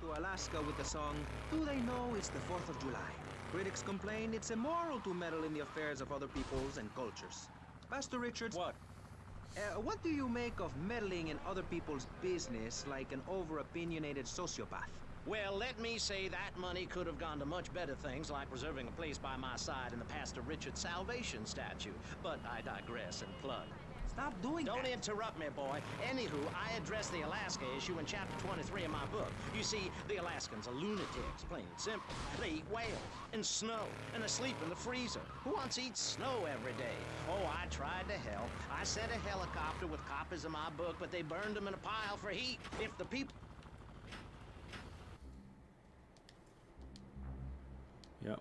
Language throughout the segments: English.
To Alaska with the song, Do They Know It's the 4th of July? Critics complain it's immoral to meddle in the affairs of other peoples and cultures. Pastor Richards, What? What do you make of meddling in other people's business like an over-opinionated sociopath? Well, let me say that money could have gone to much better things, like reserving a place by my side in the Pastor Richard Salvation statue. But I digress and plug. Stop doing that. Don't interrupt me, boy. Anywho, I address the Alaska issue in chapter 23 of my book. You see, the Alaskans are lunatics, plain and simple. They eat whales and snow, and they sleep in the freezer. Who wants to eat snow every day? Oh, I tried to help. I sent a helicopter with copies of my book, but they burned them in a pile for heat. If the people... Yep.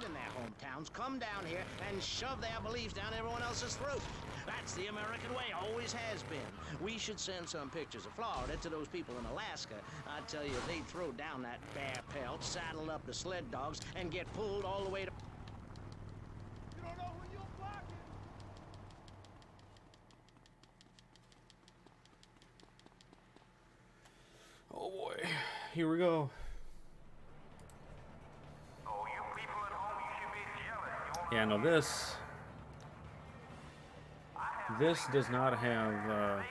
in their hometowns come down here and shove their beliefs down everyone else's throat. That's the American way, always has been. We should send some pictures of Florida to those people in Alaska. I tell you, they'd throw down that bear pelt, saddle up the sled dogs, and get pulled all the way to... You don't know who you're blocking. Oh boy, here we go. Oh, you people at home, you should be jealous. Yeah, no, this does not have,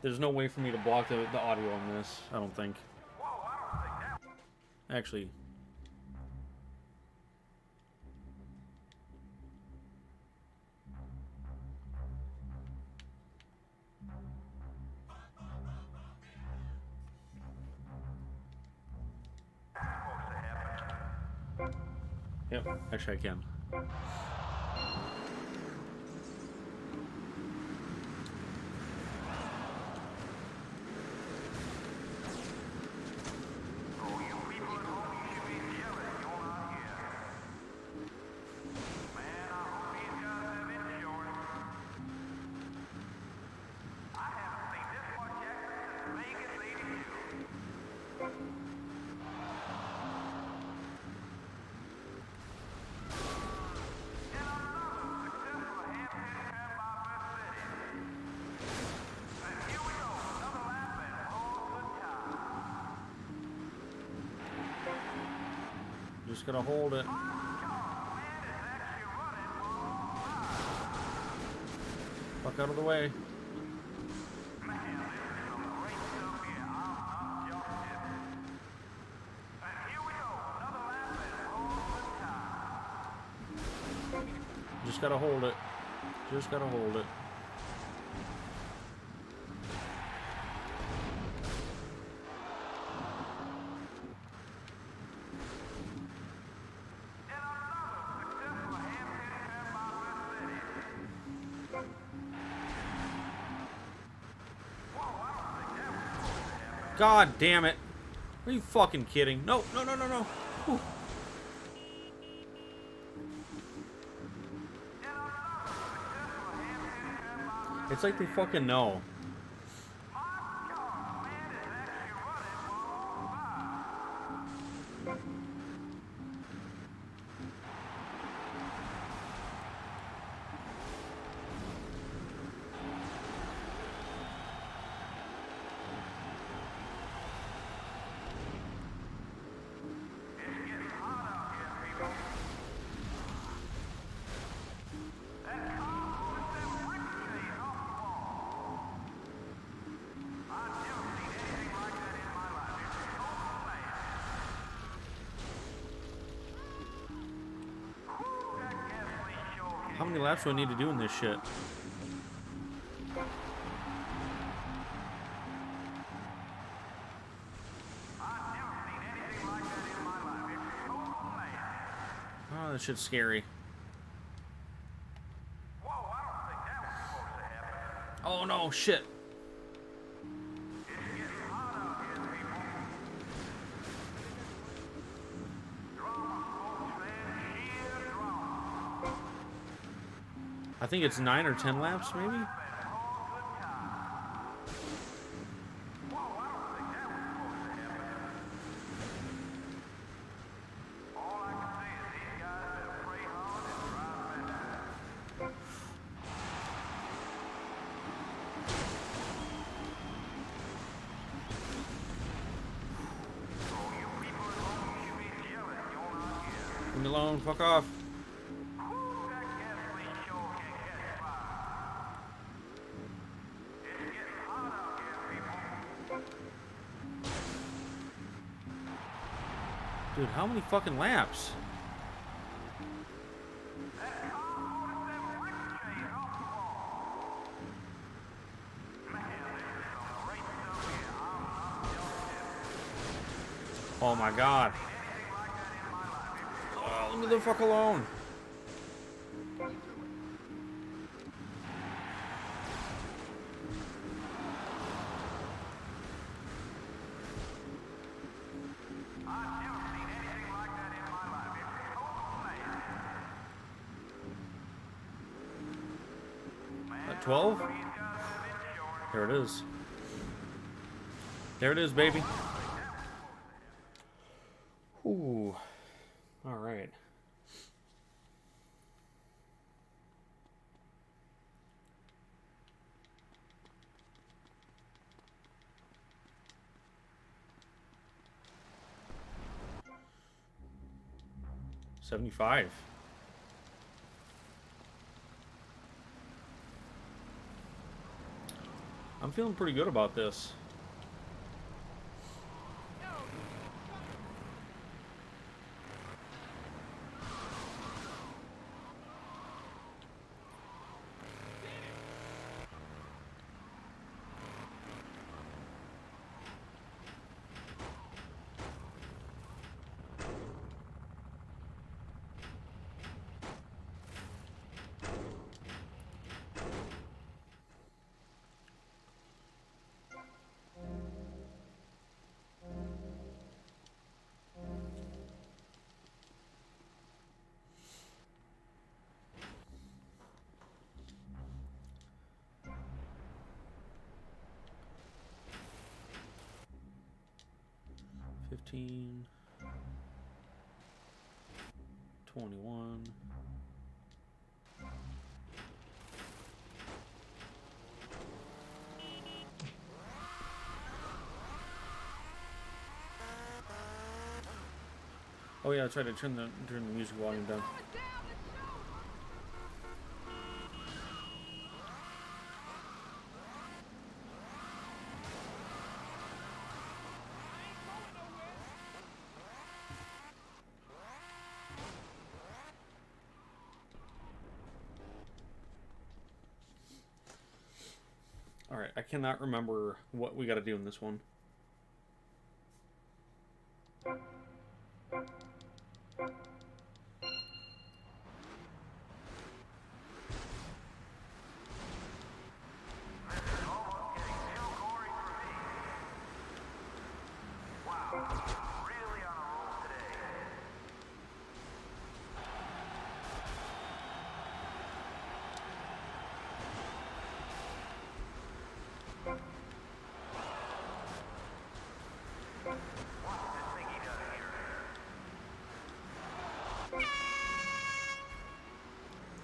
there's no way for me to block the audio on this, I don't think. Actually. Yep, actually I can. Just gonna hold it. Fuck out of the way. Just gotta hold it. Just gotta hold it. God damn it. Are you fucking kidding? No, no, no, no, no. Whew. It's like they fucking know. How many laps do I need to do in this shit? Oh, that shit's scary. Oh no, shit. I think it's 9 or 10 laps, maybe? me alone. Fuck off. That gasoline sure can catch fire. It's getting hot out here, people. Dude, how many fucking laps? That car ordered them ricochets off the wall. Man, this is some great stuff here. I'm just Oh my god. anything like that in my life. Oh, leave me the fuck alone. I've never seen anything like that in my life. It's total mayhem. At 12? These guys have been short. There it is. There it is, baby. Ooh. All right. $75. I'm feeling pretty good about this. $15, $21. Oh yeah, I tried to turn the music volume down. Alright, I cannot remember what we gotta do in this one. This is almost getting too gory for me. Wow, really on a roll today. What's this thingy done here?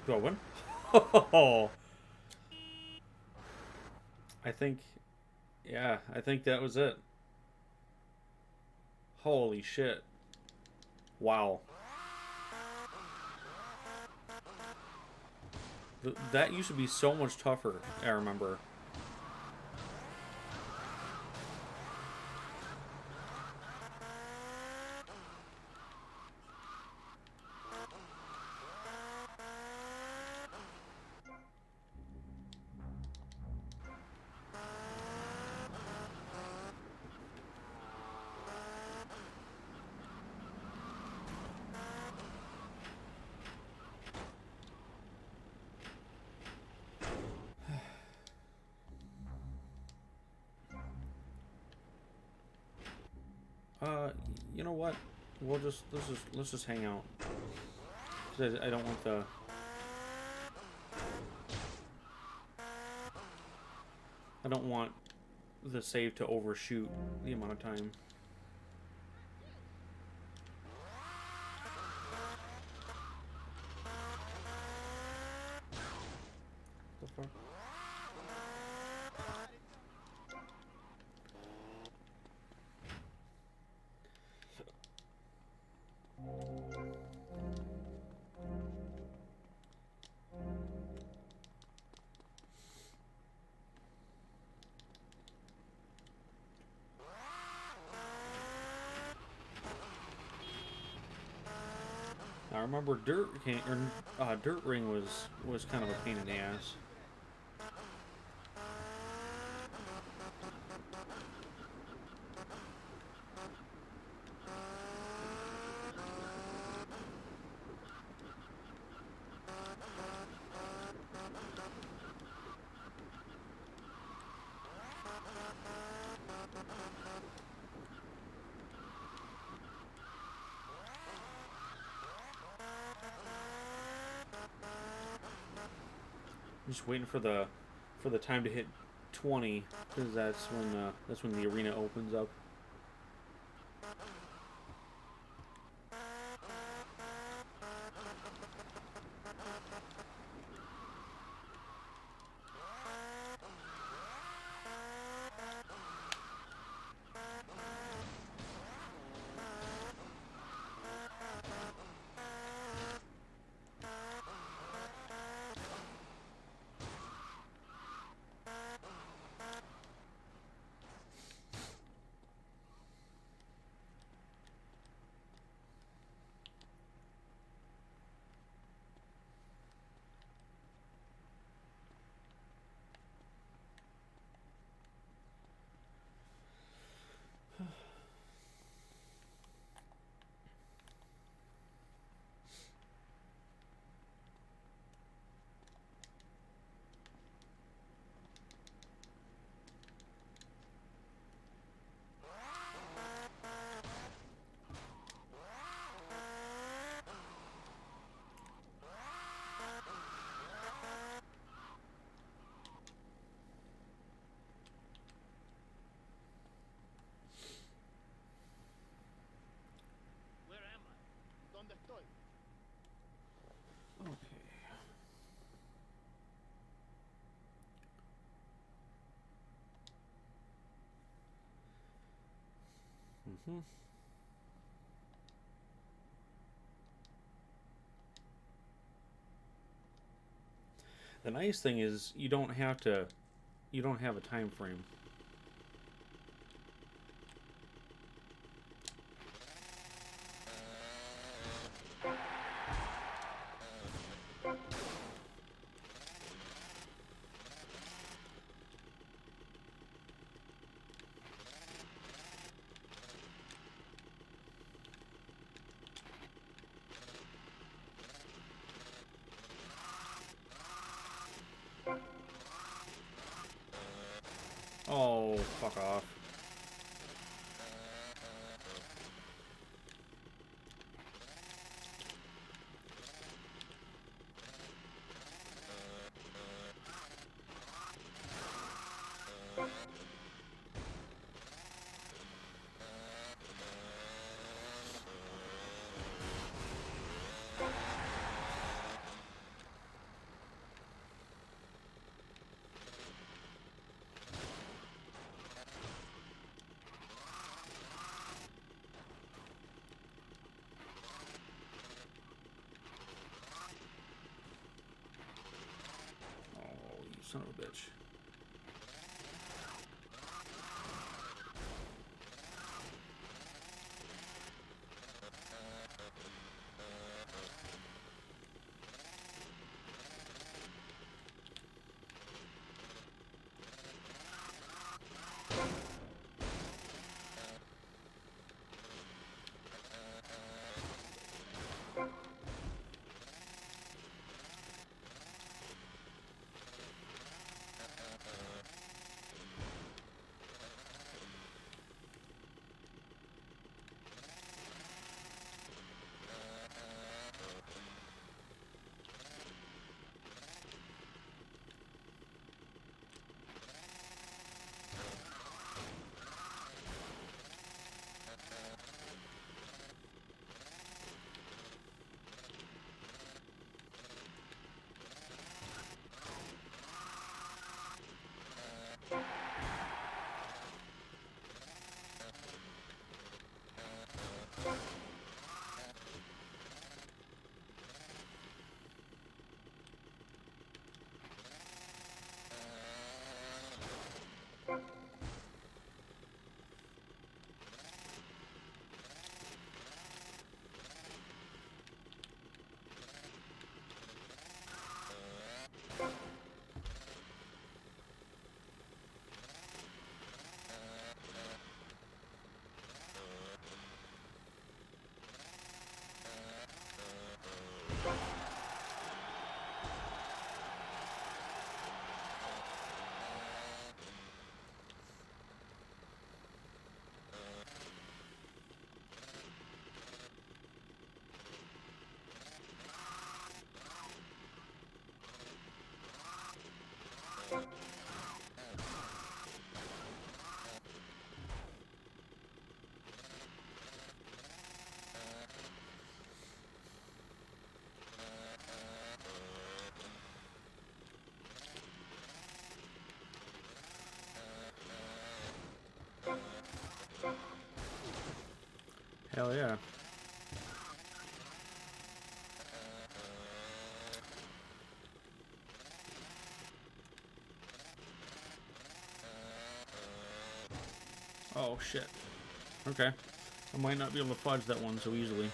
Do I win? Oh, I think, yeah, I think that was it. Holy shit. Wow. That used to be so much tougher, I remember. You know what? Let's just hang out. 'Cause I don't want the... I don't want the save to overshoot the amount of time. So far. remember Dirtring was kind of a pain in the ass. I'm just waiting for the time to hit 20, because that's when the arena opens up. Okay. The nice thing is you don't have a time frame. Oh, fuck off. Son of a bitch. Hell yeah. Oh shit. Okay. I might not be able to fudge that one so easily.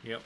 Yep.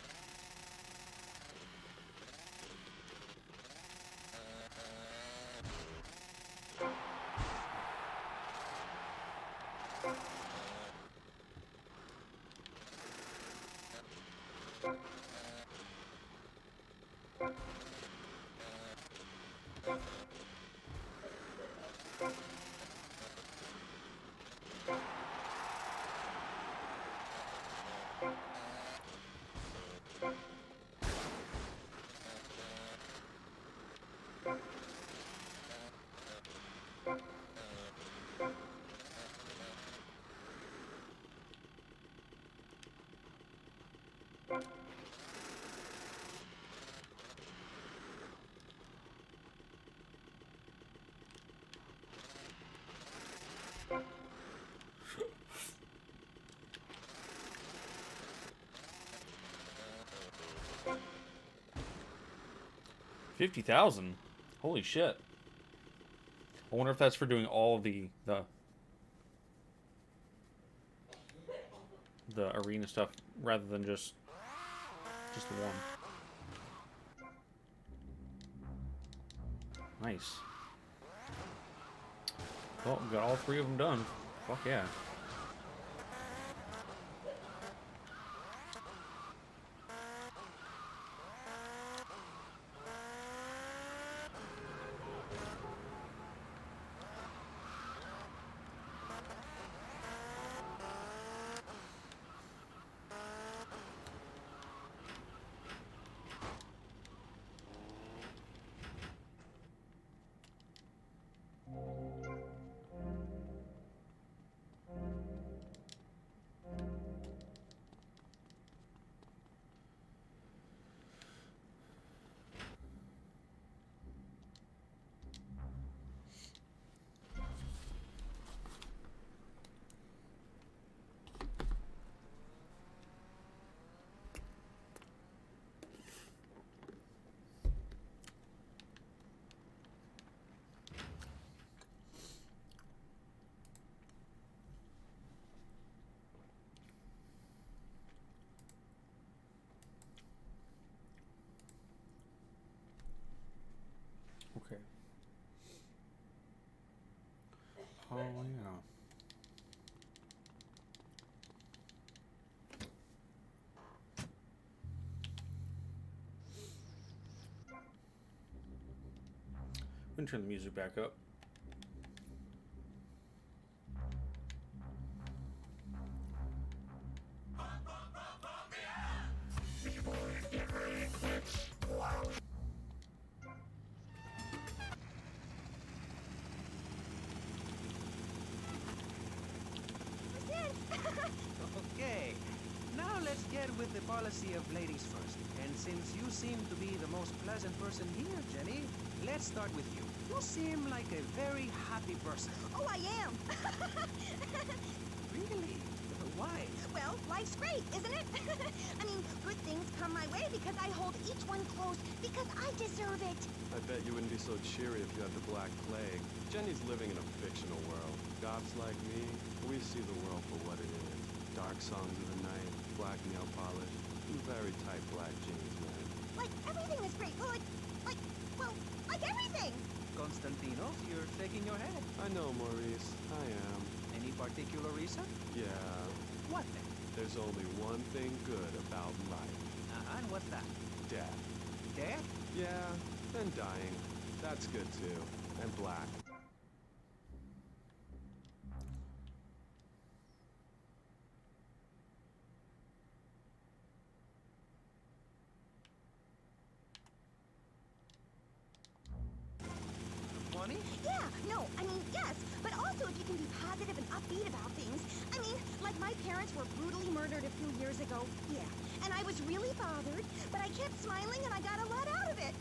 $50,000. Holy shit. I wonder if that's for doing all of the arena stuff rather than just the one. Nice. Well, got all 3 of them done. Fuck yeah. Okay. Oh, yeah. I'm gonna turn the music back up. Okay, now let's get with the policy of ladies first. And since you seem to be the most pleasant person here, Jenny, let's start with you. You seem like a very happy person. Oh, I am. Really? Why? Well, life's great, isn't it? I mean, good things come my way because I hold each one close because I deserve it. I bet you wouldn't be so cheery if you had the Black Plague. Jenny's living in a fictional world. Goths like me, we see the world for what it is. Dark songs of the night, black nail polish, and very tight black jeans, man. Like, everything is great. Well, like everything. Constantinos, you're shaking your head. I know, Maurice. I am. Any particular reason? Yeah. What then? There's only one thing good about life. And what's that? Death. Death? Yeah, and dying. That's good too. And black. Money? Yeah, Yeah, no, I mean, yes, but also if you can be positive and upbeat about things. I mean, like my parents were brutally murdered a few years ago. Yeah, and I was really bothered, but I kept smiling and I got a lot out of it.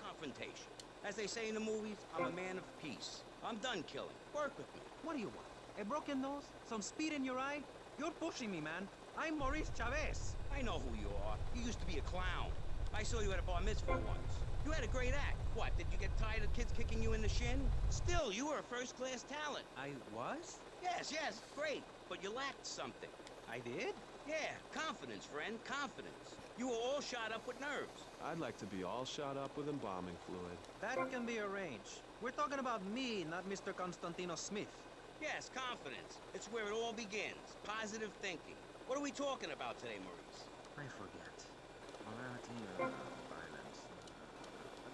Confrontation. As they say in the movies, I'm a man of peace. I'm done killing. Work with me. What do you want? A broken nose? Some speed in your eye? You're pushing me, man. I'm Maurice Chavez. I know who you are. You used to be a clown. I saw you at a bar mitzvah once. You had a great act. What, did you get tired of kids kicking you in the shin? Still, you were a first-class talent. I was? Yes, great. But you lacked something. I did? Yeah, confidence, friend, confidence. You were all shot up with nerves. I'd like to be all shot up with embalming fluid. That can be arranged. We're talking about me, not Mr. Constantino Smith. Yes, confidence. It's where it all begins. Positive thinking. What are we talking about today, Maurice? I forget. Morality, violence.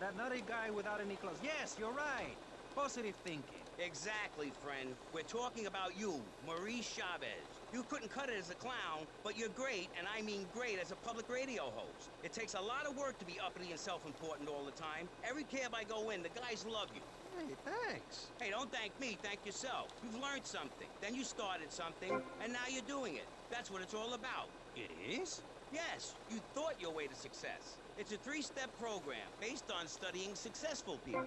That nutty guy without any clothes. Yes, you're right. Positive thinking. Exactly, friend. We're talking about you, Maurice Chavez. You couldn't cut it as a clown, but you're great, and I mean great, as a public radio host. It takes a lot of work to be uppity and self-important all the time. Every cab I go in, the guys love you. Hey, thanks. Hey, don't thank me, thank yourself. You've learned something, then you started something, and now you're doing it. That's what it's all about. It is? Yes, you thought your way to success. It's a 3-step program based on studying successful people.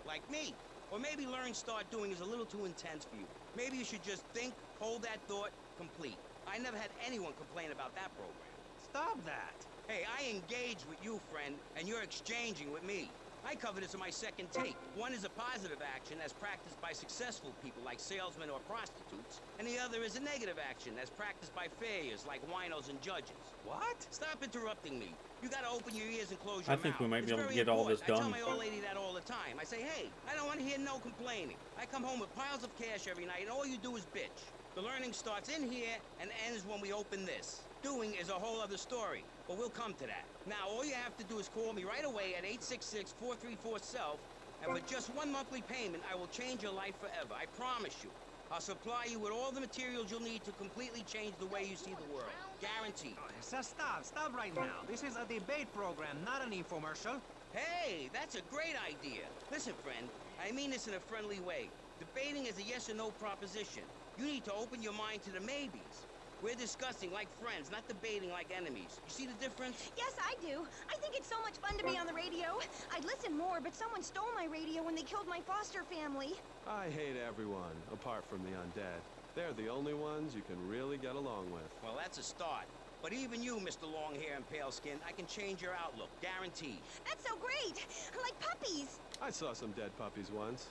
Like me. Or maybe learn start doing is a little too intense for you. Maybe you should just think, hold that thought, complete. I never had anyone complain about that program. Stop that. Hey, I engage with you, friend, and you're exchanging with me. I cover this in my second take. One is a positive action as practiced by successful people like salesmen or prostitutes, and the other is a negative action as practiced by failures like winos and judges. What? Stop interrupting me. You gotta open your ears and close your mouth. I think we might be It's able to very get all this important. done. I tell my old lady that all the time. I say, hey, I don't want to hear no complaining. I come home with piles of cash every night, and all you do is bitch. The learning starts in here and ends when we open this. Doing is a whole other story, but we'll come to that. Now, all you have to do is call me right away at 866-434-SELF, and for just one monthly payment, I will change your life forever. I promise you. I'll supply you with all the materials you'll need to completely change the way you see the world. Guaranteed. So stop right now. This is a debate program, not an infomercial. Hey, that's a great idea. Listen, friend, I mean this in a friendly way. Debating is a yes or no proposition. You need to open your mind to the maybes. We're discussing like friends, not debating like enemies. You see the difference? Yes, I do. I think it's so much fun to be on the radio. I'd listen more, but someone stole my radio when they killed my foster family. I hate everyone, apart from the undead. They're the only ones you can really get along with. Well, that's a start. But even you, Mr. Long Hair and Pale Skin, I can change your outlook, guaranteed. That's so great! Like puppies! I saw some dead puppies once.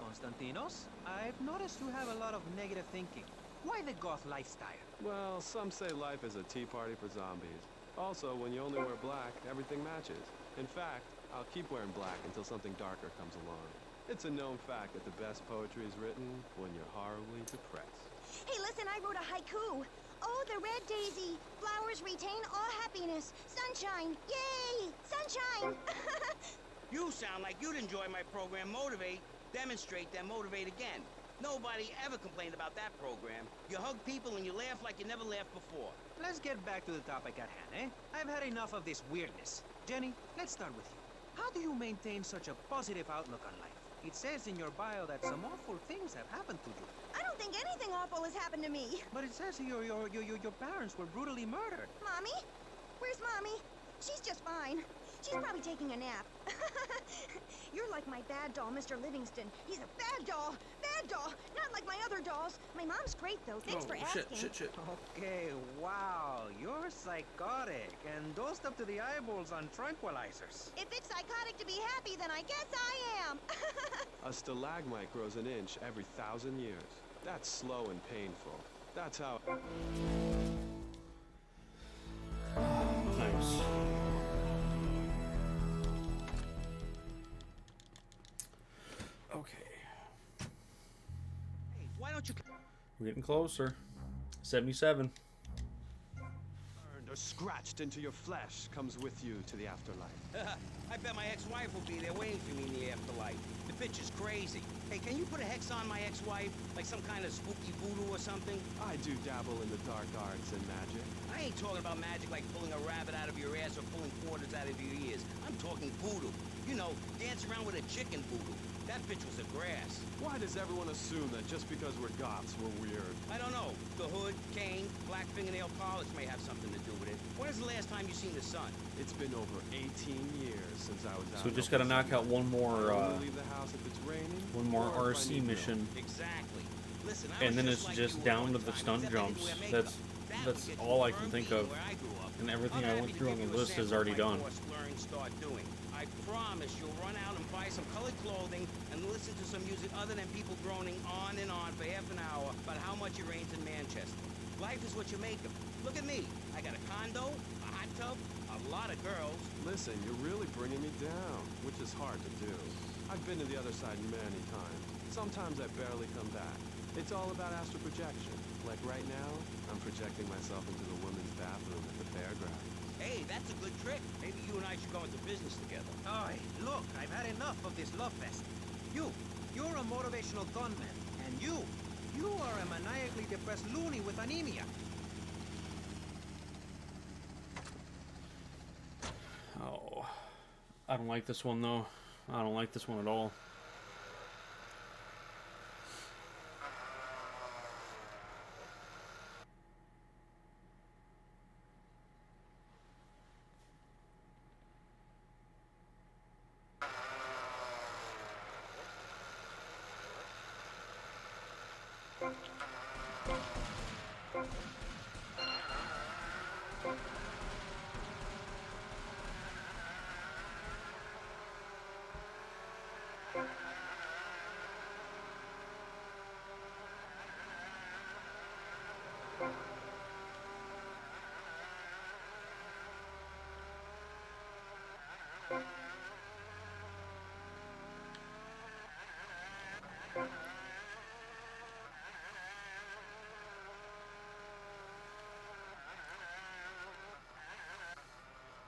Constantinos, I've noticed you have a lot of negative thinking. Why the goth lifestyle? Well, some say life is a tea party for zombies. Also, when you only wear black, everything matches. In fact, I'll keep wearing black until something darker comes along. It's a known fact that the best poetry is written when you're horribly depressed. Hey, listen, I wrote a haiku. Oh, the red daisy. Flowers retain all happiness. Sunshine. Yay! Sunshine! You sound like you'd enjoy my program Motivate, Demonstrate, then Motivate Again. Nobody ever complained about that program. You hug people and you laugh like you never laughed before. Let's get back to the topic at hand, eh? I've had enough of this weirdness. Jenny, let's start with you. How do you maintain such a positive outlook on life? It says in your bio that some awful things have happened to you. I don't think anything awful has happened to me. But it says your parents were brutally murdered. Mommy? Where's Mommy? She's just fine. She's probably taking a nap. You're like my bad doll, Mr. Livingston. He's a bad doll. Bad doll. Not like my other dolls. My mom's great, though. Thanks for asking. Shit. Okay, wow, you're psychotic and dosed up to the eyeballs on tranquilizers. If it's psychotic to be happy, then I guess I am. A stalagmite grows an inch every 1,000 years. That's slow and painful. That's how... Nice. Okay. Hey, why don't you... We're getting closer. 77. Burned or scratched into your flesh comes with you to the afterlife. I bet my ex-wife will be there waiting for me in the afterlife. The bitch is crazy. Hey, can you put a hex on my ex-wife? Like some kind of spooky voodoo or something? I do dabble in the dark arts and magic. I ain't talking about magic like pulling a rabbit out of your ass or pulling quarters out of your ears. I'm talking voodoo. You know, dance around with a chicken voodoo. That bitch was a grass. Why does everyone assume that just because we're goths, we're weird? I don't know. The hood, cane, black fingernail polish may have something to do with it. When is the last time you seen the sun? It's been over 18 years since I was out. So we just gotta knock out one more, leave the house if it's raining, one more or if I RC need mission, Exactly. Listen, I and was then it's like just you down at to one the time, stunt except I didn't jumps. wear makeup. That's That would get all you I can burned think being of, where I grew up. and everything I'm I happy went to through on give the you a list is sample of already my done. course Blurring start doing. I promise you'll run out and buy some colored clothing and listen to some music other than people groaning on and on for half an hour about how much it rains in Manchester. Life is what you make of. Look at me. I got a condo, a hot tub, a lot of girls. Listen, you're really bringing me down, which is hard to do. I've been to the other side many times. Sometimes I barely come back. It's all about astral projection. Like right now, I'm projecting myself into the women's bathroom at the fairground. Hey, that's a good trick. Maybe you and I should go into business together. Oi, look, I've had enough of this love fest. You're a motivational gunman, and you are a maniacally depressed loony with anemia. Oh, I don't like this one though. I don't like this one at all.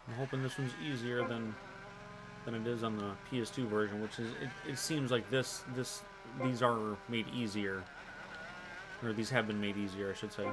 I'm hoping this one's easier than it is on the PS2 version, which is it seems like these are made easier, or these have been made easier, I should say.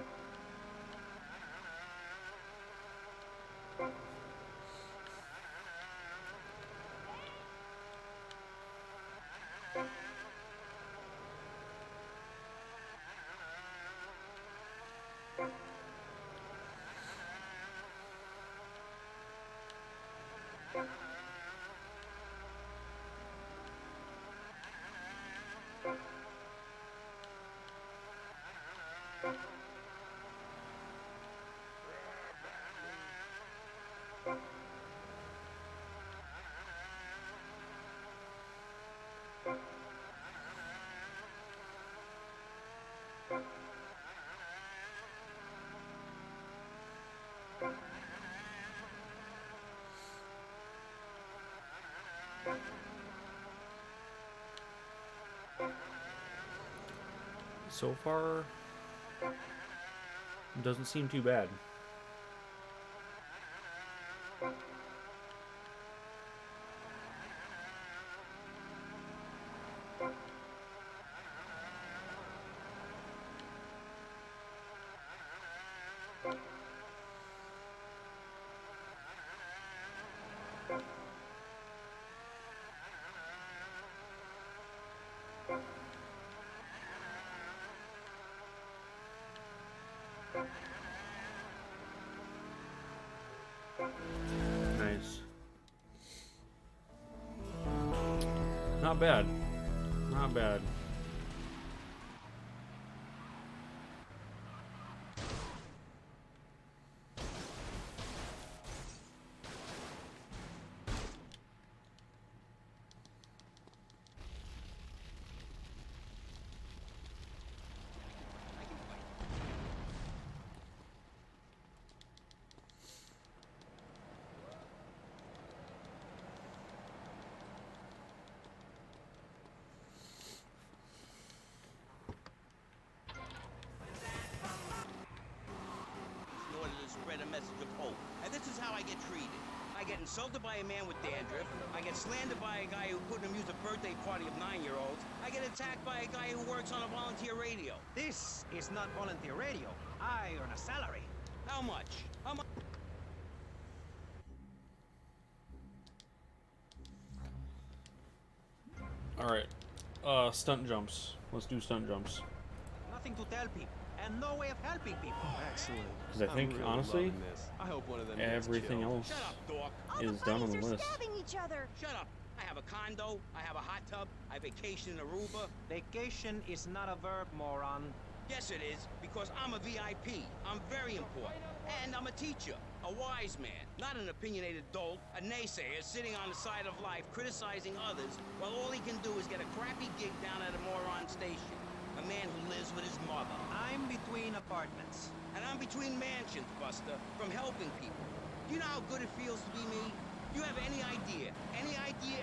So far, it doesn't seem too bad. Nice. Not bad. Not bad. In order to spread a message of hope. And this is how I get treated. I get insulted by a man with dandruff. I get slandered by a guy who couldn't amuse a birthday party of 9-year-olds. I get attacked by a guy who works on a volunteer radio. This is not volunteer radio. I earn a salary. How much? How much? Alright. Stunt jumps. Let's do stunt jumps. Nothing to tell people, and no way of helping people. Excellent. Because I I'm think, really honestly, loving this. I hope one of them gets everything killed. else Shut up, dork. All is the done on bunnies the are list. stabbing each other. Shut up. I have a condo, I have a hot tub, I vacation in Aruba. Vacation is not a verb, moron. Yes, it is, because I'm a VIP. I'm very important. And I'm a teacher, a wise man, not an opinionated dolt, a naysayer sitting on the side of life criticizing others while all he can do is get a crappy gig down at a moron station. A man who lives with his mother. I'm between apartments. And I'm between mansions, Buster, from helping people. Do you know how good it feels to be me? Do you have any idea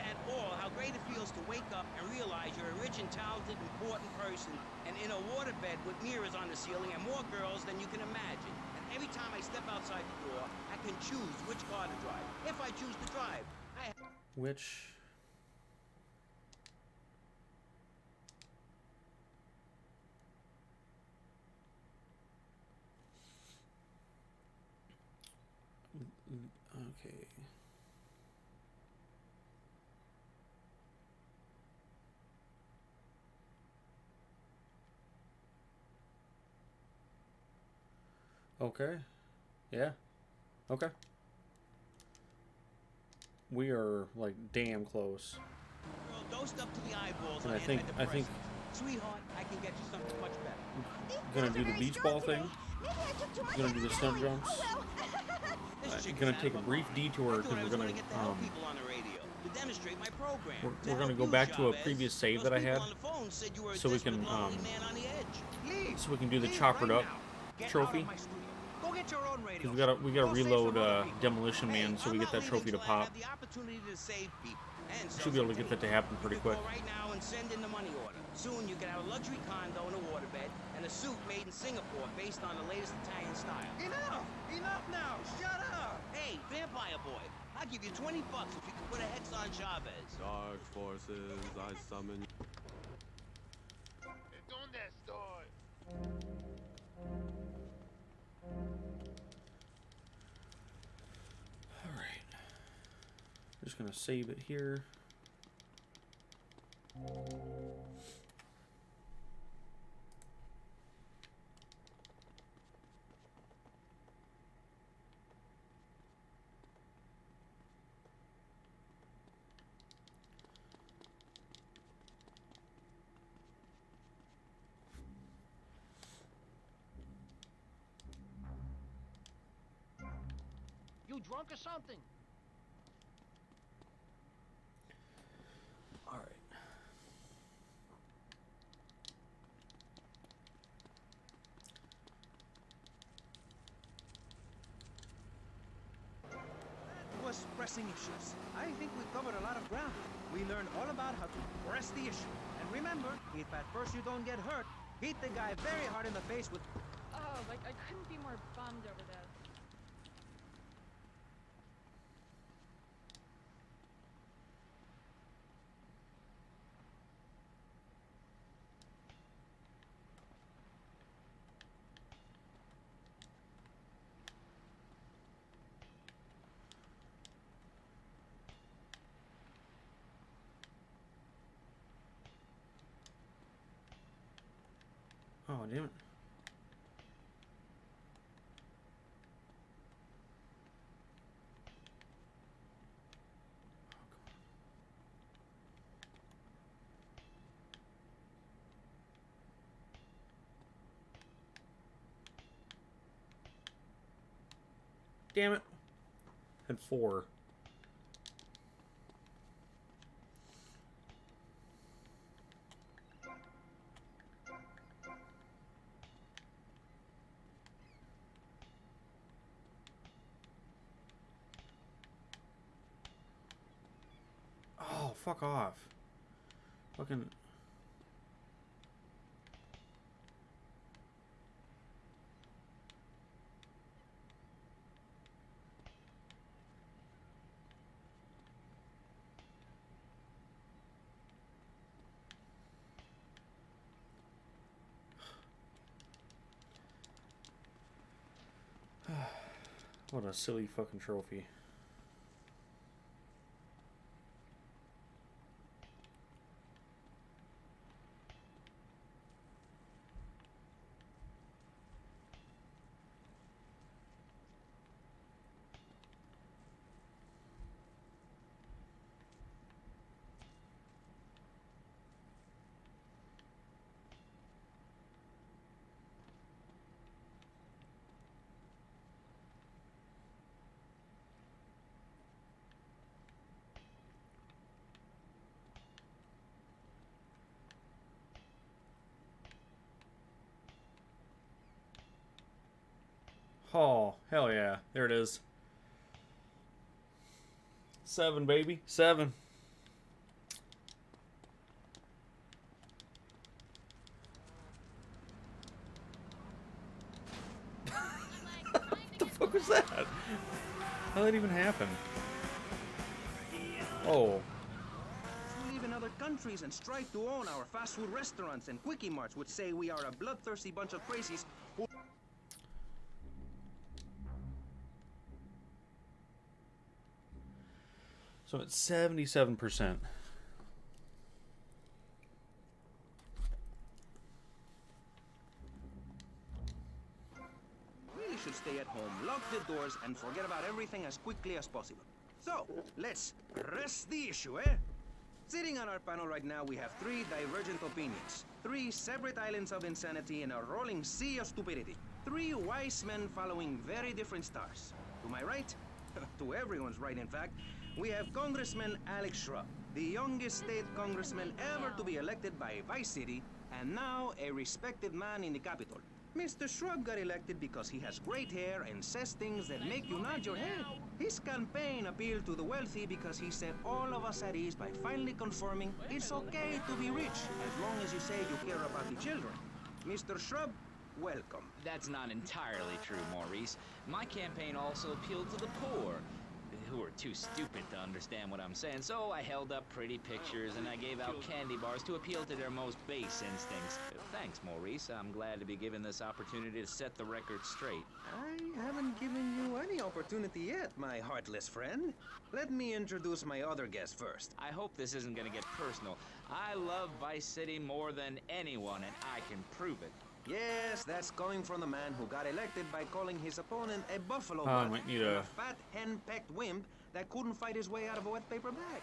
at all how great it feels to wake up and realize you're a rich and talented, important person and in a waterbed with mirrors on the ceiling and more girls than you can imagine. And every time I step outside the door, I can choose which car to drive. If I choose to drive, Which... Okay. Okay. Yeah. Okay. We are like damn close. girl dosed up to the eyeballs And on I think antidepressants. Sweetheart, I can get you something much better. gonna do the beach ball thing. Maybe I took too much Gonna do the stunt Adderall. jumps. Oh, well. This chick Gonna is out take a of her brief mind. detour I because thought I we're was gonna get to help people on the radio, to demonstrate my program. To we're gonna help go you, back to a Chavez. previous save Those that I people had, on the phone said you were a so we desperate, can, lonely man on the edge. Leave. so we can do the Leave choppered right up now. Get trophy. out of my studio. Go get your own radio. Because we gotta Go save reload some other people. Demolition Man, so we I'm get not that trophy leaving to till I pop. have the opportunity to save people. And Should be able to get that to happen pretty you can quick. Go right now and send in the money order. Soon you can have a luxury condo and a waterbed and a suit made in Singapore based on the latest Italian style. Enough! Enough now! Shut up! Hey, vampire boy, I'll give you $20 if you can put a hex on Chavez. Dark forces, I summon. ¿Dónde estoy? Alright. Just gonna save it here. You drunk or something? Alright. Was pressing issues. I think we covered a lot of ground. We learned all about how to press the issue. And remember, if at first you don't get hurt, hit the guy very hard in the face with... Oh, like I couldn't be more bummed over this. Oh, damn it. damn it. Had 4. Oh, fuck off. Fucking... What a silly fucking trophy. Oh, hell yeah. There it is. 7, baby. 7. What the fuck was that? How did that even happen? Oh. We live in other countries and strive to own our fast food restaurants, and Quickie Marts would say we are a bloodthirsty bunch of crazies who... So it's 77%. really should stay at home, lock the doors, and forget about everything as quickly as possible. So, let's press the issue, eh? Sitting on our panel right now, we have 3 divergent opinions. 3 separate islands of insanity in a rolling sea of stupidity. 3 wise men following very different stars. To my right, to everyone's right in fact, we have Congressman Alex Shrub, the youngest state congressman ever to be elected by Vice City, and now a respected man in the Capitol. Mr. Shrub got elected because he has great hair and says things that make you nod your head. His campaign appealed to the wealthy because he set all of us at ease by finally confirming it's okay to be rich as long as you say you care about the children. Mr. Shrub, welcome. That's not entirely true, Maurice. My campaign also appealed to the poor, who are too stupid to understand what I'm saying, so I held up pretty pictures and I gave out candy bars to appeal to their most base instincts. Thanks, Maurice. I'm glad to be given this opportunity to set the record straight. I haven't given you any opportunity yet, my heartless friend. Let me introduce my other guest first. I hope this isn't gonna get personal. I love Vice City more than anyone, and I can prove it. Yes, that's coming from the man who got elected by calling his opponent a buffalo I butt might need and a- a fat hen-pecked wimp that couldn't fight his way out of a wet paper bag.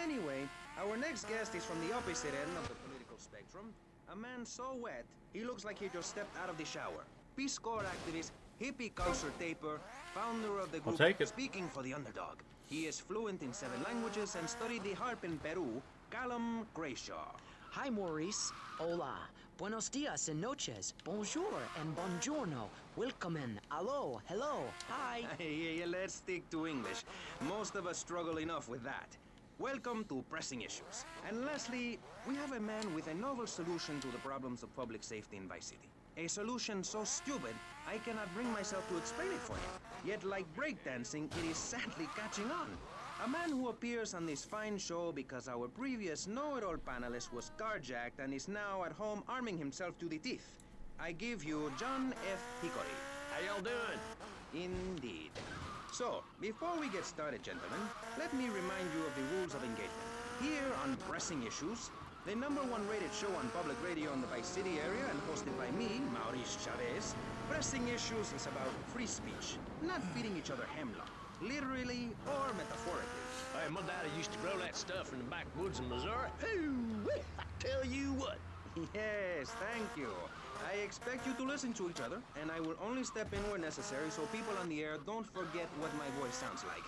Anyway, our next guest is from the opposite end of the political spectrum. A man so wet, he looks like he just stepped out of the shower. Peace Corps activist, hippie culture taper, founder of the group take it. Speaking for the Underdog. He is fluent in 7 languages and studied the harp in Peru, Callum Grayshaw. Hi, Maurice. Hola. Buenos dias and noches. Bonjour and buongiorno. Welcome in. Hello. Hello. Hi. Hey, let's stick to English. Most of us struggle enough with that. Welcome to Pressing Issues. And lastly, we have a man with a novel solution to the problems of public safety in Vice City. A solution so stupid, I cannot bring myself to explain it for him. Yet like breakdancing, it is sadly catching on. A man who appears on this fine show because our previous know-it-all panelist was carjacked and is now at home arming himself to the teeth. I give you John F. Hickory. How y'all doing? Indeed. So, before we get started, gentlemen, let me remind you of the rules of engagement. Here on Pressing Issues, the #1 rated show on public radio in the Vice City area and hosted by me, Maurice Chavez, Pressing Issues is about free speech, not feeding each other hemlock, literally or metaphorically. Hey, my daddy used to grow that stuff in the backwoods of Missouri. Ooh, I tell you what. Yes, thank you. I expect you to listen to each other, and I will only step in where necessary so people on the air don't forget what my voice sounds like.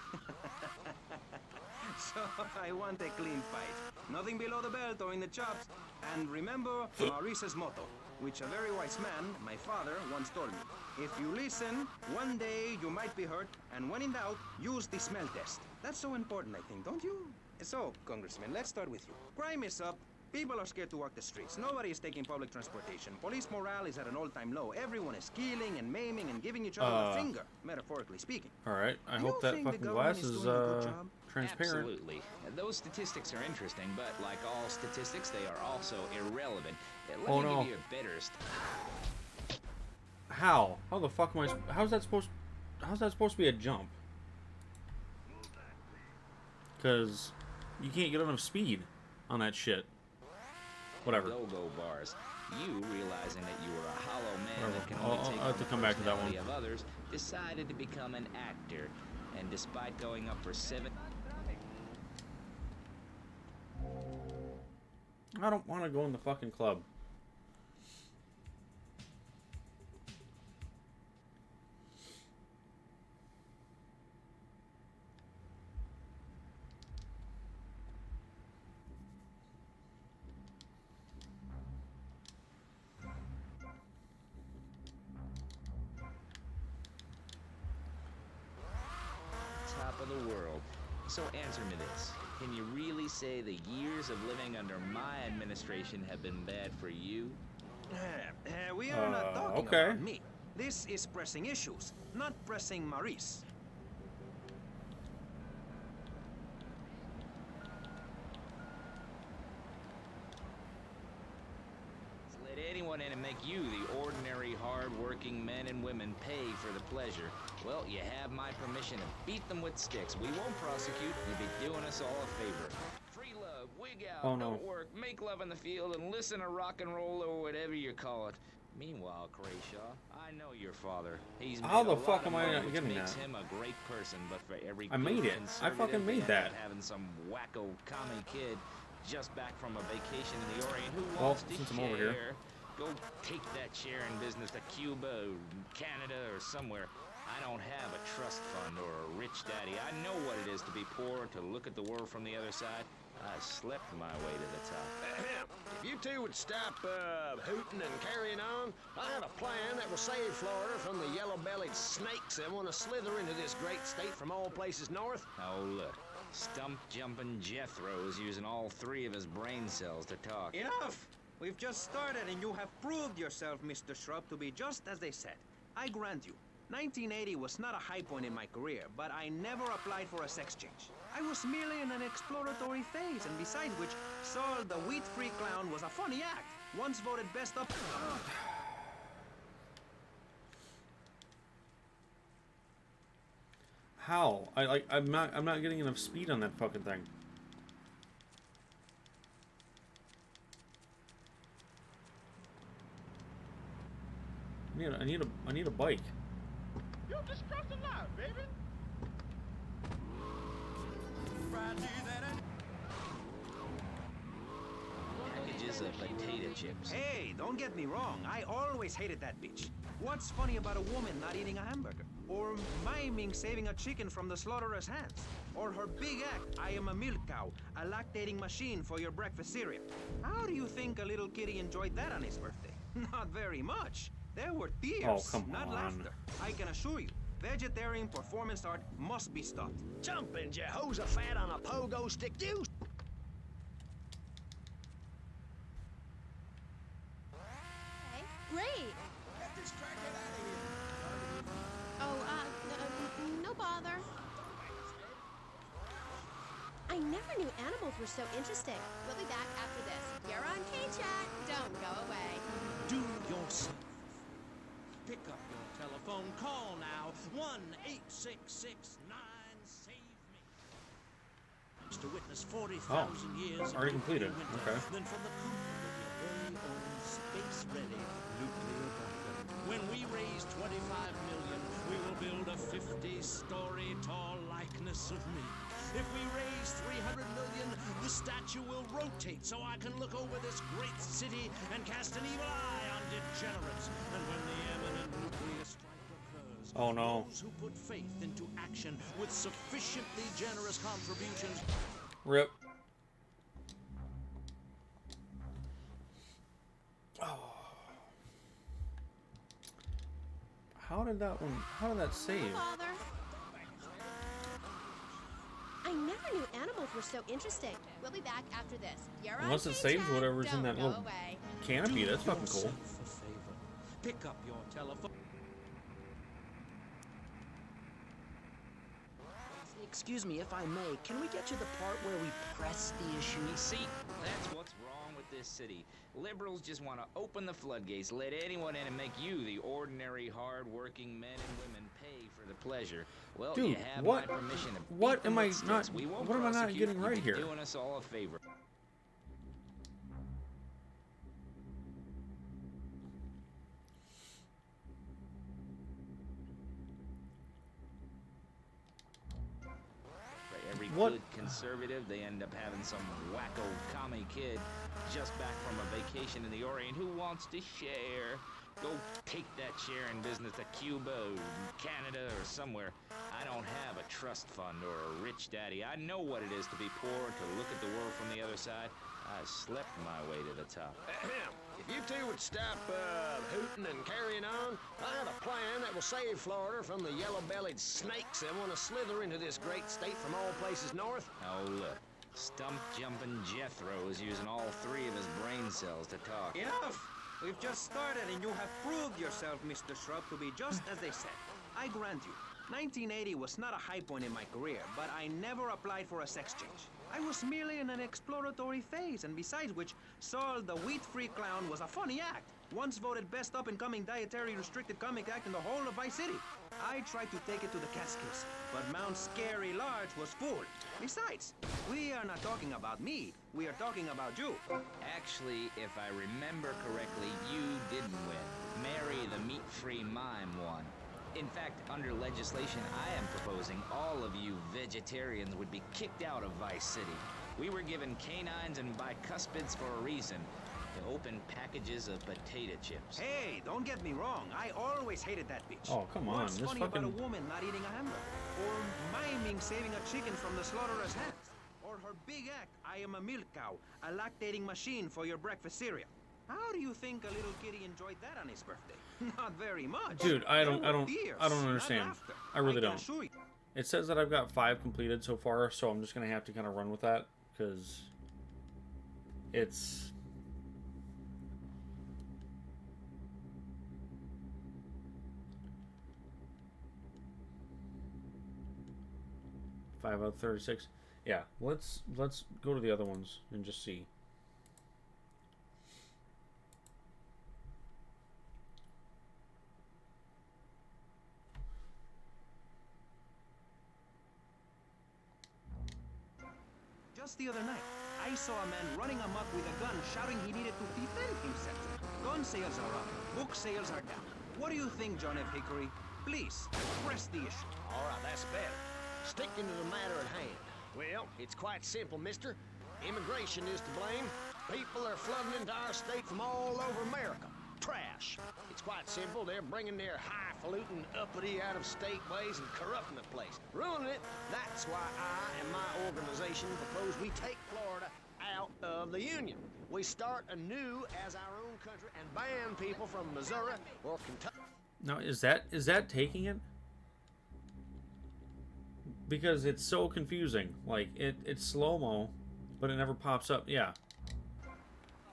So I want a clean fight. Nothing below the belt or in the chops. And remember Maurice's motto, which a very wise man, my father, once told me. If you listen, one day you might be hurt, and when in doubt, use the smell test. That's so important, I think, don't you? So, Congressman, let's start with you. Crime is up. People are scared to walk the streets. Nobody is taking public transportation. Police morale is at an all-time low. Everyone is killing and maiming and giving each other the finger, metaphorically speaking. Alright, I Do hope you that think the fucking government glass is is doing a good job? transparent. Absolutely. Those statistics are interesting, but like all statistics, they are also irrelevant. Let me give you a better How? How the fuck am I? How's that supposed to be a jump? Because you can't get enough speed on that shit. Whatever. Go-go bars. You, realizing that you were a hollow man that can I'll only take have on to the come back to that one. personality of others, decided to become an actor. And despite going up for 7... I don't want to go in the fucking club. top of the world. So answer me this. Can you really say the years of living under my administration have been bad for you? We are not talking okay. about me. This is pressing issues, not pressing Maurice. Let anyone in and make you, the ordinary, hard-working men and women, pay for the pleasure. Well, you have my permission to beat them with sticks. We won't prosecute. You'll be doing us all a favor. Free love, wig out, Oh, no. don't work, make love in the field, and listen to rock and roll or whatever you call it. Meanwhile, Crayshaw, I know your father. He's made How the a fuck lot of am I money, not which getting makes that? him a great person, but for every I made good it. I fucking conservative, made they end that. up having some wacko commie kid just back from a vacation in the Orient who Well, wants to since I'm share. over here. Go take that sharing business to Cuba or Canada or somewhere. I don't have a trust fund or a rich daddy. I know what it is to be poor, to look at the world from the other side. I slept my way to the top. If you two would stop hooting and carrying on, I had a plan that will save Florida from the yellow-bellied snakes that want to slither into this great state from all places north. Oh, look. Stump-jumping Jethro is using all 3 of his brain cells to talk. Enough! We've just started and you have proved yourself, Mr. Shrub, to be just as they said. I grant you, 1980 was not a high point in my career, but I never applied for a sex change. I was merely in an exploratory phase, and besides which, Saul the wheat-free clown was a funny act. Once voted best up... How? I'm not getting enough speed on that fucking thing. I need a bike. You destructive life, baby. Packages of potato chips. Hey, don't get me wrong. I always hated that bitch. What's funny about a woman not eating a hamburger? Or miming saving a chicken from the slaughtherer's hands? Or her big act, I am a milk cow, a lactating machine for your breakfast cereal. How do you think a little kitty enjoyed that on his birthday? Not very much. There were tears, Oh, come not on. laughter. I can assure you, vegetarian performance art must be stopped. Jumping Jehoshaphat on a pogo stick, you... Okay, great. Get this crackhead out of here. Oh, no bother. I never knew animals were so interesting. We'll be back after this. You're on K-Chat. Don't go away. Do yourself. Pick up your telephone, call now. 1-866-9-SAVE-ME. To witness 40,000 years already of completed. nuclear winter, Okay. then from the comfort of your very own space-ready nuclear bunker. When we raise 25 million, we will build a 50-story tall likeness of me. If we raise 300 million, the statue will rotate so I can look over this great city and cast an evil eye on degenerates. And when the imminent nuclear strike occurs, Oh no. those who put faith into action with sufficiently generous contributions. Rip. How did that one? How did that save? Father. I never knew animals were so interesting. We'll be back after this. You're on Unless it paycheck. saves whatever's in Don't that go little away. canopy. That's fucking cool. Yourself a favor. Pick up your telephone. Excuse me, if I may, can we get to the part where we press the issue? You see, that's what's wrong with this city. Liberals just want to open the floodgates, let anyone in and make you, the ordinary, hard-working men and women, pay for the pleasure. Well, Dude, you have what? my permission to What beat am them I with not? sticks. We won't What am I not prosecute. getting You'd right be here? doing us all a favor. Every What? good conservative, they end up having some wacko commie kid just back from a vacation in the Orient who wants to share. Go take that sharing business to Cuba or Canada or somewhere. I don't have a trust fund or a rich daddy. I know what it is to be poor and to look at the world from the other side. I slept my way to the top. If you two would stop hooting and carrying on, I have a plan that will save Florida from the yellow-bellied snakes that want to slither into this great state from all places north. Oh, look. Stump-jumping Jethro is using all 3 of his brain cells to talk. Enough! We've just started and you have proved yourself, Mr. Shrub, to be just as they said. I grant you, 1980 was not a high point in my career, but I never applied for a sex change. I was merely in an exploratory phase, and besides which, Saul the wheat-free clown was a funny act. Once voted best up-and-coming dietary restricted comic act in the whole of Vice City. I tried to take it to the Catskills, but Mount Scary Large was full. Besides, we are not talking about me, we are talking about you. Actually, if I remember correctly, you didn't win. Mary the meat-free mime won. In fact, under legislation I am proposing, all of you vegetarians would be kicked out of Vice City. We were given canines and bicuspids for a reason. To open packages of potato chips. Hey, don't get me wrong. I always hated that bitch. Oh, come on. What's This funny fucking... about a woman not eating a hamburger? Or miming saving a chicken from the slaughtherer's hands? Or her big act, I am a milk cow, a lactating machine for your breakfast cereal. How do you think a little kitty enjoyed that on his birthday? Not very much. Dude, I don't Tears, understand. not laughter. I really can don't. assure you. It says that I've got 5 completed so far, so I'm just gonna have to kind of run with that because it's. 5 out of 36. Yeah, let's go to the other ones and just see. Just the other night, I saw a man running amok with a gun, shouting he needed to defend himself. Gun sales are up, book sales are down. What do you think, John F. Hickory? Please, press the issue. All right, that's better. Sticking to the matter at hand. Well, it's quite simple, mister. Immigration is to blame. People are flooding into our state from all over America. Trash. It's quite simple. They're bringing their highfalutin, uppity, out-of-state ways and corrupting the place. Ruining it. That's why I and my organization propose we take Florida out of the Union. We start anew as our own country and ban people from Missouri or Kentucky. Now, is that taking it? Because it's so confusing. Like, it's slow-mo, but it never pops up. Yeah.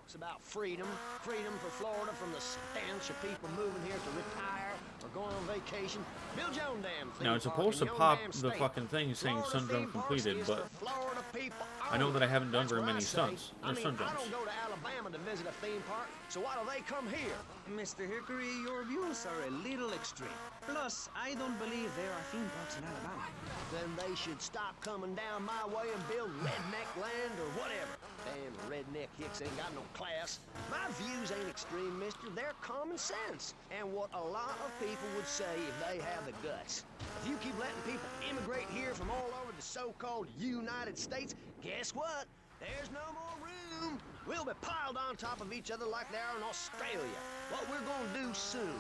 It's about freedom for Florida from the stench of people moving here to retire or going on vacation. Build your own damn thing. Now, it's supposed to pop the fucking thing saying Stunt Jump completed, but... Florida people I know that I haven't done That's very what I many say. stunts. I Or mean, stunt I jumps. don't go to Alabama to visit a theme park, so why do they come here? Mr. Hickory, your views are a little extreme. Plus, I don't believe there are theme parks in Alabama. Then they should stop coming down my way and build redneck land or whatever. Damn redneck hicks ain't got no class. My views ain't extreme, mister. They're common sense. And what a lot of people would say if they have the guts. If you keep letting people immigrate here from all over the so-called United States, guess what? There's no more room. We'll be piled on top of each other like they are in Australia. What we're gonna do soon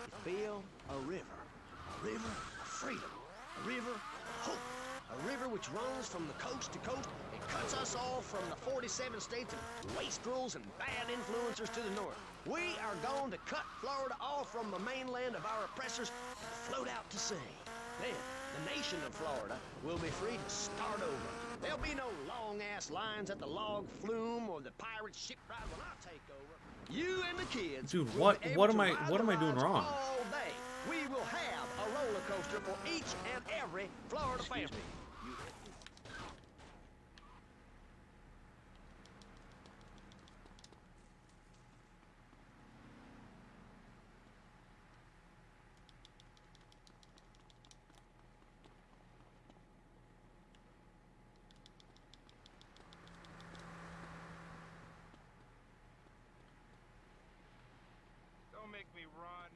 is build a river. A river of freedom. A river of hope. A river which runs from the coast to coast and cuts us off from the 47 states of wastrels and bad influencers to the north. We are going to cut Florida off from the mainland of our oppressors and float out to sea. Then, the nation of Florida will be free to start over. There'll be no long-ass lines at the log flume or the pirate shipwright when I take over. You and the kids. Dude, will what be able what to am I ride what the am I doing rides wrong? all day. We will have a roller coaster for each and every Florida family. Don't make me run.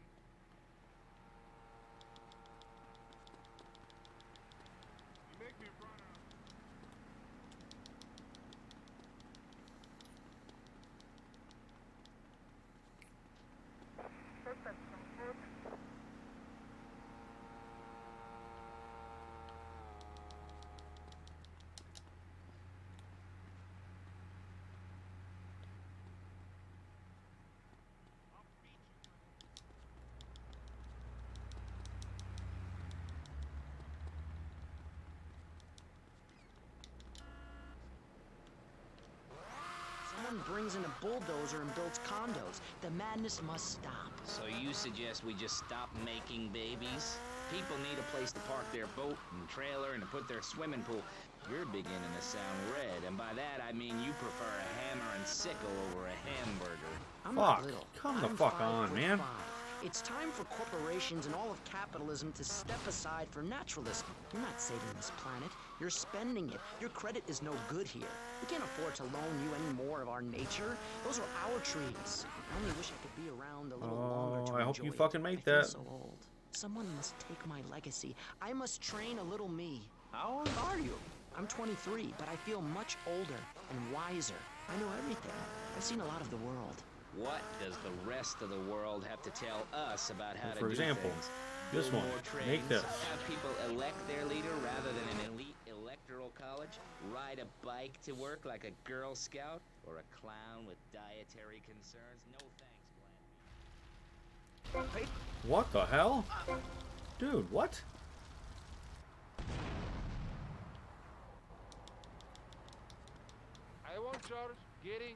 You make me run. Someone brings in a bulldozer and builds condos. The madness must stop. So you suggest we just stop making babies? People need a place to park their boat and trailer and to put their swimming pool. You're beginning to sound red, and by that I mean you prefer a hammer and sickle over a hamburger. I'm Fuck. not little. Come the I'm fuck on, 5'5". man. It's time for corporations and all of capitalism to step aside for naturalism. You're not saving this planet. You're spending it. Your credit is no good here. We can't afford to loan you any more of our nature. Those are our trees. I only wish I could be around a little longer to I hope you enjoy fucking it. make I feel that. so old. Someone must take my legacy. I must train a little me. How old are you? I'm 23, but I feel much older and wiser. I know everything. I've seen a lot of the world. What does the rest of the world have to tell us about how to For do example, things? this Build one. more Make trains, this. have people elect their leader rather than an elite electoral college, ride a bike to work like a Girl Scout, or a clown with dietary concerns? No thanks, Glenn. What the hell? Dude, what? I want George getting.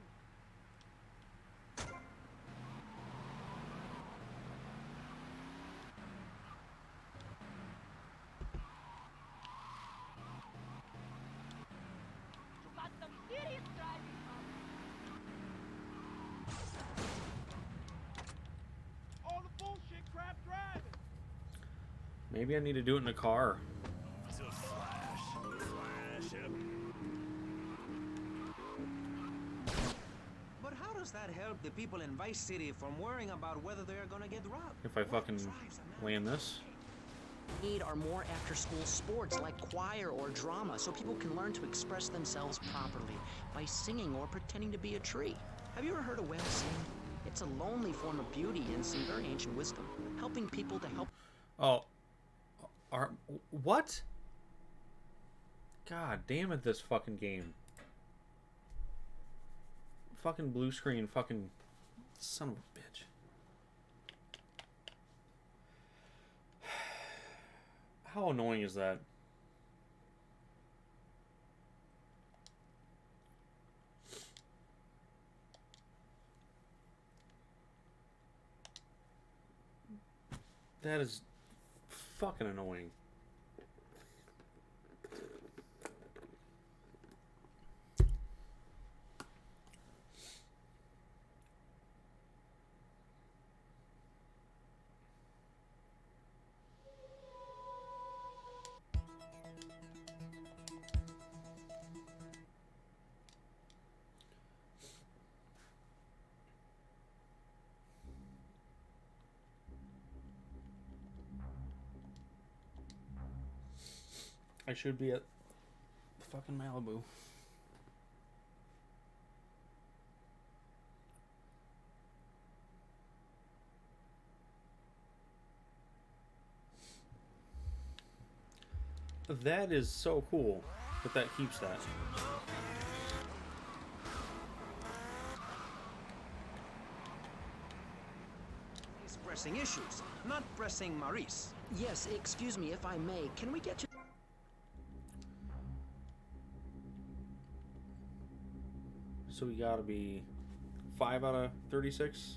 All the bullshit crap driving. Maybe I need to do it in a car. But how does that help the people in Vice City from worrying about whether they're gonna get robbed? If I fucking land this. Need are more after-school sports like choir or drama so people can learn to express themselves properly by singing or pretending to be a tree. Have you ever heard a whale sing? It's a lonely form of beauty and some very ancient wisdom, helping people to help. Oh. What? God damn it, this fucking game. Fucking blue screen, fucking son of a bitch. How annoying is that? That is fucking annoying. I should be at fucking Malibu. That is so cool that keeps that. He's pressing issues, not pressing Maurice. Yes, excuse me if I may. Can we get you... So we gotta be 5 out of 36.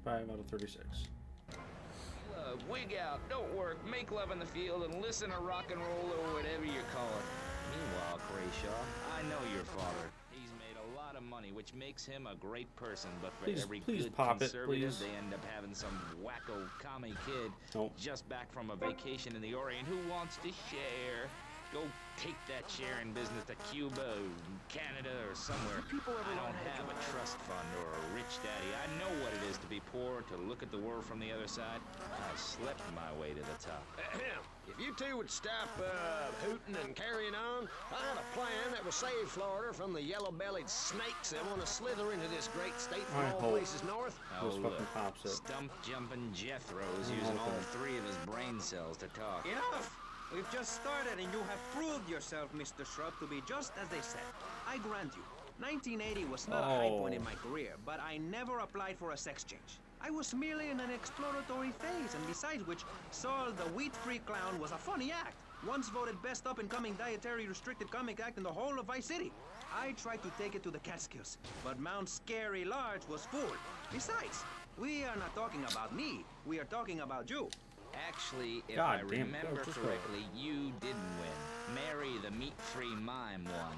Five out of 36. Wig out, don't work, make love in the field, and listen to rock and roll or whatever you call it. Meanwhile, Krayshaw, I know your father. He's made a lot of money, which makes him a great person, but for every good conservative, they end up having some wacko commie kid just back from a vacation in the Orient who wants to share. Go take that sharing business to Cuba, or Canada, or somewhere. I don't have a trust fund or a rich daddy. I know what it is to be poor, to look at the world from the other side. I slept my way to the top. If you two would stop hooting and carrying on, I had a plan that would save Florida from the yellow-bellied snakes that want to slither into this great state from all places north. Oh, look, stump-jumping Jethro's using all 3 of his brain cells to talk. Enough! We've just started and you have proved yourself, Mr. Shrub, to be just as they said. I grant you, 1980 was not a high point in my career, but I never applied for a sex change. I was merely in an exploratory phase, and besides which, Saul the wheat-free clown was a funny act. Once voted best up-and-coming dietary restricted comic act in the whole of Vice City. I tried to take it to the Catskills, but Mount Scary Large was full. Besides, we are not talking about me, we are talking about you. Actually, if I remember correctly, you didn't win. Mary the meat-free mime won.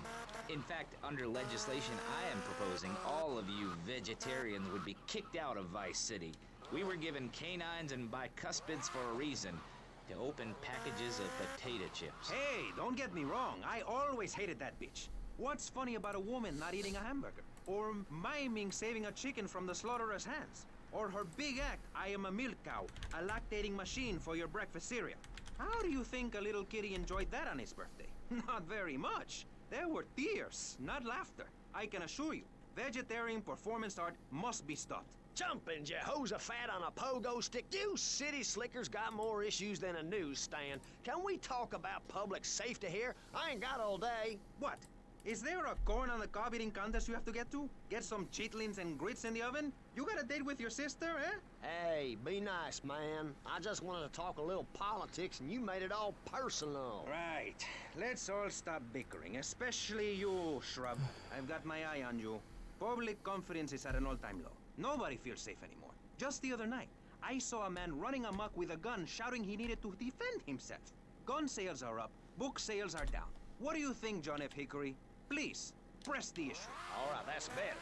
In fact, under legislation I am proposing, all of you vegetarians would be kicked out of Vice City. We were given canines and bicuspids for a reason. To open packages of potato chips. Hey, don't get me wrong. I always hated that bitch. What's funny about a woman not eating a hamburger? Or miming saving a chicken from the slaughterer's hands? Or her big act, I am a milk cow, a lactating machine for your breakfast cereal. How do you think a little kitty enjoyed that on his birthday? Not very much. There were tears, not laughter. I can assure you, vegetarian performance art must be stopped. Jumping Jehoshaphat on a pogo stick. You city slickers got more issues than a newsstand. Can we talk about public safety here? I ain't got all day. What? Is there a corn on the cob eating contest you have to get to? Get some chitlins and grits in the oven? You got a date with your sister, eh? Hey, be nice, man. I just wanted to talk a little politics and you made it all personal. Right. Let's all stop bickering, especially you, Shrub. I've got my eye on you. Public confidence is at an all-time low. Nobody feels safe anymore. Just the other night, I saw a man running amok with a gun shouting he needed to defend himself. Gun sales are up, book sales are down. What do you think, John F. Hickory? Please, press the issue. All right, that's better.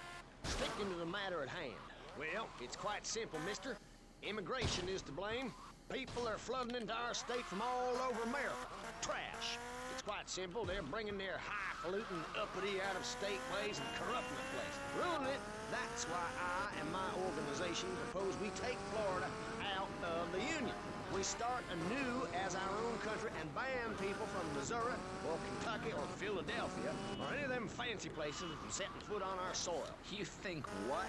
Sticking to the matter at hand. Well, it's quite simple, mister. Immigration is to blame. People are flooding into our state from all over America. Trash. It's quite simple. They're bringing their highfalutin, uppity, out-of-state ways and corrupting the place. Ruining it. That's why I and my organization propose we take Florida out of the Union. We start anew as our own country and ban people from Missouri or Kentucky or Philadelphia or any of them fancy places from setting foot on our soil. You think what?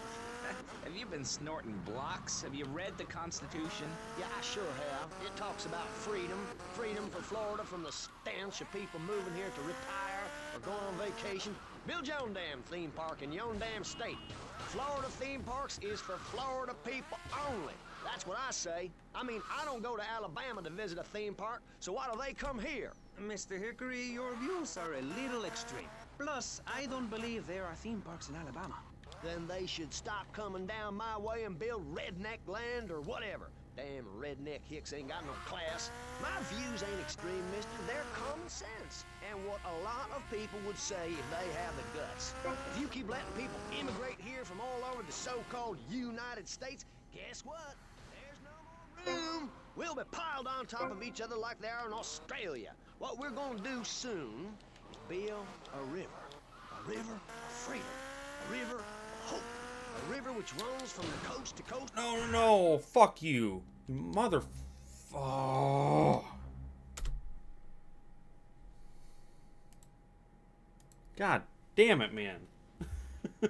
Have you been snorting blocks? Have you read the Constitution? Yeah, I sure have. It talks about freedom. Freedom for Florida from the stench of people moving here to retire or go on vacation. Build your own damn theme park in your own damn state. Florida theme parks is for Florida people only. That's what I say. I mean, I don't go to Alabama to visit a theme park, so why do they come here? Mr. Hickory, your views are a little extreme. Plus, I don't believe there are theme parks in Alabama. Then they should stop coming down my way and build redneck land or whatever. Damn redneck hicks ain't got no class. My views ain't extreme, mister. They're common sense. And what a lot of people would say if they have the guts. If you keep letting people immigrate here from all over the so-called United States, guess what? There's no more room. We'll be piled on top of each other like they are in Australia. What we're gonna do soon is build a river. A river of freedom. A river of hope. A river which runs from the coast to coast. No, fuck you. You mother... Oh. God damn it, man. The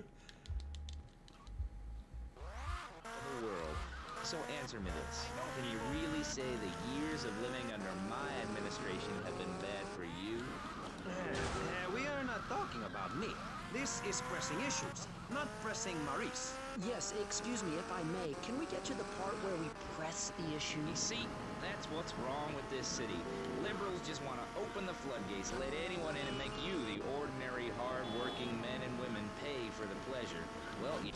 world. So answer me this. Can you really say the years of living under my administration have been bad for you? We are not talking about me. This is pressing issues, not pressing Maurice. Yes, excuse me if I may. Can we get to the part where we press the issue? You see, that's what's wrong with this city. Liberals just want to open the floodgates, let anyone in and make you, the ordinary, hard-working men and women, pay for the pleasure. Well, you...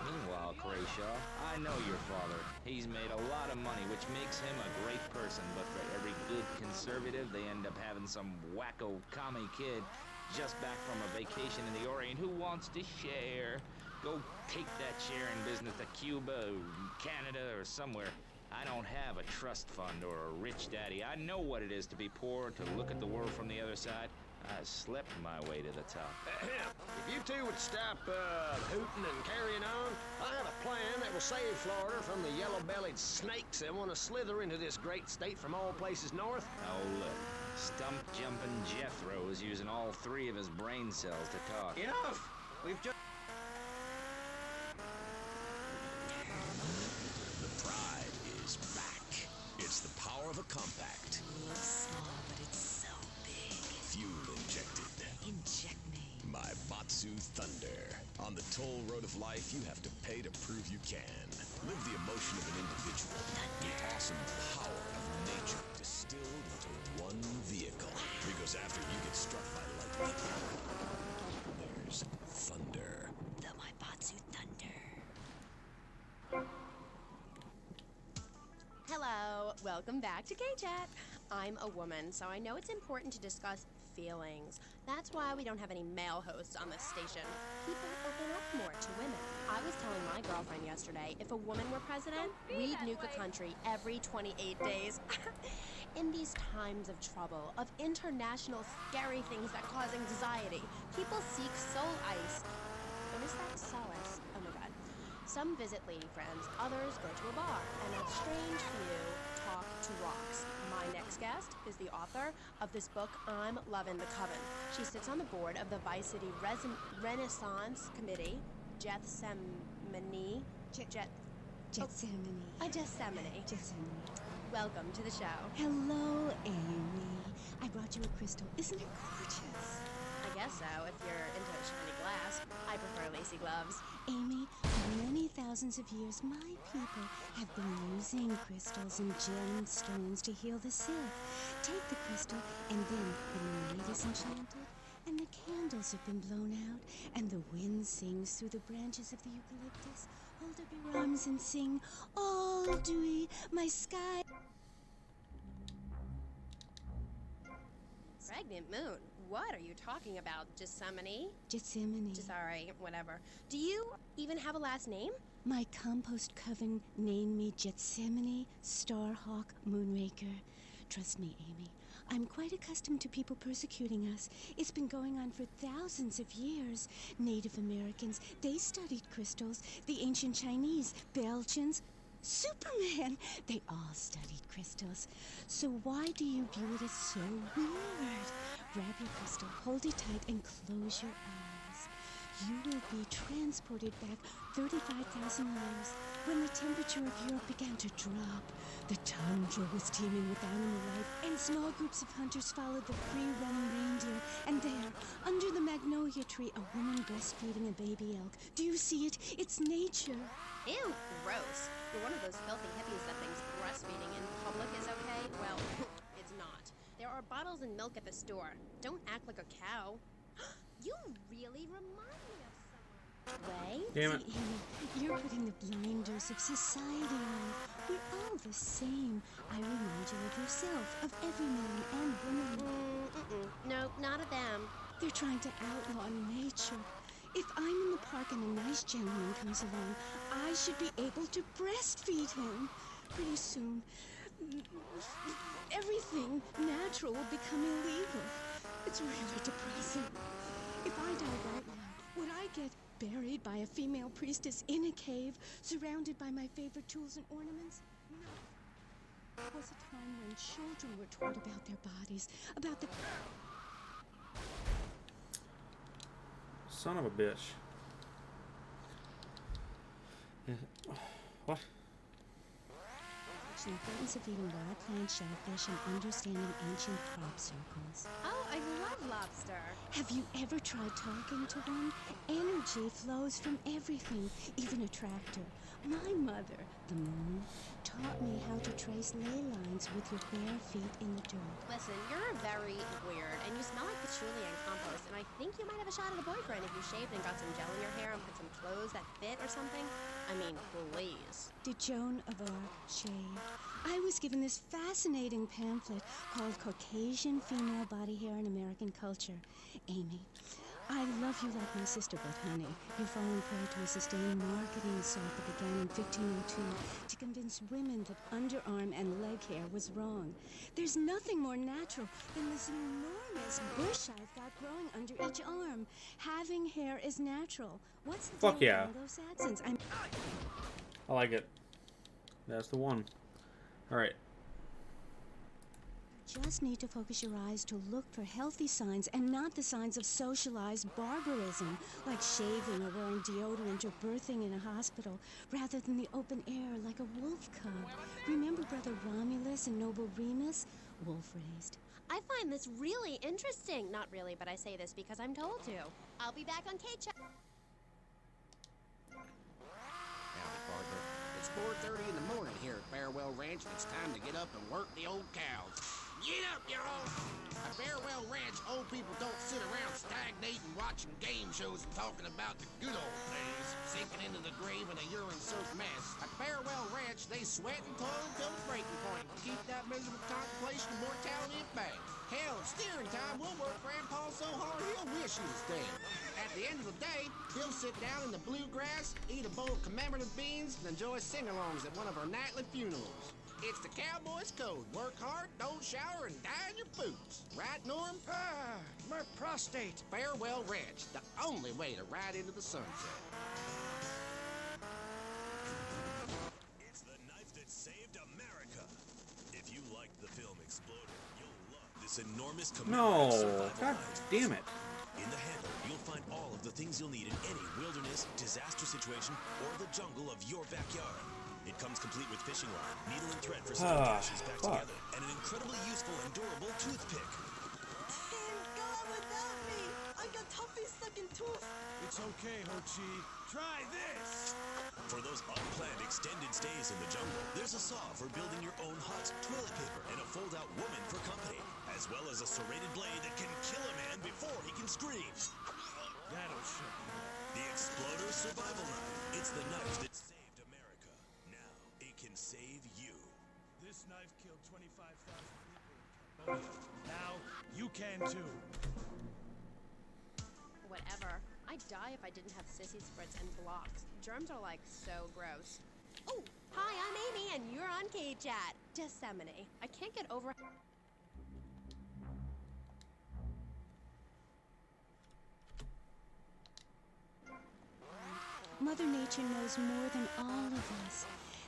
Meanwhile, Crayshaw, I know your father. He's made a lot of money, which makes him a great person, but for every good conservative, they end up having some wacko commie kid just back from a vacation in the Orient who wants to share. Go take that sharing business to Cuba, or Canada, or somewhere. I don't have a trust fund or a rich daddy. I know what it is to be poor, to look at the world from the other side. I slept my way to the top. If you two would stop hooting and carrying on, I have a plan that will save Florida from the yellow-bellied snakes that want to slither into this great state from all places north. Oh, look. Stump-jumping Jethro is using all 3 of his brain cells to talk. Enough! We've just... The pride is back. It's the power of a compact. Looks small, but it's so big. Fuel injected. Inject me. My Batsu Thunder. On the toll road of life, you have to pay to prove you can. Live the emotion of an individual. The awesome power of nature distilled into one vehicle. Because after you get struck by lightning, there's thunder. The Maibatsu Thunder. Hello, welcome back to K-Chat. I'm a woman, so I know it's important to discuss feelings. That's why we don't have any male hosts on this station. People open up more to women. I was telling my girlfriend yesterday, if a woman were president, we'd nuke a country every 28 days. In these times of trouble, of international scary things that cause anxiety, people seek soul ice. What is that solace? Oh my god. Some visit lady friends, others go to a bar, and a strange few talk to rocks. My next guest is the author of this book, I'm Lovin' the Coven. She sits on the board of the Vice City Renaissance Committee, Gethsemane. Gethsemane. Welcome to the show. Hello, Amy. I brought you a crystal. Isn't it gorgeous? I guess so, if you're into shiny glass. I prefer lacy gloves. Amy, for many thousands of years, my people have been using crystals and gemstones to heal the sick. Take the crystal, and then the night is enchanted, and the candles have been blown out, and the wind sings through the branches of the eucalyptus. Hold up your arms and sing, all dewy, my sky. Pregnant moon? What are you talking about, Gethsemane? Gethsemane. Sorry, whatever. Do you even have a last name? My compost coven named me Gethsemane Starhawk Moonraker. Trust me, Amy, I'm quite accustomed to people persecuting us. It's been going on for thousands of years. Native Americans, they studied crystals. The ancient Chinese, Belgians, Superman, they all studied crystals. So why do you view it as so weird? Grab your crystal, hold it tight, and close your eyes. You will be transported back 35,000 years when the temperature of Europe began to drop. The tundra was teeming with animal life, and small groups of hunters followed the free-running reindeer. And there, under the magnolia tree, a woman breastfeeding a baby elk. Do you see it? It's nature. Ew, gross. You're one of those filthy hippies that thinks breastfeeding in public is okay? Well, it's not. There are bottles and milk at the store. Don't act like a cow. You really remind me of someone. Way? Damn it. See, Amy, you're putting the blinders of society on. We're all the same. I remind you of yourself, of every man and woman. No, not of them. They're trying to outlaw nature. If I'm in the park and a nice gentleman comes along, I should be able to breastfeed him. Pretty soon, everything natural will become illegal. It's really depressing. If I died right now, would I get buried by a female priestess in a cave, surrounded by my favorite tools and ornaments? No. It was a time when children were taught about their bodies, about the... Son of a bitch. What? The importance of eating wild plant shellfish and understanding ancient crop circles. Oh, I love lobster. Have you ever tried talking to one? Energy flows from everything, even a tractor. My mother, the moon, taught me how to trace ley lines with your bare feet in the dirt. Listen, you're very weird, and you smell like patchouli and compost, and I think you might have a shot at a boyfriend if you shaved and got some gel in your hair and put some clothes that fit or something. I mean, please. Did Joan of Arc shave? I was given this fascinating pamphlet called Caucasian Female Body Hair in American Culture. Amy, I love you like my sister, but honey, you're falling prey to a sustained marketing assault that began in 1502 to convince women that underarm and leg hair was wrong. There's nothing more natural than this enormous bush I've got growing under each arm. Having hair is natural. What's the Fuck deal yeah. with Anglo-Saxons? I like it. That's the one. Alright. Just need to focus your eyes to look for healthy signs and not the signs of socialized barbarism, like shaving or wearing deodorant or birthing in a hospital, rather than the open air like a wolf cub. Remember Brother Romulus and Noble Remus? Wolf raised. I find this really interesting. Not really, but I say this because I'm told to. I'll be back on K-Chat. Howdy, partner. It's 4:30 in the morning here at Farewell Ranch, and it's time to get up and work the old cows. Get up, y'all! At Farewell Ranch, old people don't sit around stagnating, watching game shows and talking about the good old days, sinking into the grave in a urine-soaked mess. At Farewell Ranch, they sweat and toil until the breaking point to keep that miserable contemplation of mortality at bay. Hell, at steering time, we'll work Grandpa so hard he'll wish he was dead. At the end of the day, he'll sit down in the bluegrass, eat a bowl of commemorative beans, and enjoy sing-alongs at one of our nightly funerals. It's the cowboy's code. Work hard, don't shower, and die in your boots. Right, Norm? Ah, my prostate. Farewell Ranch, the only way to ride into the sunset. It's the knife that saved America. If you liked the film Exploder, you'll love this enormous No, survival god knife. damn it. In the handle, you'll find all of the things you'll need in any wilderness, disaster situation, or the jungle of your backyard. It comes complete with fishing line, needle and thread for sewing caches back together, and an incredibly useful and durable toothpick. Can't go on without me. I got toffee stuck in tooth. It's okay, Okie. Try this! For those unplanned extended stays in the jungle, there's a saw for building your own hut, toilet paper, and a fold-out woman for company, as well as a serrated blade that can kill a man before he can scream. That'll shut you up. The Exploder Survival Knife. It's the knife that saved America. Now it can save you. This knife killed 25,000 people in Cambodia. Now you can too. Whatever. I'd die if I didn't have sissy spritz and blocks. Germs are like so gross. Oh, hi, I'm Amy, and you're on K-Chat. Disseminate. I can't get over... Mother Nature knows more than all of us.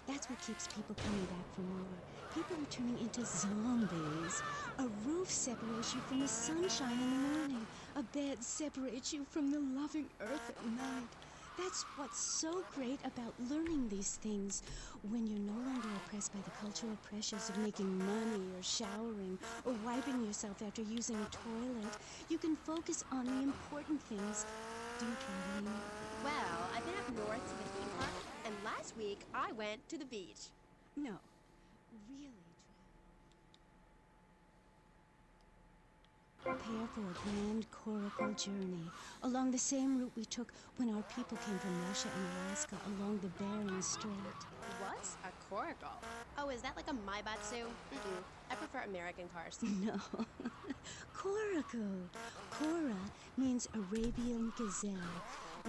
That's what keeps people coming back for more. People are turning into zombies. A roof separates you from the sunshine in the morning. A bed separates you from the loving earth at night. That's what's so great about learning these things. When you're no longer oppressed by the cultural pressures of making money or showering or wiping yourself after using a toilet, you can focus on the important things. Do you travel anymore? Well, I've been up north to the theme park, and last week I went to the beach. No, really. Prepare for a grand coracle journey along the same route we took when our people came from Russia and Alaska along the Bering Strait. What's a coracle? Oh, is that like a Maibatsu? I prefer American cars. No. Coracle. Cora means Arabian gazelle,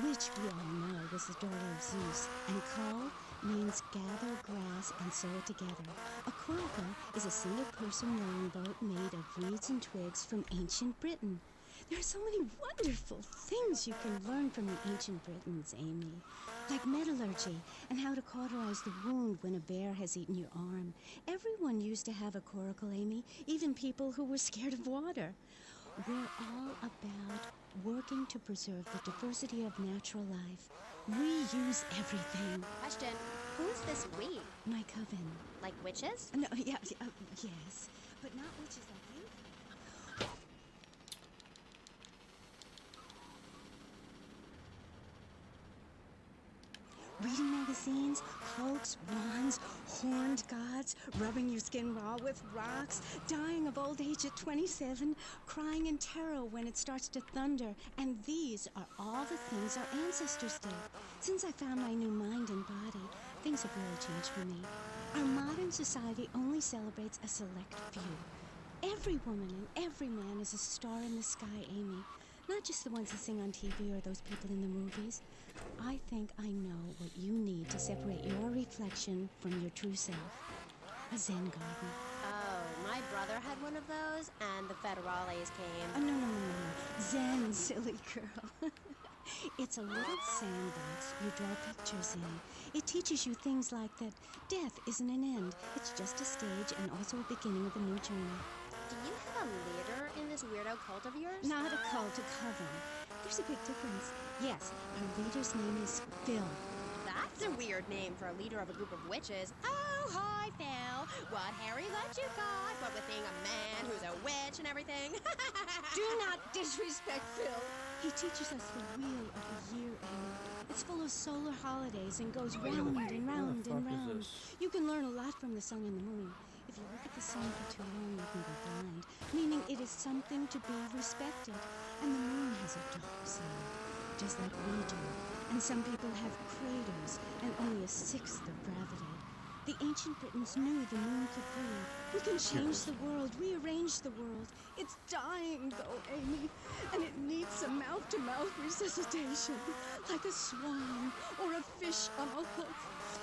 which we all know was the daughter of Zeus, and Kal means gather grass and sew it together. A coracle is a single-person rowing boat made of reeds and twigs from ancient Britain. There are so many wonderful things you can learn from the ancient Britons, Amy. Like metallurgy and how to cauterize the wound when a bear has eaten your arm. Everyone used to have a coracle, Amy, even people who were scared of water. We're all about working to preserve the diversity of natural life. Reuse everything. Question, who's this we? My coven. Like witches? No, yes, but not witches like you. Reading magazines, cloaks, wands, horned gods, rubbing your skin raw with rocks, dying of old age at 27, crying in terror when it starts to thunder. And these are all the things our ancestors did. Since I found my new mind and body, things have really changed for me. Our modern society only celebrates a select few. Every woman and every man is a star in the sky, Amy. Not just the ones that sing on TV or those people in the movies. I think I know what you need to separate your reflection from your true self. A Zen garden. Oh, my brother had one of those, and the federales came. No. Zen, silly girl. It's a little sandbox you draw pictures in. It teaches you things like that death isn't an end. It's just a stage and also a beginning of a new journey. Do you have a leader in this weirdo cult of yours? Not a cult, a coven. There's a big difference. Yes, our leader's name is Phil. That's a weird name for a leader of a group of witches. Oh, hi, Phil. What hairy butt you got? What with being a man who's a witch and everything? Do not disrespect Phil. He teaches us the wheel of the year, Amy. It's full of solar holidays and goes round and round and round. You can learn a lot from the sun and the moon. If you look at the sun for too long, you can go blind, meaning it is something to be respected. And the moon has a dark side, just like we do. And some people have craters and only a sixth of gravity. The ancient Britons knew the moon could breathe. We can change the world, rearrange the world. It's dying, though, Amy, and it needs some mouth-to-mouth resuscitation, like a swan or a fish on a hook.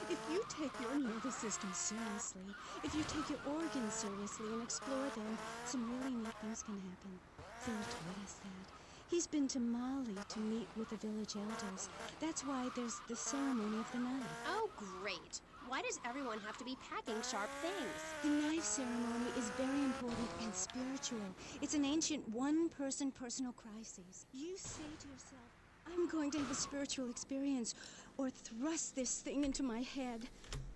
If you take your nervous system seriously, if you take your organs seriously and explore them, some really neat things can happen. Phil taught us that. He's been to Mali to meet with the village elders. That's why there's the ceremony of the knife. Oh, great. Why does everyone have to be packing sharp things? The knife ceremony is very important and spiritual. It's an ancient one-person personal crisis. You say to yourself, I'm going to have a spiritual experience, or thrust this thing into my head.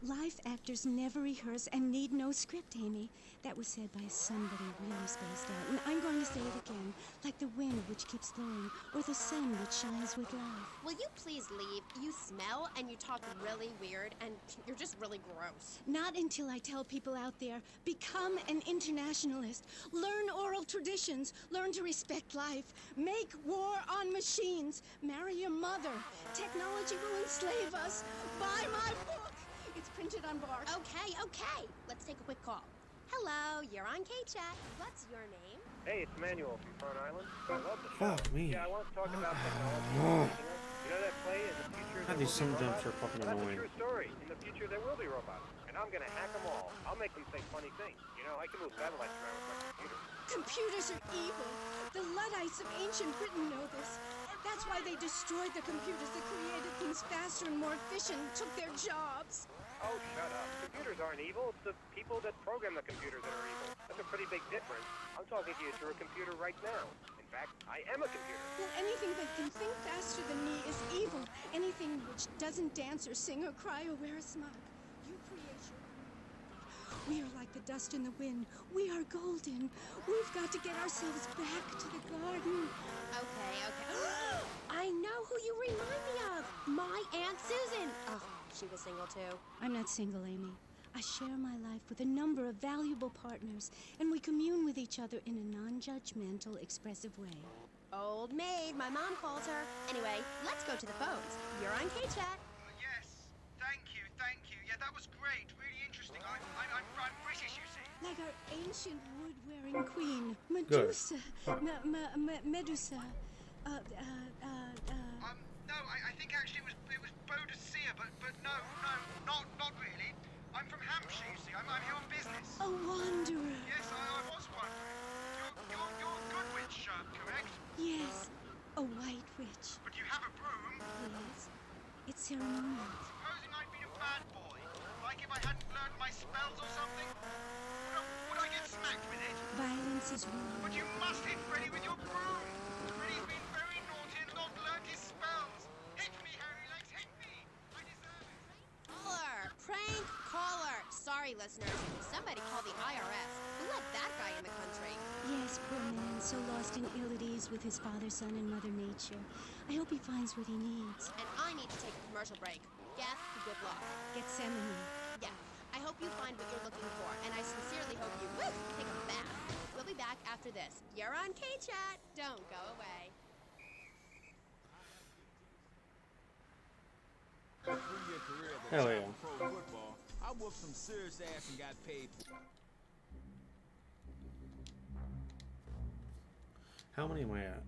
Life actors never rehearse and need no script, Amy. That was said by somebody really spaced out. And I'm going to say it again, like the wind which keeps flowing, or the sun which shines with life. Will you please leave? You smell and you talk really weird and you're just really gross. Not until I tell people out there, become an internationalist. Learn oral traditions. Learn to respect life. Make war on machines. Marry your mother. Technology will enslave us. Buy my book. It's printed on bark. Okay. Let's take a quick call. Hello, you're on K-Chat. What's your name? Hey, it's Manuel from Fun Island. I love the show. Fuck me. Yeah, I want to talk about technology. You know that play in the future? God, these Stunt Jumps are fucking That's annoying. a true story. In the future, there will be robots, and I'm gonna hack them all. I'll make them say funny things. You know, I can move satellites around with my computer. Computers are evil. The Luddites of ancient Britain know this. That's why they destroyed the computers that created things faster and more efficient, took their jobs. Oh, shut up. Computers aren't evil. It's the people that program the computers that are evil. That's a pretty big difference. I'm talking to you through a computer right now. In fact, I am a computer. Well, anything that can think faster than me is evil. Anything which doesn't dance or sing or cry or wear a smock. You create your own. We are like the dust in the wind. We are golden. We've got to get ourselves back to the garden. Okay. I know who you remind me of. My Aunt Susan. Oh, she was single too. I'm not single, Amy. I share my life with a number of valuable partners, and we commune with each other in a non-judgmental, expressive way. Old maid, my mom calls her. Anyway, let's go to the phones. You're on K-Chat. Yes, thank you. Yeah, that was great, really interesting. I'm British, you see. Like our ancient wood-wearing queen, Medusa. Medusa. No, I think actually it was Bodicea, but no, not bad boy? Like if I hadn't learned my spells or something? Would I get smacked with it? Violence is wrong. But you must hit Freddy with your broom! Freddy's been very naughty and not learned his spells! Hit me, Harry Legs, hit me! I deserve it! Caller! Prank caller! Sorry, listeners. Somebody call the IRS. Who let that guy in the country? Yes, poor man, so lost and ill at ease with his father, son, and Mother Nature. I hope he finds what he needs. And I need to take a commercial break. Yes, good luck. Gethsemane. Yeah, I hope you find what you're looking for, and I sincerely hope you take a bath. We'll be back after this. You're on K-Chat. Don't go away. Hell yeah. Pro football, I whooped some serious ass and got paid. How many am I at?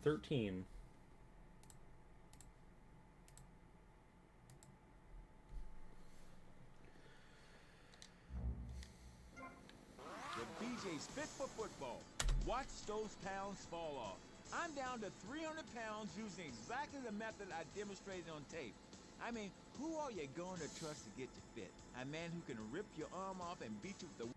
$13. The BJ's fit for football. Watch those pounds fall off. I'm down to 300 pounds using exactly the method I demonstrated on tape. I mean, who are you going to trust to get you fit? A man who can rip your arm off and beat you with the...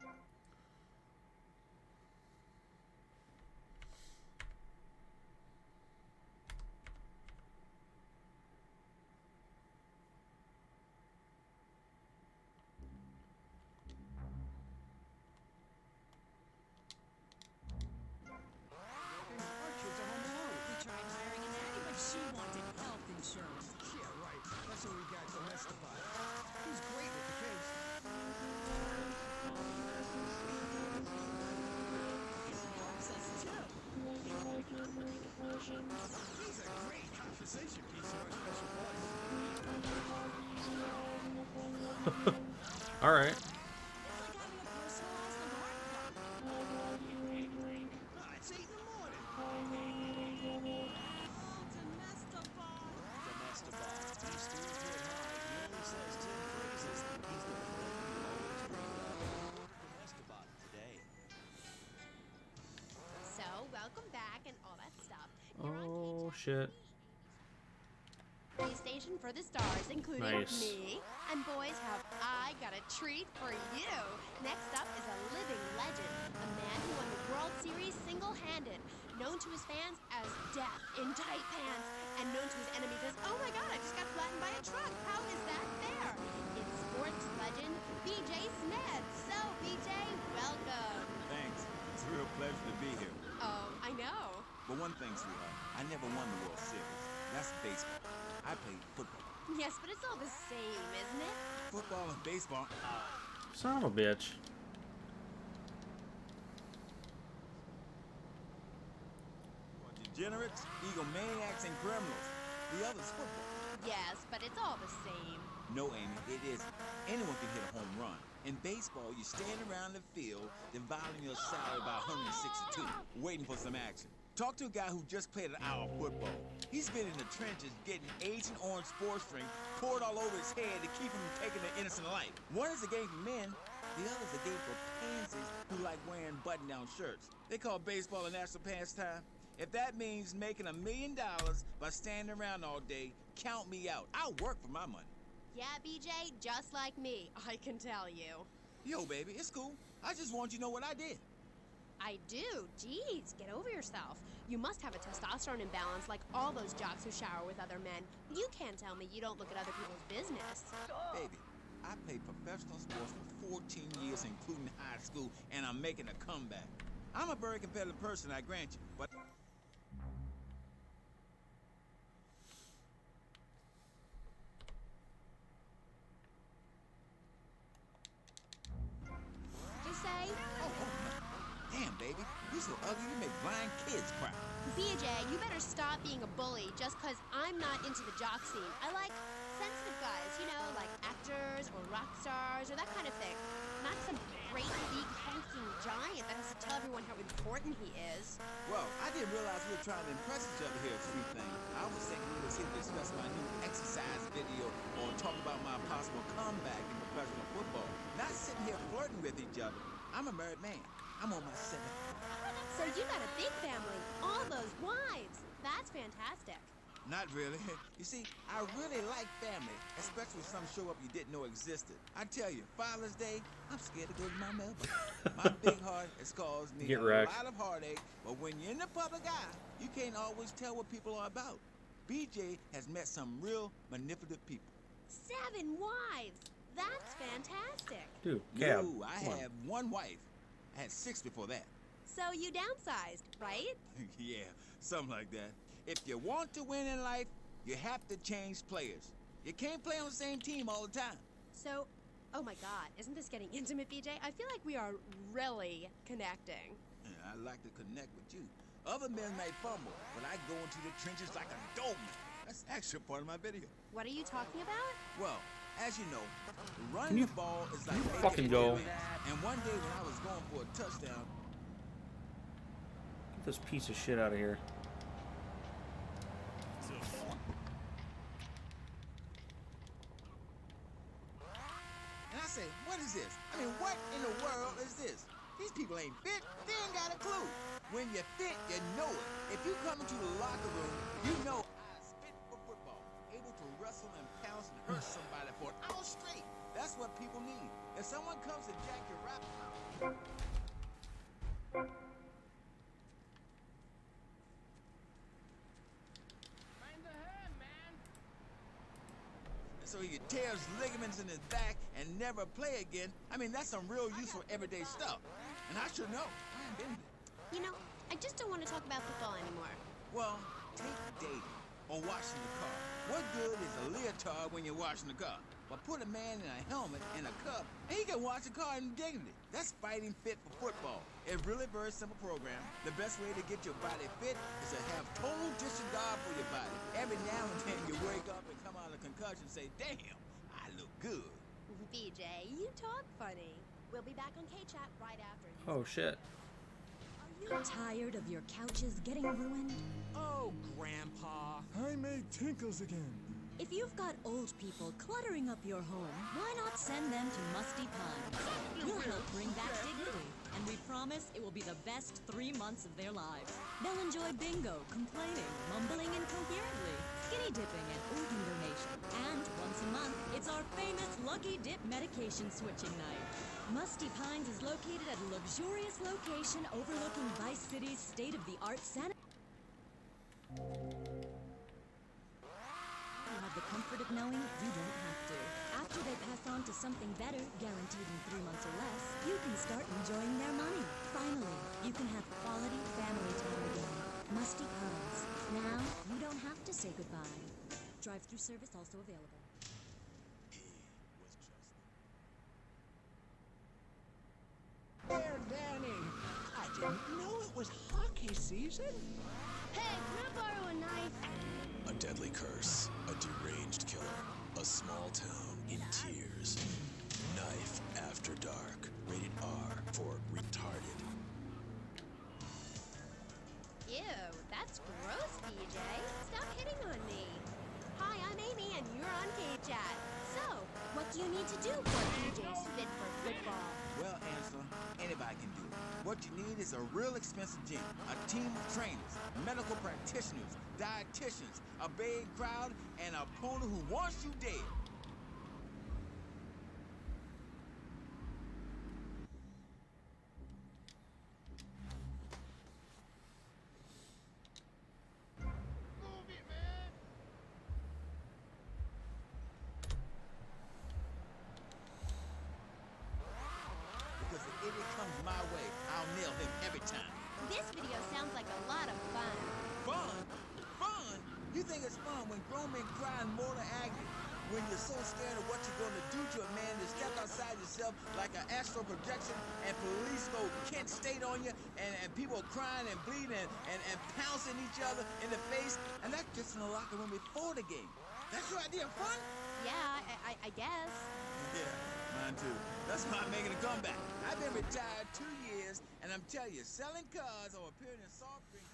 All right. So, welcome back and all that stuff. Oh shit. PlayStation for the stars, including me. And boys, have I got a treat for you. Next up is a living legend, a man who won the World Series single-handed, known to his fans as Death in Tight Pants, and known to his enemies as, oh my god, I just got flattened by a truck. How is that fair? It's sports legend BJ Smith. So, BJ, welcome. Thanks. It's a real pleasure to be here. Oh, I know. But one thing, sweetheart, I never won the World Series. That's baseball. I played football. Yes, but it's all the same, isn't it? Football and baseball. Son of a bitch. Degenerates, egomaniacs, and criminals. The other's football. Yes, but it's all the same. No, Amy, it isn't. Anyone can hit a home run. In baseball, you stand around the field, dividing your salary by 162, waiting for some action. Talk to a guy who just played an hour of football. He's been in the trenches getting Agent Orange sports drink poured all over his head to keep him from taking an innocent life. One is a game for men, the other is a game for pansies who like wearing button-down shirts. They call baseball a national pastime. If that means making $1 million by standing around all day, count me out. I'll work for my money. Yeah, BJ, just like me, I can tell you. Yo, baby, it's cool. I just want you to know what I did. I do. Jeez, get over yourself. You must have a testosterone imbalance like all those jocks who shower with other men. You can't tell me you don't look at other people's business. Baby, I played professional sports for 14 years, including high school, and I'm making a comeback. I'm a very competitive person, I grant you, but... You say? Damn, baby, you're so ugly you make blind kids cry. BJ, you better stop being a bully just because I'm not into the jock scene. I like sensitive guys, you know, like actors or rock stars or that kind of thing. Not some great big hulking giant that has to tell everyone how important he is. Well, I didn't realize we were trying to impress each other here, sweet thing. I was thinking we was here to discuss my new exercise video or talk about my possible comeback in professional football. Not sitting here flirting with each other. I'm a married man. I'm on my 7th. So you you got a big family. All those wives. That's fantastic. Not really. You see, I really like family, especially when some show up you didn't know existed. I tell you, Father's Day, I'm scared to go to my mailbox. My big heart has caused me Get a wrecked. lot of heartache, but when you're in the public eye, you can't always tell what people are about. BJ has met some real manipulative people. 7 wives. That's fantastic. Dude, Cab. No, I come on. have 1 wife. I had 6 before that. So you downsized, right? Yeah, something like that. If you want to win in life, you have to change players. You can't play on the same team all the time. So, oh my God, isn't this getting intimate, BJ? I feel like we are really connecting. Yeah, I like to connect with you. Other men may fumble, but I go into the trenches like a doorman. That's actually part of my video. What are you talking about? Well, as you know, running the ball is like making fucking a go? living. And one day when I was going for a touchdown, Get this piece of shit out of here. and I say, what is this? I mean, what in the world is this? These people ain't fit. They ain't got a clue. When you're fit, you know it. If you come into the locker room, you know I'm fit for football. Able to wrestle and pounce and hurt somebody for an hour straight. That's what people need. If someone comes to jack your rap... So he could tear his ligaments in his back and never play again. I mean, that's some real useful everyday stuff. And I should know. I ain't been there. You know, I just don't want to talk about football anymore. Well, take dating or washing the car. What good is a leotard when you're washing the car? But put a man in a helmet and a cup, and he can wash the car in dignity. That's fighting fit for football. It's really a very simple program. The best way to get your body fit is to have total disregard for your body. Every now and then you wake up and come out of concussion and say, damn, I look good. BJ, you talk funny. We'll be back on K-Chat right after. Oh shit. You tired of your couches getting ruined? Oh, Grandpa. I made tinkles again. If you've got old people cluttering up your home, why not send them to Musty Pines? We'll help bring back dignity, and we promise it will be the best 3 months of their lives. They'll enjoy bingo, complaining, mumbling incoherently, skinny dipping, and organ donation. And once a month, it's our famous Lucky Dip medication switching night. Musty Pines is located at a luxurious location overlooking Vice City's state-of-the-art sanitary. You have the comfort of knowing you don't have to. After they pass on to something better, guaranteed in 3 months or less, you can start enjoying their money. Finally, you can have quality family time again. Musty Pines. Now, you don't have to say goodbye. Drive-through service also available. There, Danny. I didn't know it was hockey season. Hey, can I borrow a knife? A deadly curse, a deranged killer, a small town in tears. Knife After Dark, rated R for retarded. Ew, that's gross, BJ. Stop hitting on me. Hi, I'm Amy, and you're on K-Chat. So, what do you need to do for BJ's fit for football? Well, Angela, anybody can do it. What you need is a real expensive gym, a team of trainers, medical practitioners, dietitians, a big crowd, and an opponent who wants you dead. Because if idiot comes my way, I'll nail him every time. This video sounds like a lot of fun. Fun? Fun? You think it's fun when grown men cry in mortal agony? When you're so scared of what you're going to do to a man to step outside yourself like an astral projection and police go Kent State on you and people crying and bleeding and pouncing each other in the face, and that's just in the locker room before the game. That's your idea of fun? Yeah, I guess. Yeah, mine too. That's why I'm making a comeback. I've been retired 2 years, and I'm telling you, selling cars or appearing in soft drink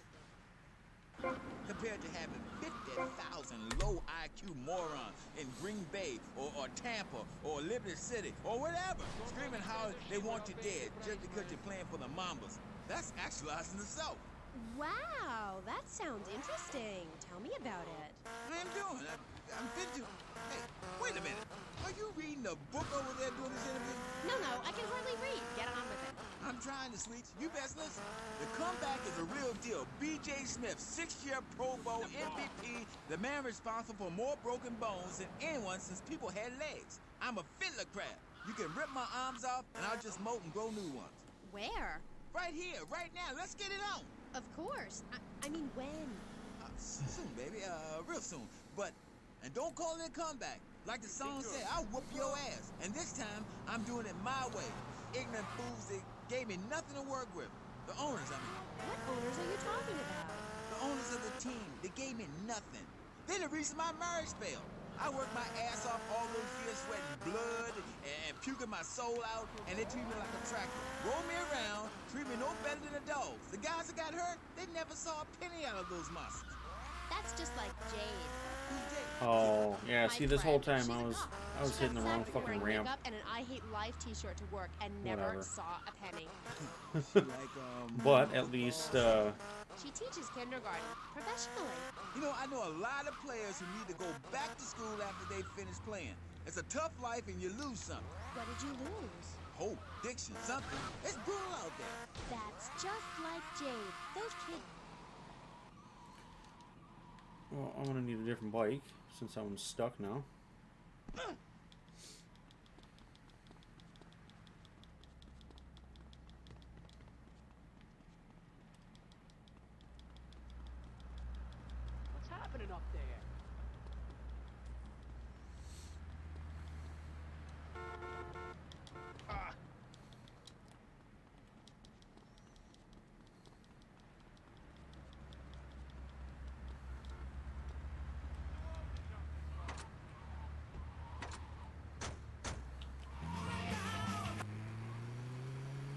compared to having 50,000 low IQ morons in Green Bay or Tampa or Liberty City or whatever, screaming how they want you dead just because you're playing for the Mambas. That's actualizing the South. Wow, that sounds interesting. Tell me about it. I am doing. I'm fit to. Hey, wait a minute. Are you reading the book over there doing this interview? No, I can hardly read. Get on with it. I'm trying to, sweets. You best listen. The comeback is a real deal. B.J. Smith, 6-year Pro Bowl MVP, the man responsible for more broken bones than anyone since people had legs. I'm a fiddler crab. You can rip my arms off, and I'll just molt and grow new ones. Where? Right here, right now. Let's get it on. Of course. I mean, when? Soon, baby. Real soon. And don't call it a comeback. Like the song said, I'll whoop your ass. And this time, I'm doing it my way. Ignorant fools that gave me nothing to work with. The owners, I mean. What owners are you talking about? The owners of the team. They gave me nothing. They're the reason my marriage failed. I worked my ass off all those years sweating blood and puking my soul out, and they treat me like a tractor. Roll me around, treat me no better than the dogs. The guys that got hurt, they never saw a penny out of those monsters. That's just like Jade. Oh, yeah, see, this whole time I was hitting the wrong fucking ramp. Makeup and an I Hate Life t-shirt to work and never Whatever. saw a penny. But at least, She teaches kindergarten professionally. You know, I know a lot of players who need to go back to school after they finish playing. It's a tough life and you lose something. What did you lose? Hope, diction, something. It's brutal out there. That's just like Jade. Those kids. well, I'm gonna need a different bike since I'm stuck now. What's happening up there?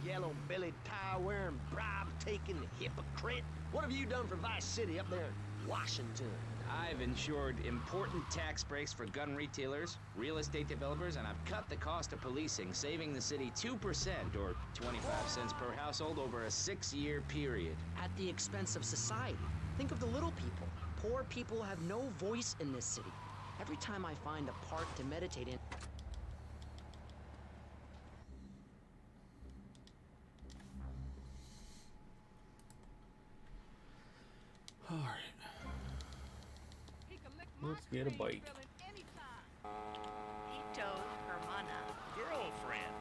Yellow-bellied, tie-wearing, bribe-taking hypocrite. What have you done for Vice City up there in Washington? I've ensured important tax breaks for gun retailers, real estate developers, and I've cut the cost of policing, saving the city 2% or 25 cents per household over a 6-year period. At the expense of society. Think of the little people. Poor people have no voice in this city. Every time I find a park to meditate in... Alright. Let's get a bike. Ito Hermana. Girlfriend.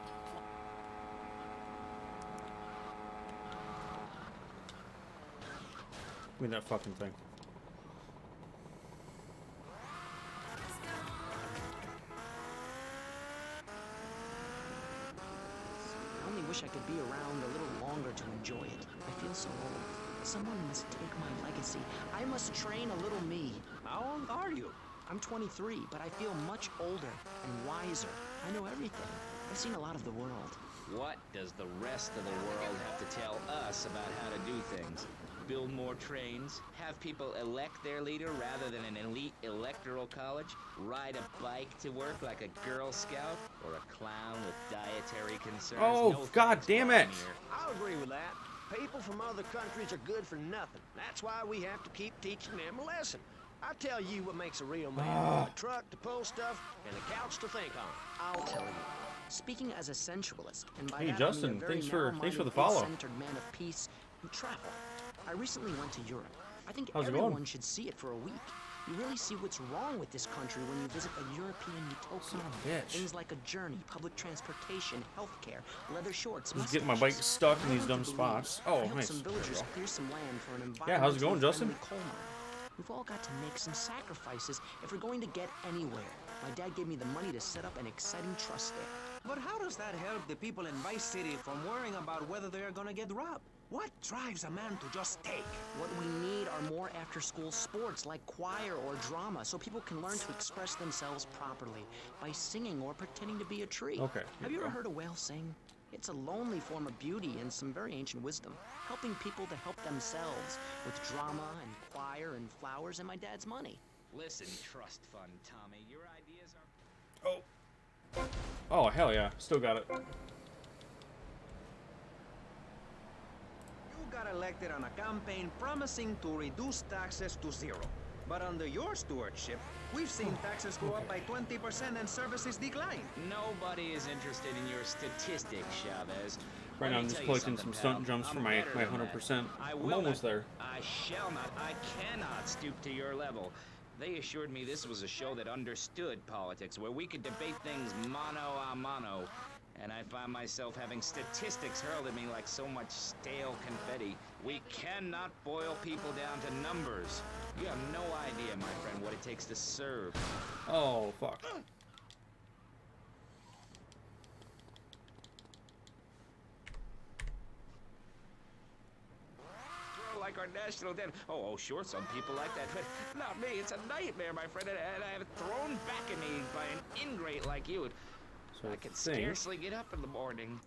Give me that fucking thing. I only wish I could be around a little longer to enjoy it. I feel so old. Someone must take my legacy. I must train a little me. How old are you? I'm 23, but I feel much older and wiser. I know everything. I've seen a lot of the world. What does the rest of the world have to tell us about how to do things? Build more trains? Have people elect their leader rather than an elite electoral college? Ride a bike to work like a Girl Scout? Or a clown with dietary concerns? Oh, No God thanks, damn it! Vladimir. I'll agree with that. People from other countries are good for nothing. That's why we have to keep teaching them a lesson. I tell you what makes a real man. A truck to pull stuff and a couch to think on. I'll tell you. Speaking as a sensualist, and by Hey, that Justin, I mean a very thanks for the narrow-minded, follow. centered man of peace and travel. I recently went to Europe. I think How's it everyone going? should see it for a week. You really see what's wrong with this country when you visit a European utopia. Son of a bitch. Things like a journey, public transportation, healthcare, leather shorts, Just getting my bike mustaches. stuck in I these want to dumb believe spots. I Oh, helped nice. some There we villagers go. clear some land for an Yeah, how's it going, environmentally Justin? friendly coal mine. We've all got to make some sacrifices if we're going to get anywhere. My dad gave me the money to set up an exciting trust there. But how does that help the people in Vice City from worrying about whether they're gonna get robbed? What drives a man to just take? What we need are more after-school sports like choir or drama so people can learn to express themselves properly by singing or pretending to be a tree. Okay, Have here you we ever go. heard a whale sing? It's a lonely form of beauty and some very ancient wisdom, helping people to help themselves with drama and choir and flowers and my dad's money. Listen, trust fund, Tommy. Your ideas are... Oh. Oh, hell yeah. Still got it. got elected on a campaign promising to reduce taxes to zero. But under your stewardship, we've seen taxes go up by 20% and services decline. Nobody is interested in your statistics, Chavez. Right now I'm just collecting some stunt jumps for my 100%. I'm almost there. I shall not, I cannot stoop to your level. They assured me this was a show that understood politics, where we could debate things mano a mano. And I find myself having statistics hurled at me like so much stale confetti. We cannot boil people down to numbers. You have no idea, my friend, what it takes to serve. Oh, fuck. Like our national debt. Oh, sure, some people like that, but not me. It's a nightmare, my friend, and I have it thrown back at me by an ingrate like you. So I can scarcely get up in the morning.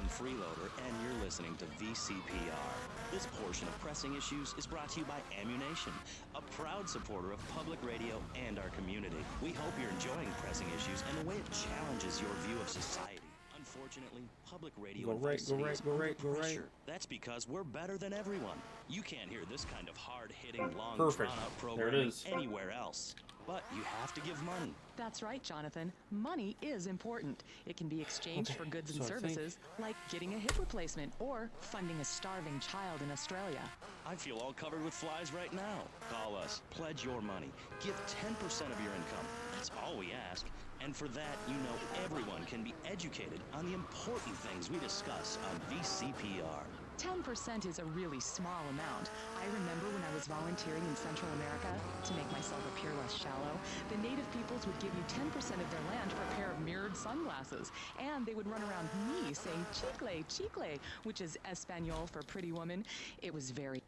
Freeloader, and you're listening to VCPR. This portion of Pressing Issues is brought to you by Ammunition, a proud supporter of public radio and our community. We hope you're enjoying Pressing Issues and the way it challenges your view of society. Unfortunately, public radio go right. pressure. That's because we're better than everyone. You can't hear this kind of hard-hitting, long, drawn-out programming anywhere else. But you have to give money. That's right, Jonathan. Money is important. It can be exchanged for goods and services, like getting a hip replacement or funding a starving child in Australia. I feel all covered with flies right now. Call us. Pledge your money. Give 10% of your income. That's all we ask. And for that, you know everyone can be educated on the important things we discuss on VCPR. 10% is a really small amount. I remember when I was volunteering in Central America, to make myself appear less shallow, the native peoples would give you 10% of their land for a pair of mirrored sunglasses. And they would run around me saying chicle, chicle, which is Espanol for pretty woman. It was very...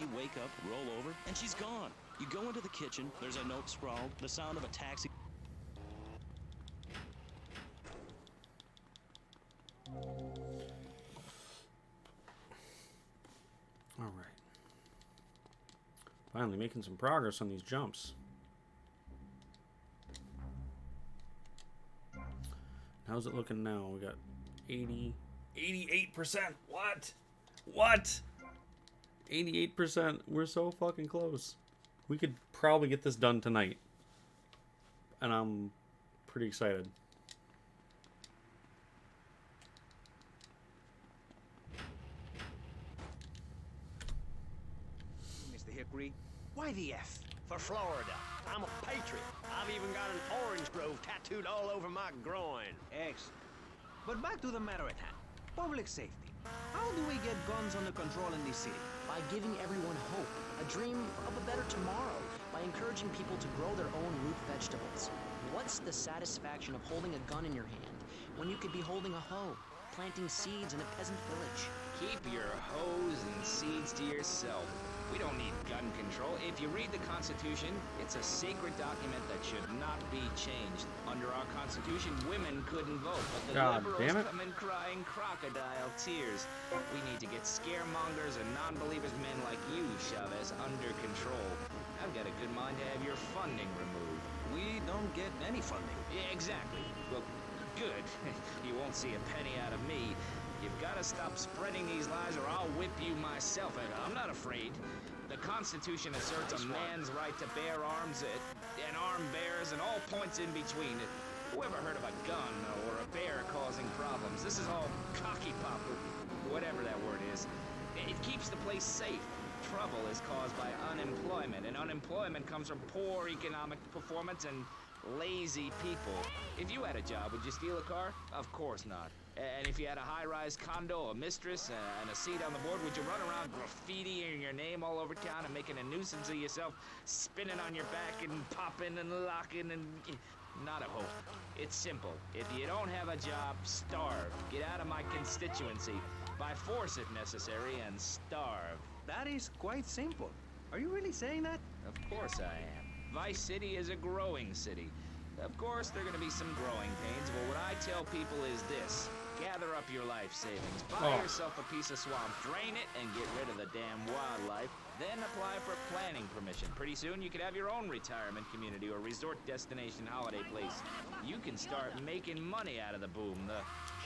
You wake up, roll over, and she's gone. You go into the kitchen, there's a note scrawled, the sound of a taxi. All right. Finally making some progress on these jumps. How's it looking now? We got 88%. What? 88%. We're so fucking close. We could probably get this done tonight. And I'm pretty excited. Mr. Hickory, why the F? For Florida. I'm a patriot. I've even got an orange grove tattooed all over my groin. Excellent. But back to the matter at hand. Public safety. How do we get guns under control in this city? By giving everyone hope, a dream of a better tomorrow, by encouraging people to grow their own root vegetables. What's the satisfaction of holding a gun in your hand when you could be holding a hoe, planting seeds in a peasant village? Keep your hoes and seeds to yourself. We don't need gun control. If you read the Constitution, it's a sacred document that should not be changed. Under our Constitution, women couldn't vote, but the liberals come in crying crocodile tears. We need to get scaremongers and non-believers, men like you, Chavez, under control. I've got a good mind to have your funding removed. We don't get any funding. Yeah, exactly. Well, good. You won't see a penny out of me. You've got to stop spreading these lies or I'll whip you myself. I'm not afraid. The Constitution asserts a man's right to bear arms and arm bearers and all points in between. Who ever heard of a gun or a bear causing problems? This is all cocky pop, or whatever that word is. It keeps the place safe. Trouble is caused by unemployment, and unemployment comes from poor economic performance and lazy people. If you had a job, would you steal a car? Of course not. And if you had a high-rise condo, a mistress, and a seat on the board, would you run around graffitiing your name all over town and making a nuisance of yourself, spinning on your back and popping and locking and... Not a hope. It's simple. If you don't have a job, starve. Get out of my constituency. By force if necessary, and starve. That is quite simple. Are you really saying that? Of course I am. Vice City is a growing city. Of course, there are going to be some growing pains, but what I tell people is this. Gather up your life savings, buy yourself a piece of swamp, drain it, and get rid of the damn wildlife. Then apply for planning permission. Pretty soon, you could have your own retirement community or resort destination holiday place. You can start making money out of the boom, the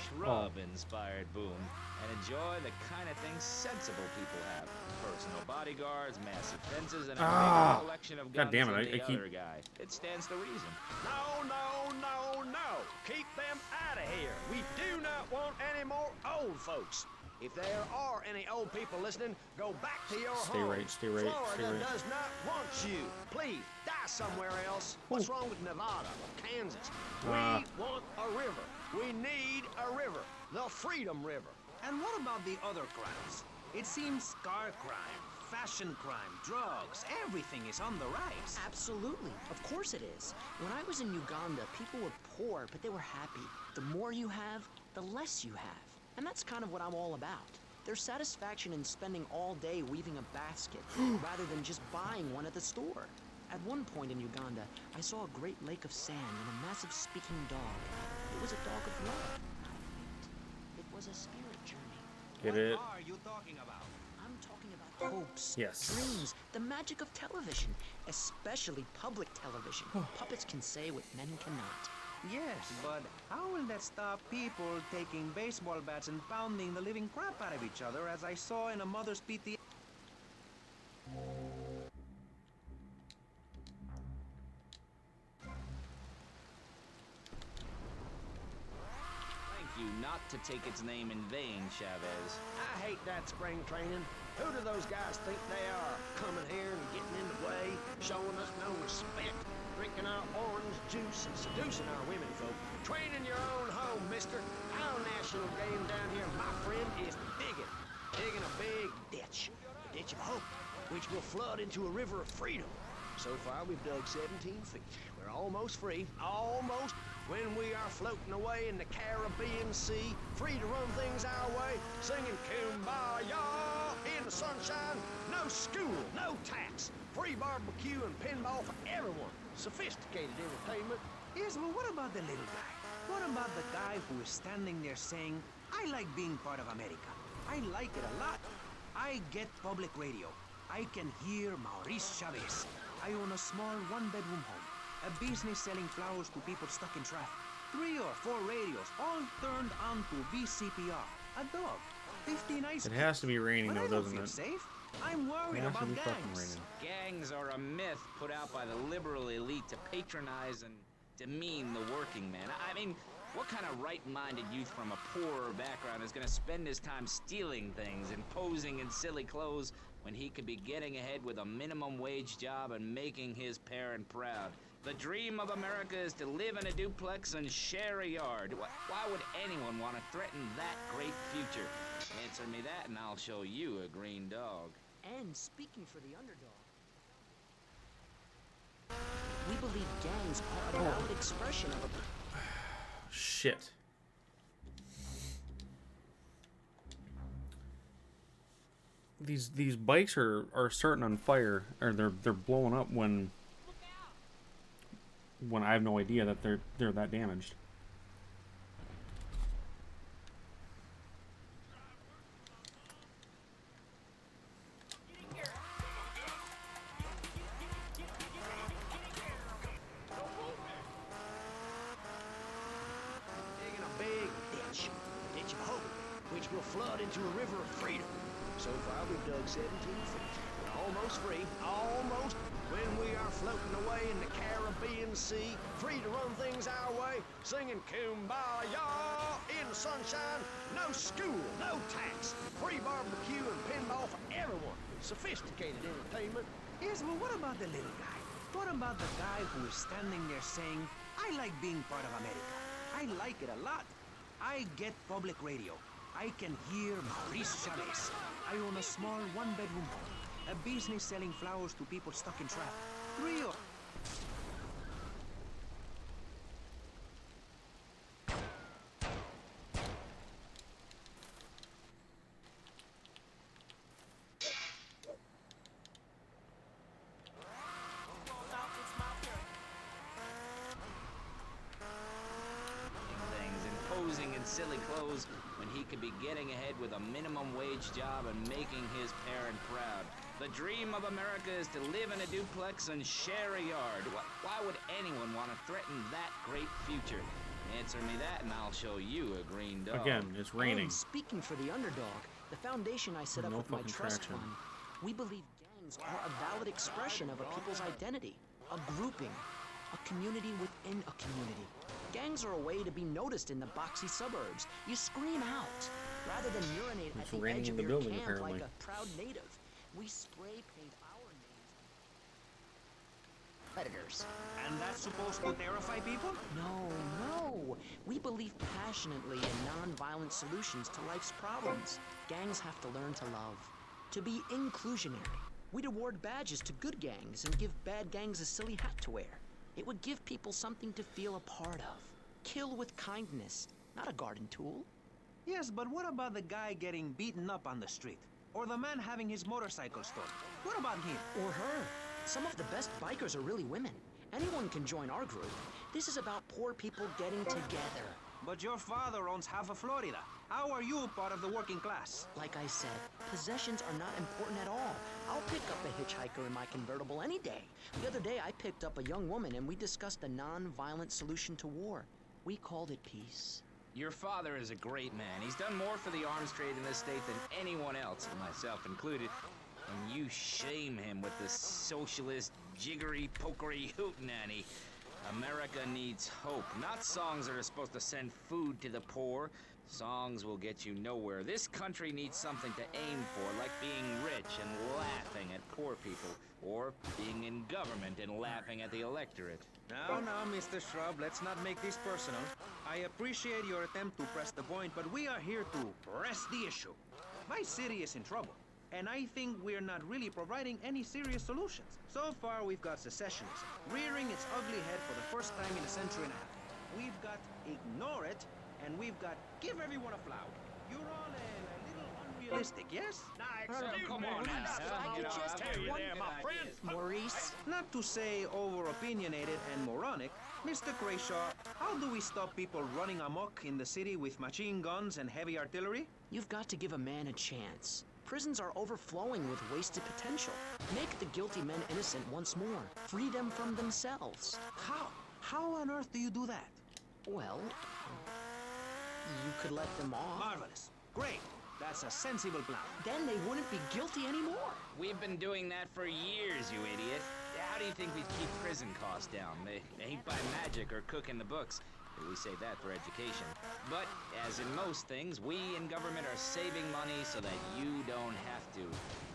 shrub-inspired boom, and enjoy the kind of things sensible people have. Personal bodyguards, massive fences, and a big collection of guns God damn it, like the I keep... other guy. It stands to reason. No, no, no, no. Keep them out of here. We do not want any more old folks. If there are any old people listening, go back to your Stay homes. right, stay right, Florida stay right. does not want you. Please, die somewhere else. What's wrong with Nevada or Kansas? We want a river. We need a river. The Freedom River. And what about the other crimes? It seems car crime, fashion crime, drugs, everything is on the rise. Absolutely. Of course it is. When I was in Uganda, people were poor, but they were happy. The more you have, the less you have. And that's kind of what I'm all about. There's satisfaction in spending all day weaving a basket, rather than just buying one at the store. At one point in Uganda, I saw a great lake of sand and a massive speaking dog. It was a dog of love. It was a spirit journey. Get it? What are you talking about? I'm talking about hopes, Yes. dreams, the magic of television, especially public television. Puppets can say what men cannot. Yes, but how will that stop people taking baseball bats and pounding the living crap out of each other, as I saw in a mother's PT? Thank you not to take its name in vain, Chavez. I hate that spring training. Who do those guys think they are? Coming here and getting in the way, showing us no respect, drinking our orange juice and seducing our women folk. Train in your own home, mister. Our national game down here, my friend, is digging. Digging a big ditch. The ditch of hope, which will flood into a river of freedom. So far, we've dug 17 feet. We're almost free. Almost. When we are floating away in the Caribbean Sea, free to run things our way, singing Kumbaya in the sunshine. No school, no tax. Free barbecue and pinball for everyone. Sophisticated entertainment. Yes, but what about the little guy? What about the guy who is standing there saying, I like being part of America. I like it a lot. I get public radio. I can hear Maurice Chavez. I own a small one-bedroom home. A business selling flowers to people stuck in traffic. 3 or 4 radios, all turned on to VCPR. A dog. 15 ice It has to be raining, but though, I don't doesn't feel it? safe. I'm worried It has to about be fucking gangs. raining. Gangs are a myth put out by the liberal elite to patronize and demean the working man. I mean, what kind of right-minded youth from a poorer background is going to spend his time stealing things and posing in silly clothes when he could be getting ahead with a minimum wage job and making his parent proud? The dream of America is to live in a duplex and share a yard. Why would anyone want to threaten that great future? Answer me that and I'll show you a green dog. And speaking for the underdog, we believe gangs are a valid expression of a... Shit. These bikes are starting on fire, or they're blowing up when I have no idea that they're that damaged. Digging a big ditch. A ditch of hope, which will flood into a river of freedom. So far, we've dug 17 feet. We're almost free. Almost. When we are floating away in the Caribbean Sea, free to run things our way, singing Kumbaya in the sunshine. No school, no tax. Free barbecue and pinball for everyone. Sophisticated entertainment. Yes, but what about the little guy? What about the guy who is standing there saying, I like being part of America. I like it a lot. I get public radio. I can hear Maurice Chavez. I own a small one-bedroom home. A business selling flowers to people stuck in traffic. 3 or... silly clothes when he could be getting ahead with a minimum wage job and making his parent proud. The dream of America is to live in a duplex and share a yard. Why would anyone want to threaten that great future? Answer me that and I'll show you a green dog. Again, it's raining. And speaking for the underdog, the foundation I set up No with my fucking trust traction. fund, we believe gangs are a valid expression of a people's identity, a grouping, a community within a community. Gangs are a way to be noticed in the boxy suburbs. You scream out, rather than urinate It's at the raining edge in of the your building, camp apparently. like a proud native. We spray paint our names. Predators. And that's supposed to terrify people? No. We believe passionately in non-violent solutions to life's problems. Gangs have to learn to love, to be inclusionary. We'd award badges to good gangs and give bad gangs a silly hat to wear. It would give people something to feel a part of. Kill with kindness, not a garden tool. Yes, but what about the guy getting beaten up on the street? Or the man having his motorcycle stolen? What about him? Or her. Some of the best bikers are really women. Anyone can join our group. This is about poor people getting together. But your father owns half of Florida. How are you part of the working class? Like I said, possessions are not important at all. I'll pick up a hitchhiker in my convertible any day. The other day, I picked up a young woman and we discussed a non-violent solution to war. We called it peace. Your father is a great man. He's done more for the arms trade in this state than anyone else, myself included. And you shame him with this socialist, jiggery, pokery hootenanny. America needs hope, not songs that are supposed to send food to the poor. Songs will get you nowhere. This country needs something to aim for, like being rich and laughing at poor people, or being in government and laughing at the electorate. Now, Mr. Shrub, let's not make this personal. I appreciate your attempt to press the point, but we are here to press the issue. My city is in trouble, and I think we're not really providing any serious solutions. So far, we've got secessionism, rearing its ugly head for the first time in a century and a half. We've got ignore it, and we've got give everyone a flower. You're all a little unrealistic, yes? Come on now. Maurice? Not to say over-opinionated and moronic, Mr. Crayshaw, how do we stop people running amok in the city with machine guns and heavy artillery? You've got to give a man a chance. Prisons are overflowing with wasted potential. Make the guilty men innocent once more. Free them from themselves. How? How on earth do you do that? Well, you could let them off. Marvelous. Great. That's a sensible plan. Then they wouldn't be guilty anymore. We've been doing that for years, you idiot. How do you think we'd keep prison costs down? They ain't by magic or cooking the books. We save that for education. But, as in most things, we in government are saving money so that you don't have to.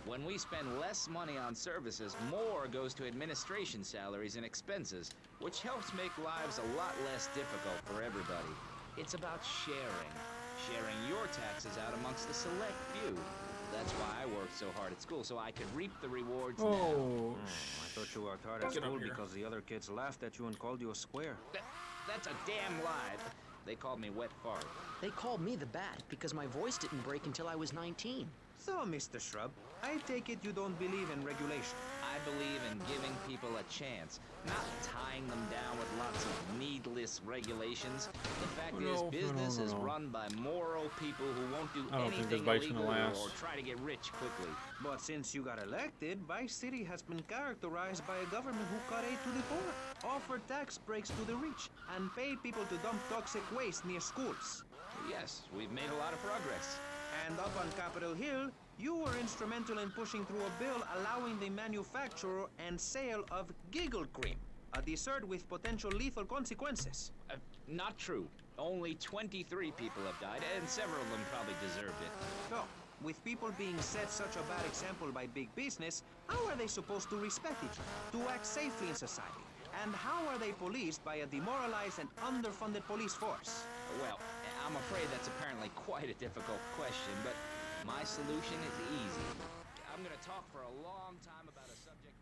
When we spend less money on services, more goes to administration salaries and expenses, which helps make lives a lot less difficult for everybody. It's about sharing. Sharing your taxes out amongst the select few. That's why I worked so hard at school, so I could reap the rewards now. I thought you worked hard at Get up school here. because the other kids laughed at you and called you a square. That's a damn lie. They called me Wet Fart. They called me the Bat because my voice didn't break until I was 19. So, Mr. Shrub, I take it you don't believe in regulation. I believe in giving people a chance, not tying them down with lots of needless regulations. The fact is, business is run by moral people who won't do I don't think this anything bite's gonna illegal last. or try to get rich quickly. But since you got elected, Vice City has been characterized by a government who cut aid to the poor, offer tax breaks to the rich, and pay people to dump toxic waste near schools. Yes, we've made a lot of progress. And up on Capitol Hill, you were instrumental in pushing through a bill allowing the manufacture and sale of giggle cream, a dessert with potential lethal consequences. Not true. Only 23 people have died, and several of them probably deserved it. So, with people being set such a bad example by big business, how are they supposed to respect each other, to act safely in society? And how are they policed by a demoralized and underfunded police force? Well, I'm afraid that's apparently quite a difficult question, but my solution is easy. I'm going to talk for a long time about a subject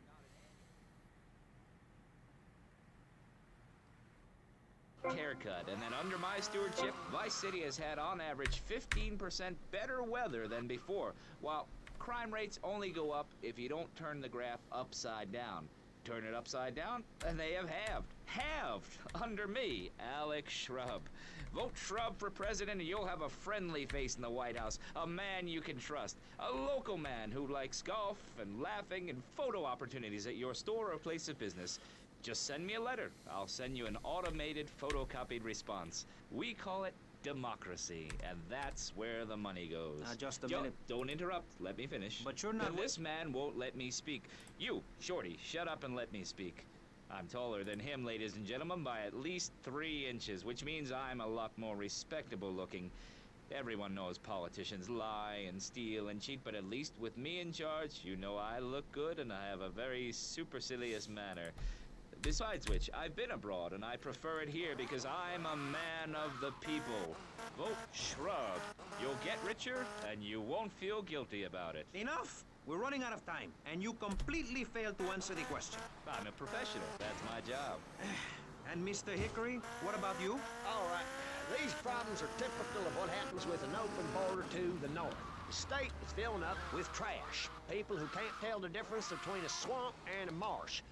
not haircut, and that under my stewardship, Vice City has had on average 15% better weather than before, while crime rates only go up if you don't turn the graph upside down. Turn it upside down, and they have halved. Halved! Under me, Alex Shrub. Vote Shrub for president and you'll have a friendly face in the White House. A man you can trust. A local man who likes golf and laughing and photo opportunities at your store or place of business. Just send me a letter. I'll send you an automated photocopied response. We call it democracy, and that's where the money goes. Just a minute. Don't interrupt. Let me finish. But you're not... And this man won't let me speak. You, Shorty, shut up and let me speak. I'm taller than him, ladies and gentlemen, by at least 3 inches, which means I'm a lot more respectable looking. Everyone knows politicians lie and steal and cheat, but at least with me in charge, you know I look good and I have a very supercilious manner. Besides which, I've been abroad, and I prefer it here because I'm a man of the people. Vote Shrub. You'll get richer, and you won't feel guilty about it. Enough! We're running out of time, and you completely failed to answer the question. I'm a professional. That's my job. And Mr. Hickory, what about you? All right. These problems are typical of what happens with an open border to the north. The state is filling up with trash. People who can't tell the difference between a swamp and a marsh.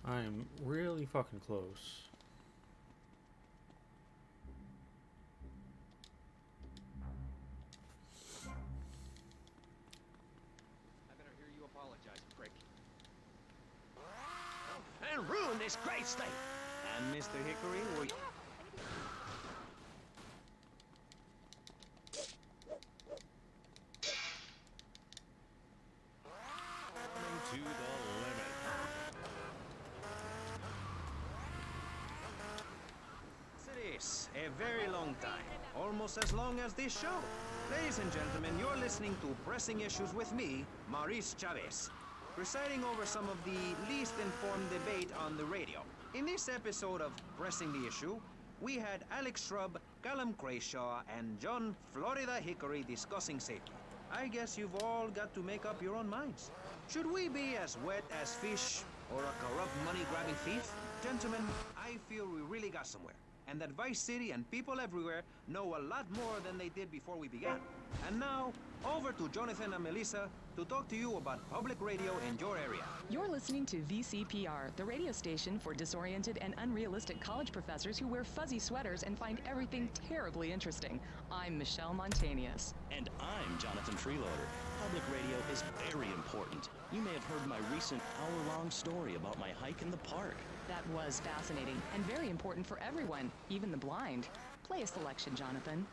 I'm really fucking close. I better hear you apologize, prick. And ruin this great state. And Mr. Hickory, were you... To the limit. It is a very long time, almost as long as this show. Ladies and gentlemen, you're listening to Pressing Issues with me, Maurice Chavez, presiding over some of the least informed debate on the radio. In this episode of Pressing the Issue, we had Alex Shrub, Callum Crayshaw, and John Florida Hickory discussing safety. I guess you've all got to make up your own minds. Should we be as wet as fish or a corrupt money-grabbing thief? Gentlemen, I feel we really got somewhere, and that Vice City and people everywhere know a lot more than they did before we began. And now, over to Jonathan and Melissa to talk to you about public radio in your area. You're listening to VCPR, the radio station for disoriented and unrealistic college professors who wear fuzzy sweaters and find everything terribly interesting. I'm Michelle Montanius. And I'm Jonathan Freeloader. Public radio is very important. You may have heard my recent hour-long story about my hike in the park. That was fascinating and very important for everyone, even the blind. Play a selection, Jonathan.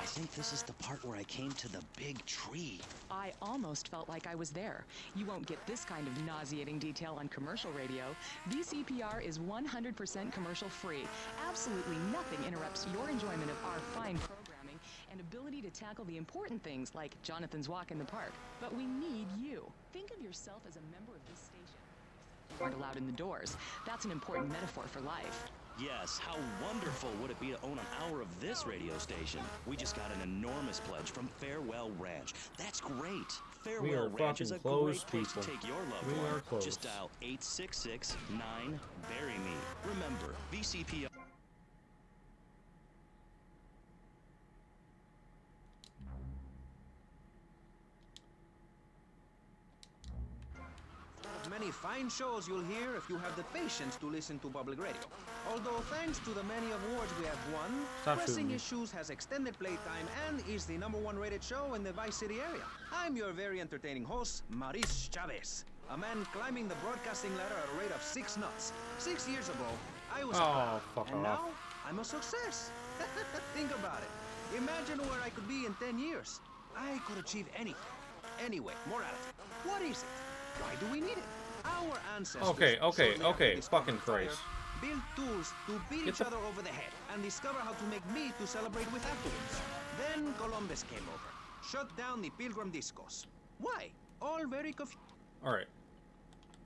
I think this is the part where I came to the big tree. I almost felt like I was there. You won't get this kind of nauseating detail on commercial radio. VCPR is 100% commercial free. Absolutely nothing interrupts your enjoyment of our fine programming and ability to tackle the important things like Jonathan's walk in the park. But we need you. Think of yourself as a member of this station. You aren't allowed in the doors. That's an important metaphor for life. Yes, how wonderful would it be to own an hour of this radio station? We just got an enormous pledge from Farewell Ranch. That's great. Farewell Ranch is a great place to take your loved one. Just dial 866-9-BURY-ME. Remember, VCPR. Many fine shows you'll hear if you have the patience to listen to public radio. Although thanks to the many awards we have won, Pressing Issues has extended playtime and is the #1 rated show in the Vice City area. I'm your very entertaining host, Maurice Chavez, a man climbing the broadcasting ladder at a rate of 6 knots. 6 years ago, I was and now I'm a success. Think about it. Imagine where I could be in 10 years. I could achieve anything. Anyway, morality. What is it? Why do we need it? Our ancestors... Okay, fucking Christ. Built tools to beat each other over the head and discover how to make meat to celebrate with afterwards. Then Columbus came over, shut down the Pilgrim Discos. Why? All very confused. Alright.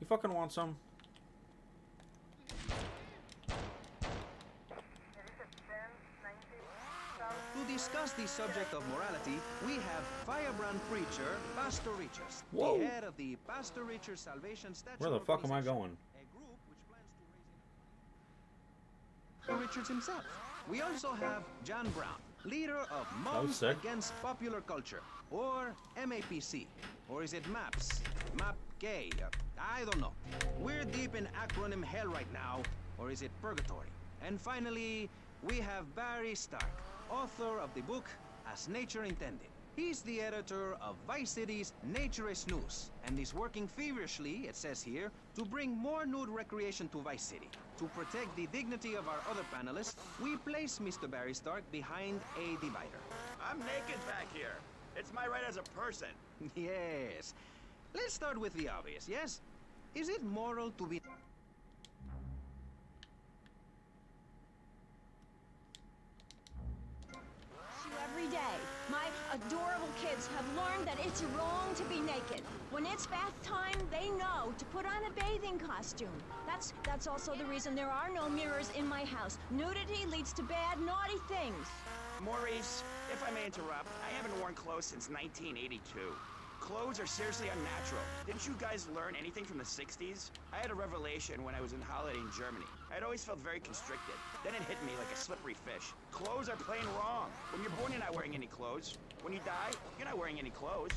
You fucking want some? To discuss the subject of morality, we have firebrand preacher, Pastor Richards, Whoa. the head of the Pastor Richards Salvation Statue. Where the fuck am I going? A group which plans to raise Richards himself. We also have John Brown, leader of Moms Against Popular Culture, Or MAPC? Or is it MAPS? MAP gay? I don't know. We're deep in acronym hell right now. Or is it purgatory? And finally, we have Barry Stark, author of the book As Nature Intended. He's the editor of Vice City's Nature is News, and is working feverishly, it says here, to bring more nude recreation to Vice City. To protect the dignity of our other panelists, we place Mr. Barry Stark behind a divider. I'm naked back here. It's my right as a person. Yes. Let's start with the obvious, yes? Is it moral to be... Every day, my adorable kids have learned that it's wrong to be naked. When it's bath time, they know to put on a bathing costume. That's also the reason there are no mirrors in my house. Nudity leads to bad, naughty things. Maurice, if I may interrupt, I haven't worn clothes since 1982. Clothes are seriously unnatural. Didn't you guys learn anything from the 60s? I had a revelation when I was on holiday in Germany. I'd always felt very constricted. Then it hit me like a slippery fish. Clothes are plain wrong. When you're born, you're not wearing any clothes. When you die, you're not wearing any clothes.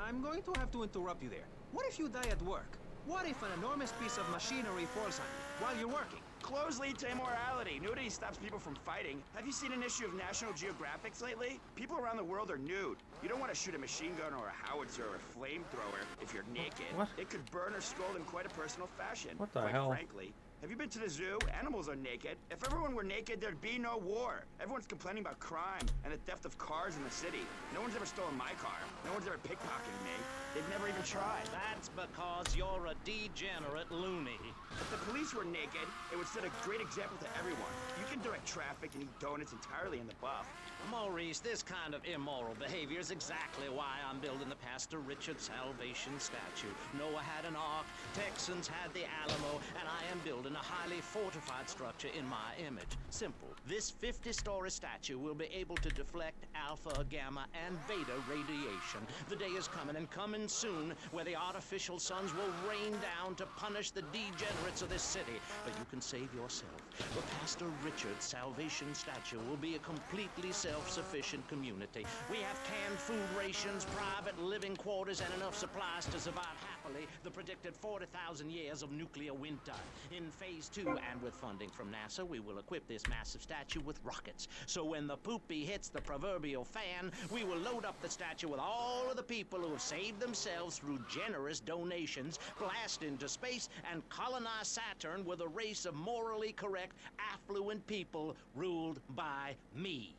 I'm going to have to interrupt you there. What if you die at work? What if an enormous piece of machinery falls on you while you're working? Clothes lead to immorality. Nudity stops people from fighting. Have you seen an issue of National Geographic lately? People around the world are nude. You don't want to shoot a machine gun or a howitzer or a flamethrower if you're naked. What? It could burn or scald in quite a personal fashion. What the Quite hell? frankly. Have you been to the zoo? Animals are naked. If everyone were naked, there'd be no war. Everyone's complaining about crime and the theft of cars in the city. No one's ever stolen my car. No one's ever pickpocketed me. They've never even tried. That's because you're a degenerate loony. If the police were naked, it would set a great example to everyone. You can direct traffic and eat donuts entirely in the buff. Maurice, this kind of immoral behavior is exactly why I'm building the Pastor Richard Salvation statue. Noah had an ark, Texans had the Alamo, and I am building a highly fortified structure in my image. Simple. This 50-story statue will be able to deflect alpha, gamma, and beta radiation. The day is coming, and coming soon, where the artificial suns will rain down to punish the degenerates of this city. But you can save yourself. The Pastor Richard Salvation statue will be a completely self-sufficient community. We have canned food rations, private living quarters, and enough supplies to survive happily the predicted 40,000 years of nuclear winter. In Phase 2, and with funding from NASA, we will equip this massive statue with rockets. So when the poopy hits the proverbial fan, we will load up the statue with all of the people who have saved themselves through generous donations, blast into space, and colonize Saturn with a race of morally correct, affluent people ruled by me.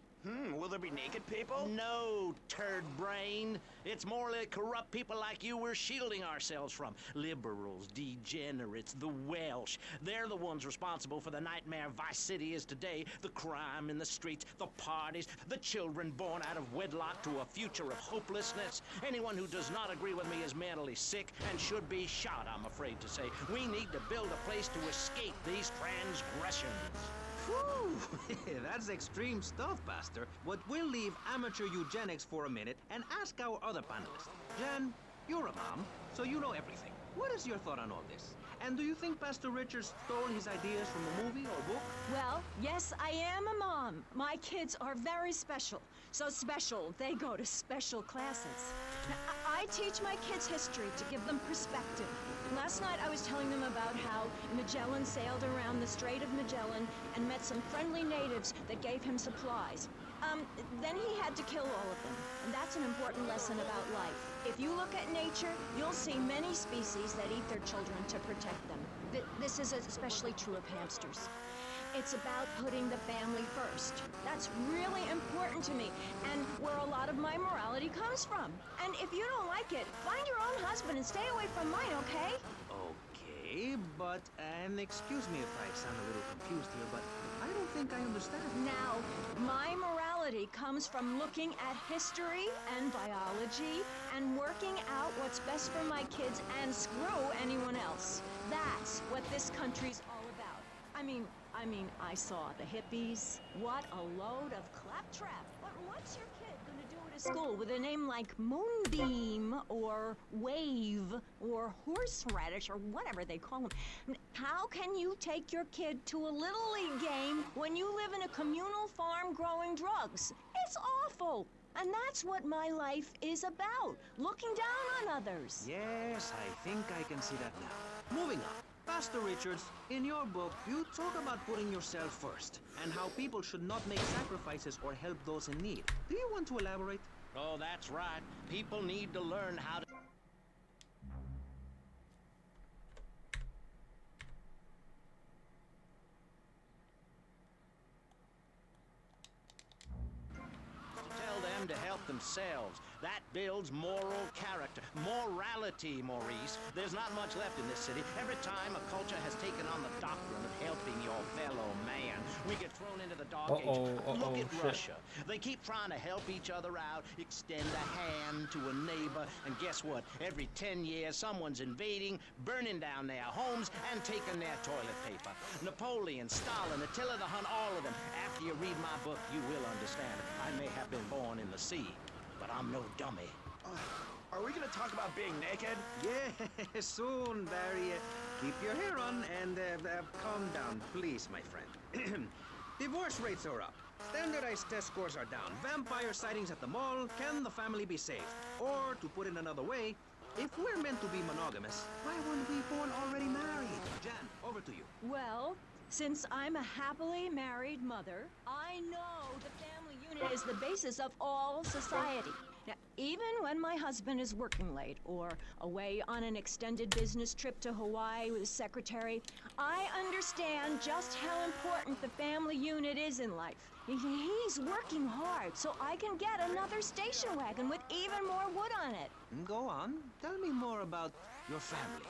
Will there be naked people? No, turd brain. It's morally corrupt people like you we're shielding ourselves from. Liberals, degenerates, the Welsh. They're the ones responsible for the nightmare Vice City is today. The crime in the streets, the parties, the children born out of wedlock to a future of hopelessness. Anyone who does not agree with me is mentally sick and should be shot, I'm afraid to say. We need to build a place to escape these transgressions. Whew! That's extreme stuff, Pastor. But we'll leave amateur eugenics for a minute and ask our other panelists. Jan, you're a mom, so you know everything. What is your thought on all this? And do you think Pastor Richard stole his ideas from a movie or book? Well, yes, I am a mom. My kids are very special. So special, they go to special classes. Now, I teach my kids history to give them perspective. Last night I was telling them about how Magellan sailed around the Strait of Magellan and met some friendly natives that gave him supplies. Then he had to kill all of them, and that's an important lesson about life. If you look at nature, you'll see many species that eat their children to protect them. This is especially true of hamsters. It's about putting the family first. That's really important to me, and where a lot of my morality comes from. And if you don't like it, find your own husband and stay away from mine, okay? Okay, but, and excuse me if I sound a little confused here, but I don't think I understand. Now, my morality comes from looking at history and biology and working out what's best for my kids and screw anyone else. That's what this country's all about. I mean, I saw the hippies. What a load of claptrap. What's your kid gonna do at a school with a name like Moonbeam or Wave or Horseradish or whatever they call them? How can you take your kid to a Little League game when you live in a communal farm growing drugs? It's awful. And that's what my life is about, looking down on others. Yes, I think I can see that now. Moving on. Pastor Richards, in your book, you talk about putting yourself first and how people should not make sacrifices or help those in need. Do you want to elaborate? Oh, that's right. People need to learn how to... tell them to help themselves. That builds moral character. Morality, Maurice. There's not much left in this city. Every time a culture has taken on the doctrine of helping your fellow man, we get thrown into the dark ages. Look at Russia. They keep trying to help each other out, extend a hand to a neighbor, and guess what? Every 10 years, someone's invading, burning down their homes, and taking their toilet paper. Napoleon, Stalin, Attila the Hun, all of them. After you read my book, you will understand. I may have been born in the sea, but I'm no dummy. Are we gonna talk about being naked? Yeah, soon, Barry. Keep your hair on and calm down, please, my friend. Divorce rates are up. Standardized test scores are down. Vampire sightings at the mall. Can the family be saved? Or, to put it another way, if we're meant to be monogamous, why weren't we born already married? Jan, over to you. Well, since I'm a happily married mother, I know the family unit is the basis of all society. Now, even when my husband is working late or away on an extended business trip to Hawaii with his secretary, I understand just how important the family unit is in life. He's working hard so I can get another station wagon with even more wood on it. Go on. Tell me more about your family.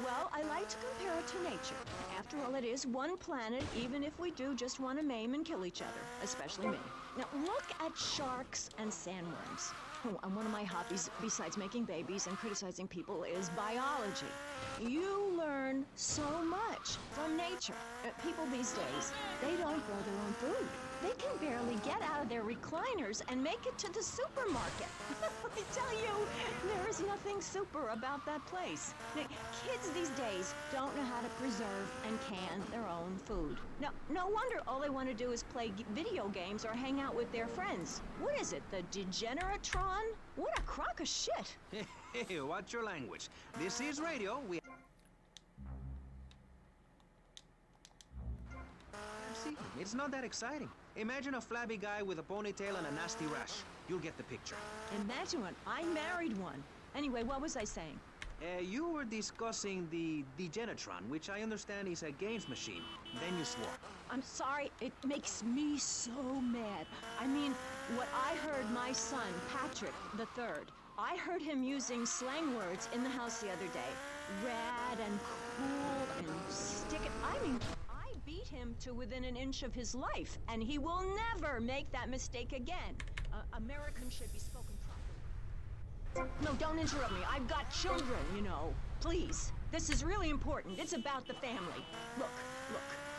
Well, I like to compare it to nature. After all, it is one planet, even if we do just want to maim and kill each other, especially me. Now, look at sharks and sandworms. One of my hobbies, besides making babies and criticizing people, is biology. You learn so much from nature. People these days, they don't grow their own food. They can barely get out of their recliners and make it to the supermarket. I tell you, there is nothing super about that place. Kids these days don't know how to preserve and can their own food. No wonder all they want to do is play video games or hang out with their friends. What is it, the Degeneratron? What a crock of shit. Hey, watch your language. This is radio. See, it's not that exciting. Imagine a flabby guy with a ponytail and a nasty rash. You'll get the picture. Imagine one. I married one. Anyway, what was I saying? You were discussing the Degenetron, which I understand is a games machine. Then you swore. I'm sorry, it makes me so mad. I mean, what I heard my son, Patrick III, I heard him using slang words in the house the other day. Rad and cool and stick it. I mean, I beat him to within an inch of his life, and he will never make that mistake again. Americans should be spoken properly. No, don't interrupt me. I've got children, you know. Please. This is really important. It's about the family. Look.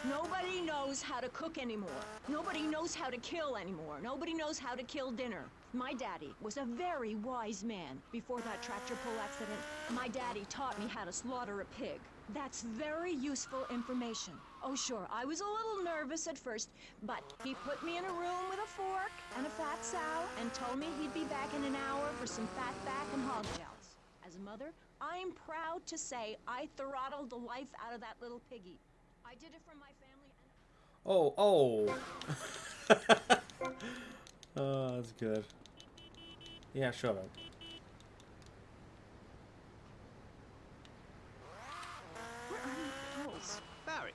Nobody knows how to cook anymore. Nobody knows how to kill anymore. Nobody knows how to kill dinner. My daddy was a very wise man. Before that tractor pull accident, my daddy taught me how to slaughter a pig. That's very useful information. Oh, sure, I was a little nervous at first, but he put me in a room with a fork and a fat sow and told me he'd be back in an hour for some fat back and hog jounce. As a mother, I'm proud to say I throttled the life out of that little piggy. I did it for my family and... Oh, that's good. Yeah, shut up. Where are your pills? Barry,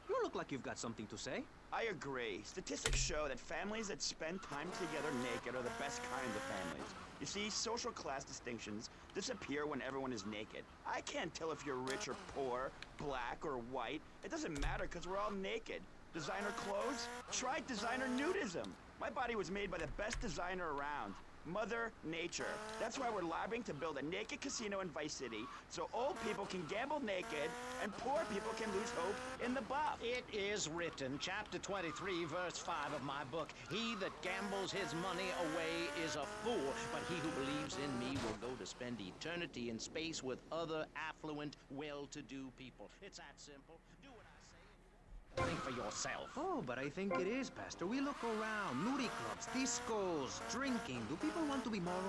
you look like you've got something to say. I agree. Statistics show that families that spend time together naked are the best kinds of families. You see, social class distinctions disappear when everyone is naked. I can't tell if you're rich or poor, black or white. It doesn't matter because we're all naked. Designer clothes? Try designer nudism. My body was made by the best designer around. Mother Nature. That's why we're lobbying to build a naked casino in Vice City so old people can gamble naked and poor people can lose hope in the buff. It is written, chapter 23, verse 5 of my book, "He that gambles his money away is a fool, but he who believes in me will go to spend eternity in space with other affluent, well-to-do people." It's that simple. Do what I say and you won't. Think for yourself. Oh, but I think it is, Pastor. We look around. Nudie clubs, discos, drinking. Do people want to be moral?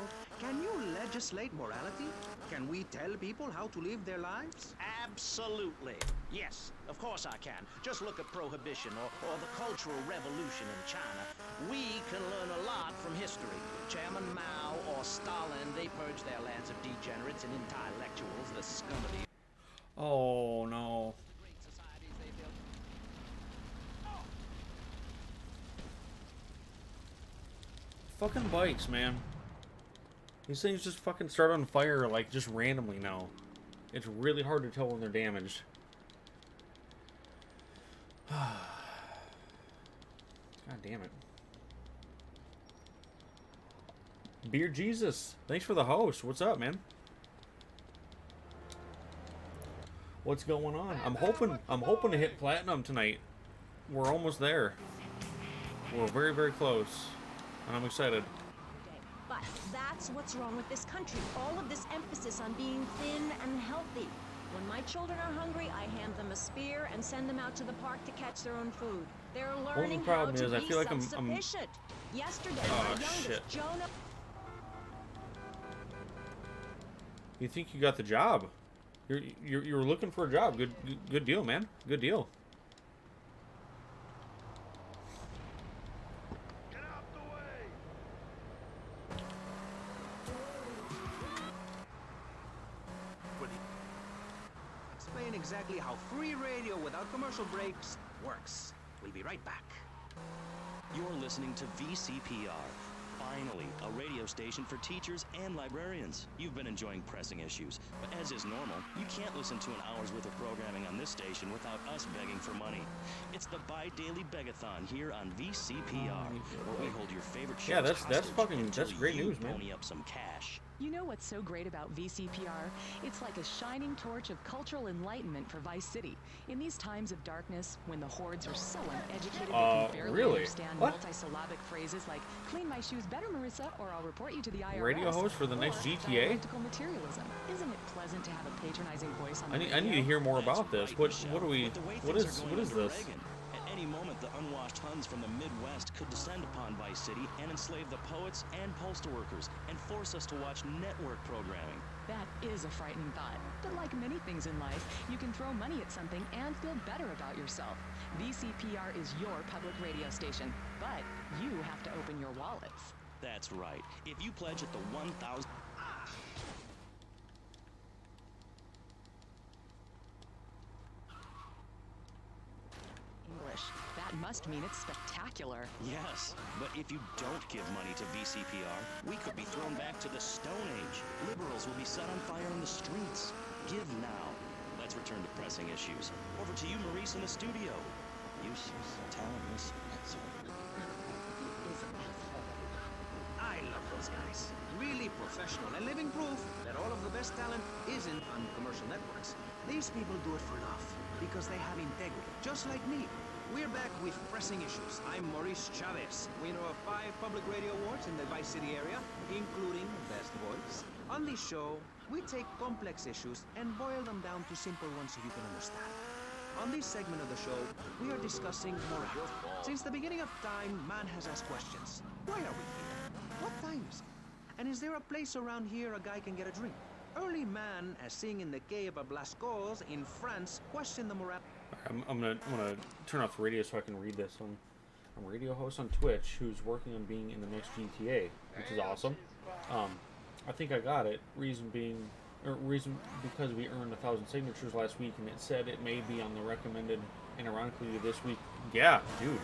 Can you legislate morality? Can we tell people how to live their lives? Absolutely. Yes, of course I can. Just look at Prohibition or the Cultural Revolution in China. We can learn a lot from history. Chairman Mao or Stalin, they purged their lands of degenerates and intellectuals, the scum of the... Oh, no. Fucking bikes, man. These things just fucking start on fire, like, just randomly now. It's really hard to tell when they're damaged. God damn it. Beer Jesus, thanks for the host. What's up, man? What's going on? I'm hoping to hit platinum tonight. We're almost there. We're very, very close. And I'm excited. But that's what's wrong with this country. All of this emphasis on being thin and healthy. When my children are hungry, I hand them a spear and send them out to the park to catch their own food. They're learning how to be self-sufficient. Yesterday, my youngest, Jonah... You think you got the job? You're looking for a job. Good deal, man. Good deal. Explain exactly how free radio without commercial breaks works. We'll be right back. You're listening to VCPR. Finally, a radio station for teachers and librarians. You've been enjoying pressing issues, but as is normal, you can't listen to an hour's worth of programming on this station without us begging for money. It's the bi-daily begathon here on VCPR, where we hold your favorite shows. Yeah, that's great news, man. Pony up some cash. You know what's so great about VCPR? It's like a shining torch of cultural enlightenment for Vice City. In these times of darkness, when the hordes are so uneducated they can barely understand multisyllabic phrases like "clean my shoes better, Marissa," or "I'll report you to the IRS." Radio host for the next GTA? Dialectical materialism. Isn't it pleasant to have a patronizing voice on the I need to hear more about this. What is this? At any moment, the unwashed Huns from the Midwest could descend upon Vice City and enslave the poets and postal workers and force us to watch network programming. That is a frightening thought. But like many things in life, you can throw money at something and feel better about yourself. VCPR is your public radio station, but you have to open your wallets. That's right. If you pledge at the 1,000... English. That must mean it's spectacular. Yes, but if you don't give money to VCPR, we could be thrown back to the Stone Age. Liberals will be set on fire in the streets. Give now. Let's return to pressing issues. Over to you, Maurice, in the studio. Useless, talentless. I love those guys. Really professional and living proof that all of the best talent isn't on commercial networks. These people do it for love because they have integrity, just like me. We're back with pressing issues. I'm Maurice Chavez, winner of 5 public radio awards in the Vice City area, including Best Voice. On this show, we take complex issues and boil them down to simple ones so you can understand. On this segment of the show, we are discussing morality. Since the beginning of time, man has asked questions. Why are we here? What time is it? And is there a place around here a guy can get a drink? Early man, as seen in the cave of Lascaux in France, questioned the morality. I'm gonna turn off the radio so I can read this. I'm a radio host on Twitch who's working on being in the next GTA, which is awesome. I think I got it. Reason because we earned 1,000 signatures last week, and it said it may be on the recommended, and ironically this week. Yeah, dude.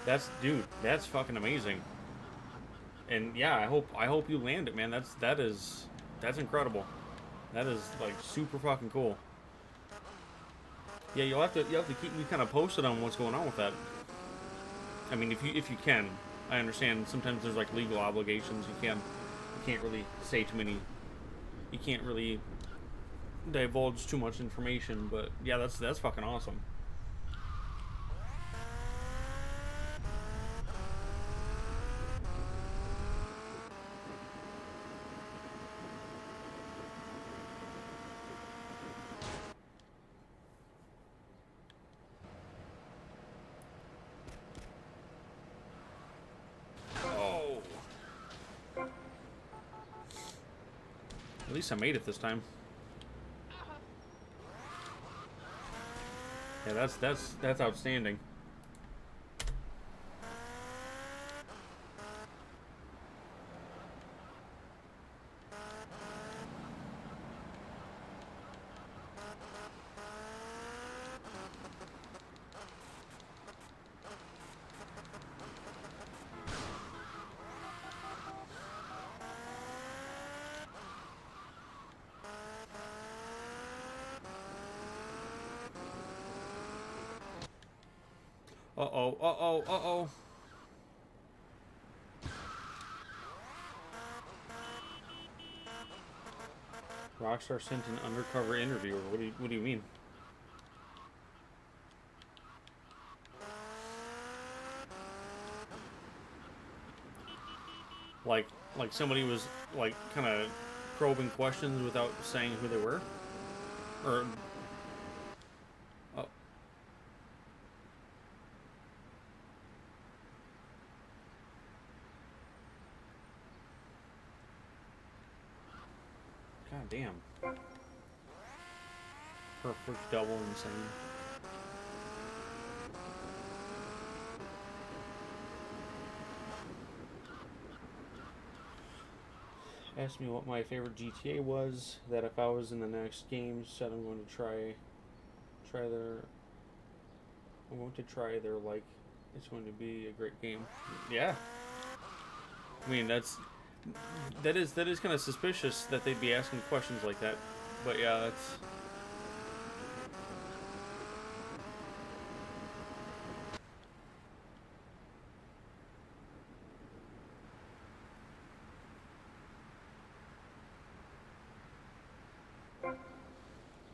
That's fucking amazing. And yeah, I hope you land it, man. That's incredible. That is like super fucking cool. Yeah, you'll have to keep me kind of posted on what's going on with that. I mean, if you can. I understand sometimes there's like legal obligations. You can't really say too many. You can't really divulge too much information, but yeah, that's fucking awesome. At least I made it this time. Yeah, that's outstanding. Uh-oh, uh-oh, uh-oh. Rockstar sent an undercover interviewer. What do you mean? Like somebody was like kind of probing questions without saying who they were? Or oh. God damn. Perfect double insane. Asked me what my favorite GTA was, that if I was in the next game, said I'm going to try their like, it's going to be a great game. Yeah. I mean, that is kind of suspicious that they'd be asking questions like that. But yeah, that's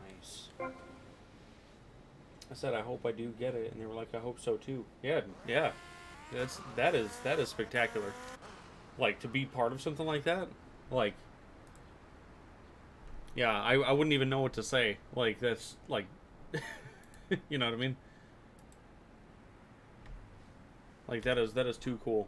nice. I said I hope I do get it, and they were like, I hope so too. Yeah, yeah. That is spectacular. Like, to be part of something like that, like, yeah, I wouldn't even know what to say. Like, that's like, you know what I mean? Like, that is too cool.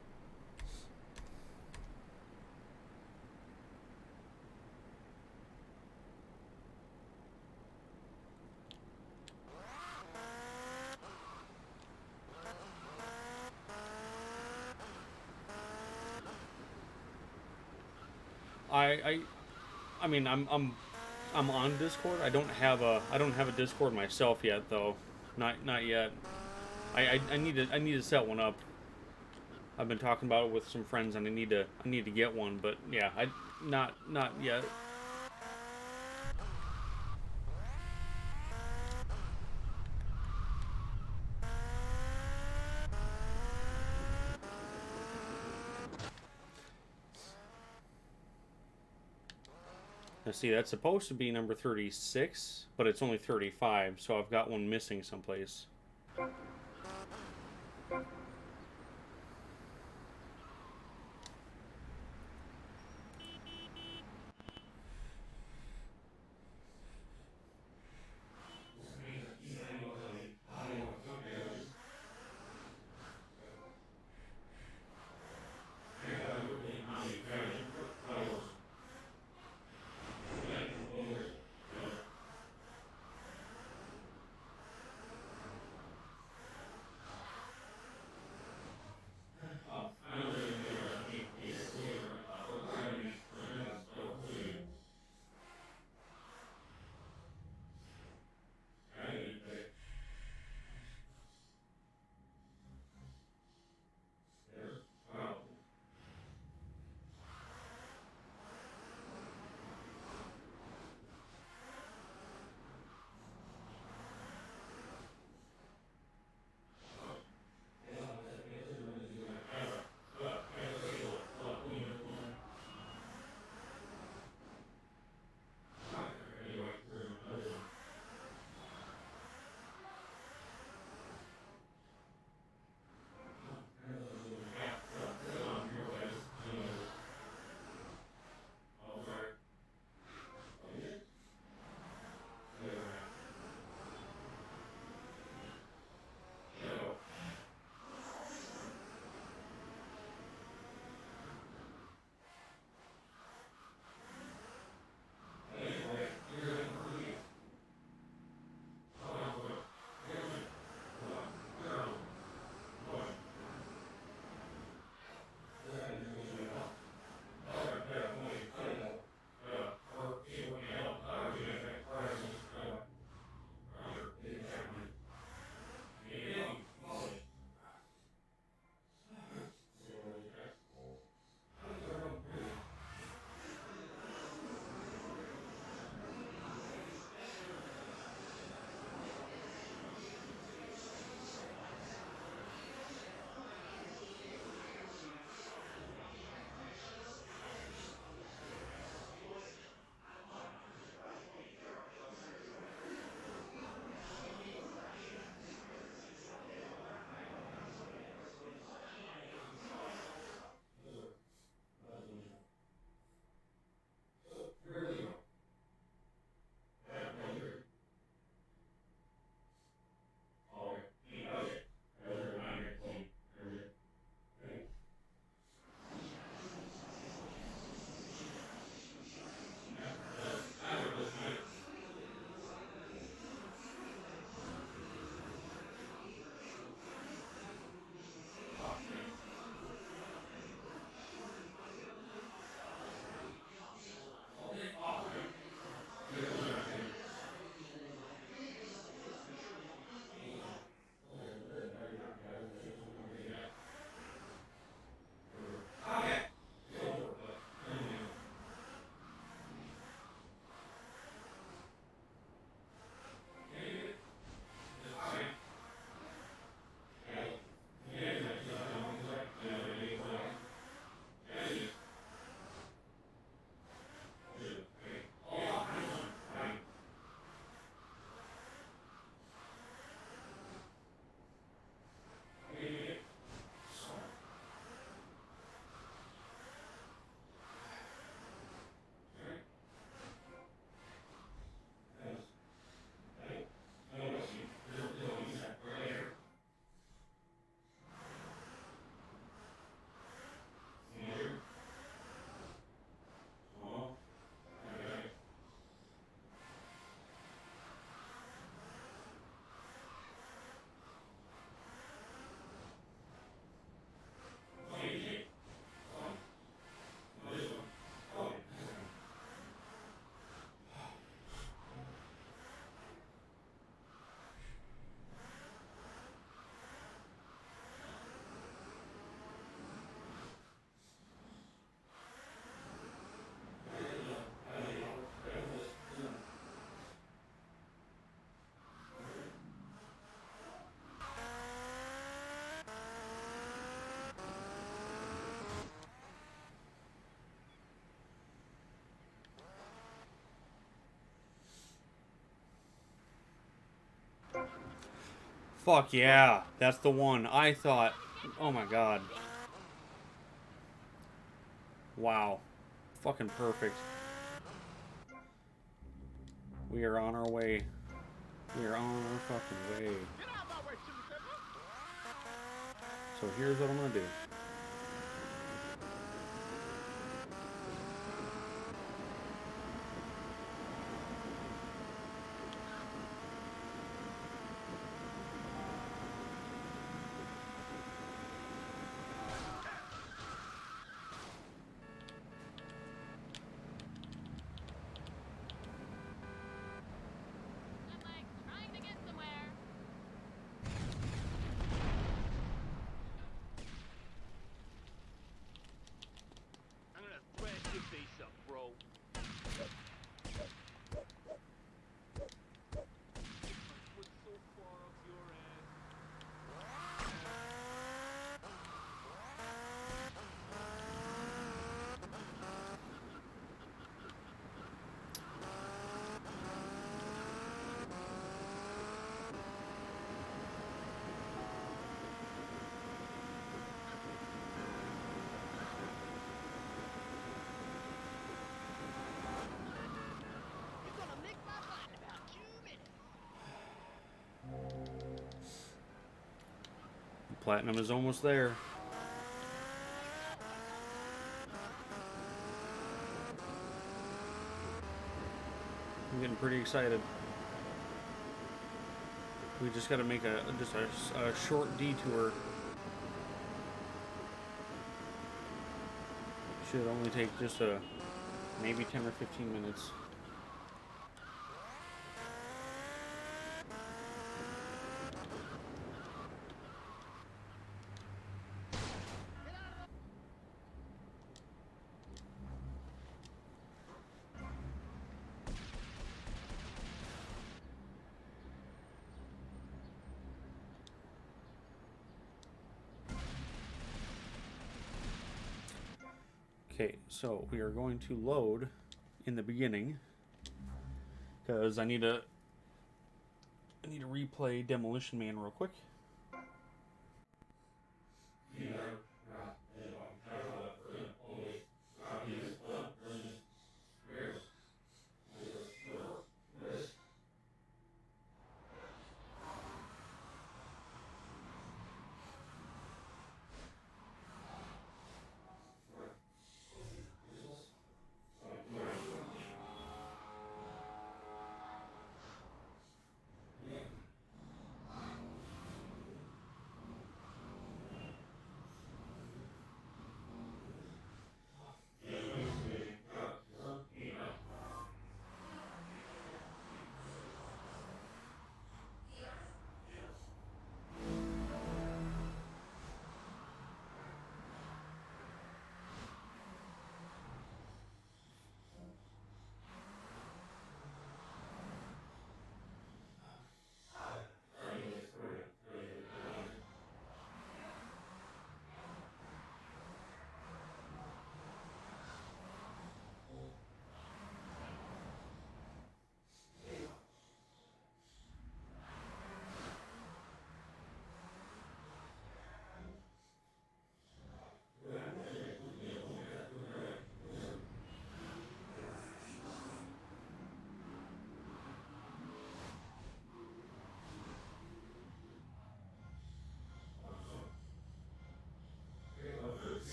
I mean, I'm on Discord. I don't have a Discord myself yet, though. Not yet. I need to set one up. I've been talking about it with some friends, and I need to get one. But yeah, not yet. Now see, that's supposed to be number 36, but it's only 35, so I've got one missing someplace. Fuck yeah, that's the one. I thought, oh my god. Wow. Fucking perfect. We are on our way. We are on our fucking way. So here's what I'm gonna do. Platinum is almost there. I'm getting pretty excited. We just got to make a short detour. Should only take just maybe 10 or 15 minutes. Okay, so we are going to load in the beginning because I need to replay Demolition Man real quick.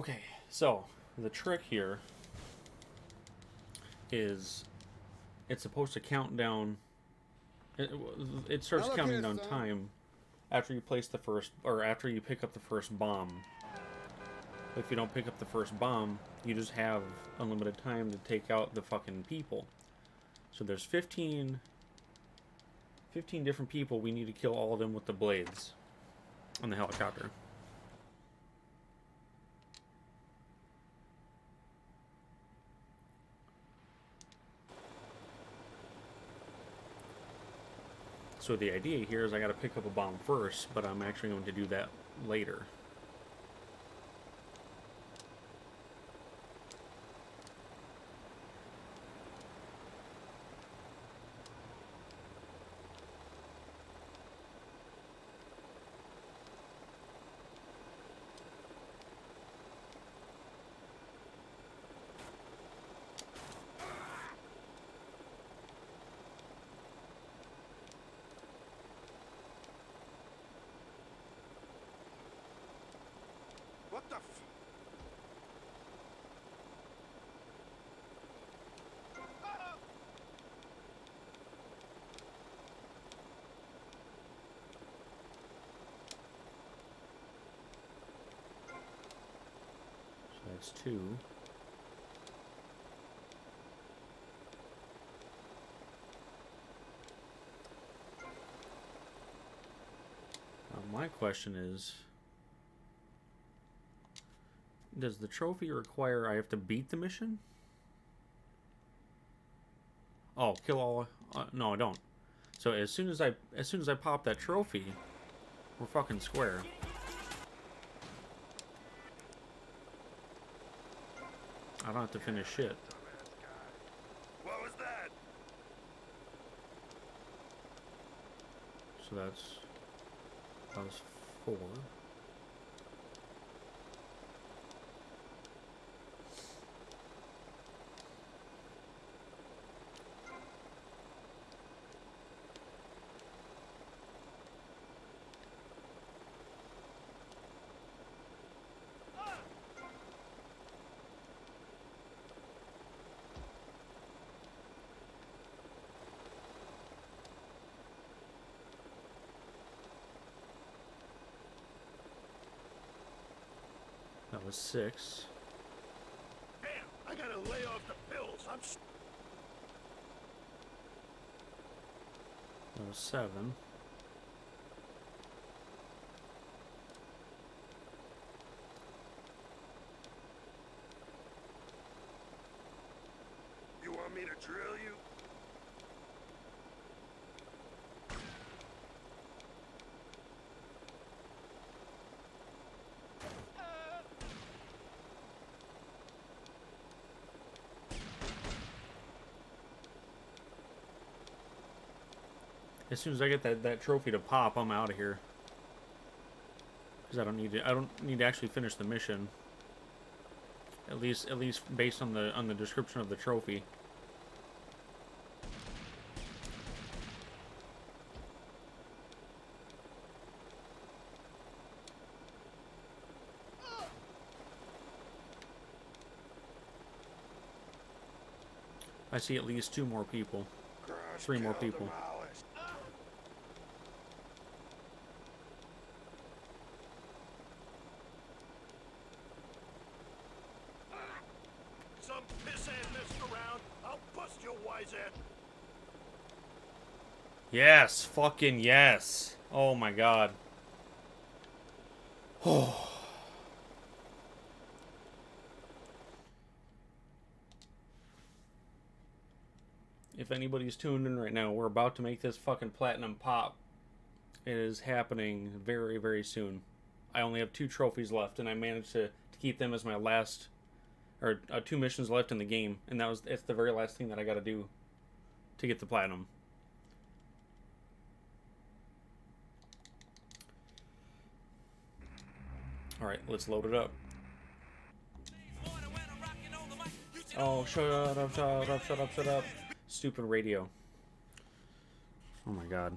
Okay, so the trick here is it's supposed to count down. It starts counting down time after you place the first, or after you pick up the first bomb. If you don't pick up the first bomb, you just have unlimited time to take out the fucking people. So there's 15 different people. We need to kill all of them with the blades on the helicopter. So the idea here is I got to pick up a bomb first, but I'm actually going to do that later. What the f... So that's 2. Now my question is, does the trophy require I have to beat the mission? Oh, kill all... no, I don't. So as soon as I pop that trophy, we're fucking square. I don't have to finish shit. What was that? So that was 4. That was 6. Damn, I gotta lay off the pills. That was 7. You want me to drill you? As soon as I get that trophy to pop, I'm out of here. Because I don't need to actually finish the mission. At least based on the description of the trophy. I see at least 2 more people. 3 more people. Some pissant messing around. I'll bust your wise ass. Yes, fucking yes. Oh my god. Oh. If anybody's tuned in right now, we're about to make this fucking platinum pop. It is happening very, very soon. I only have 2 trophies left, and I managed to keep them as my last, or 2 missions left in the game, and it's the very last thing that I got to do to get the platinum. All right, let's load it up. Oh, shut up, shut up, shut up, shut up. Stupid radio. Oh my god.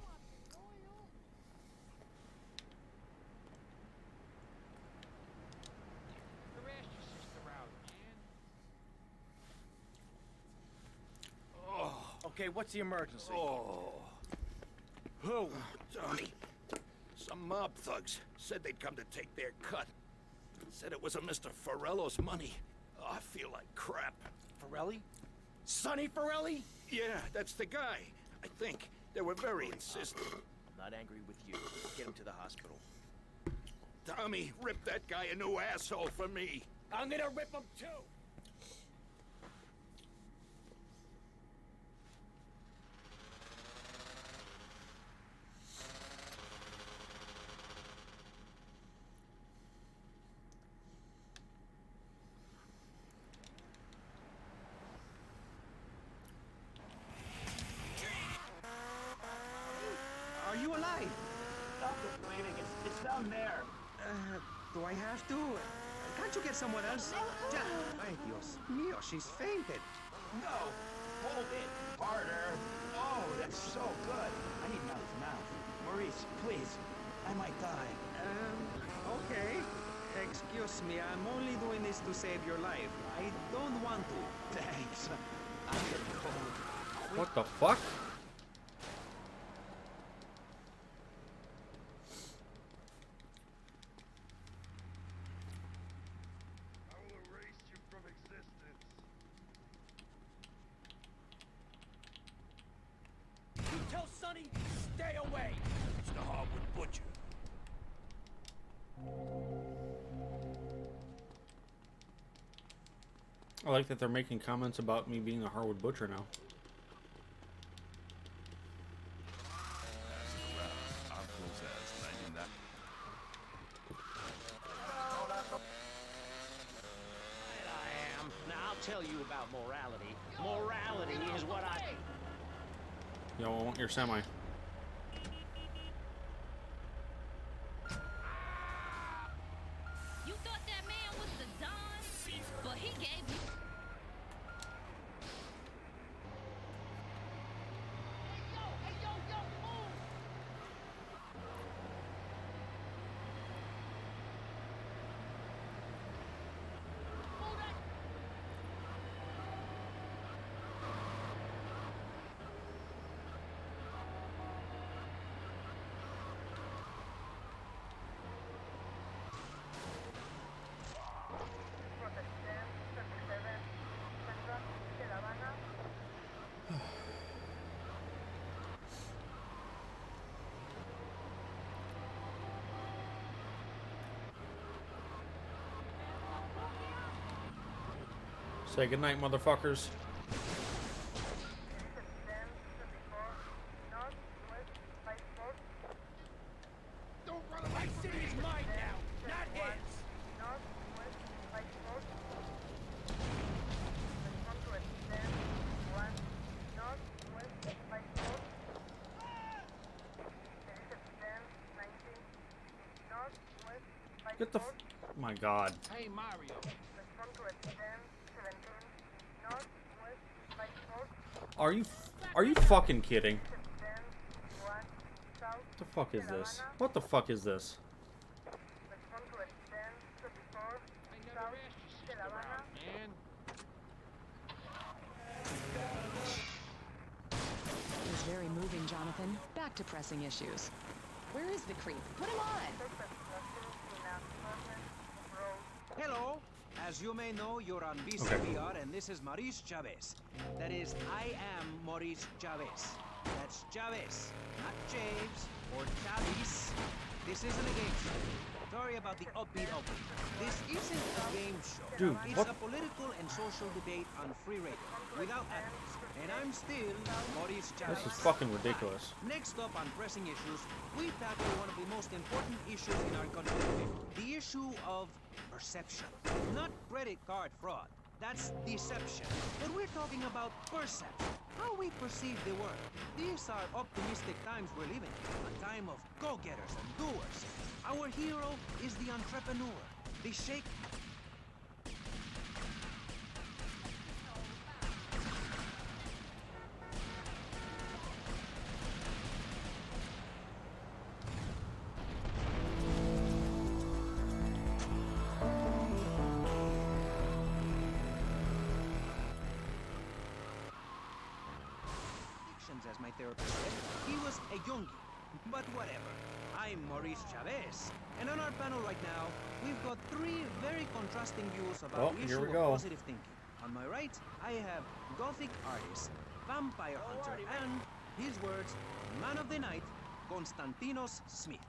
Okay, what's the emergency? Oh, Tony. Some mob thugs said they'd come to take their cut. Said it was a Mr. Forello's money. Oh, I feel like crap. Forelli? Sonny Forelli? Yeah, that's the guy. I think. They were very insistent. I'm not angry with you. Get him to the hospital. Tommy, rip that guy a new asshole for me. I'm gonna rip him too! Are you alive? Stop the bleeding. It's down there. Do I have to? Can't you get someone else? Ay, Dios mío, she's fainted. No. Hold it. Harder. Oh, that's so good. I need mouth mouth. Maurice, please. I might die. Okay. Excuse me, I'm only doing this to save your life. I don't want to. Thanks. I'm getting cold. What the fuck? Tell Sonny, stay away! It's the Hardwood Butcher. I like that they're making comments about me being a Harwood Butcher now. I am. Now, I'll tell you about morality. Morality is what I... Yo, I want your semi. You thought that man was the Don, but he gave you... Say goodnight, motherfuckers. Don't run away! My city's mine now, not his! Get the my god. Hey, Mario. Are you fucking kidding? What the fuck is this? What the fuck is this? It was very moving, Jonathan. Back to pressing issues. Where is the creep? Put him on! Hello. As you may know, you're on VCPR, and this is Maurice Chavez. That is, I am Maurice Chavez. That's Chavez, not James or Chavez. This isn't a game show. Sorry about the upbeat opening. This isn't a game show. Dude, it's what? a political and social debate on free radio, without ads. And I'm still Maurice Chavez. This is fucking ridiculous. Next up on pressing issues, we tackle one of the most important issues in our country today. The issue of perception. Not credit card fraud. That's deception. But we're talking about perception. How we perceive the world. These are optimistic times we're living in. A time of go-getters and doers. Our hero is the entrepreneur. The shake... sessions, as my therapist said. He was a youngie. But whatever. I'm Maurice Chavez. And on our panel right now, we've got three very contrasting views about the issue of positive thinking. On my right, I have Gothic artist, vampire hunter, and, his words, man of the night, Konstantinos Smith.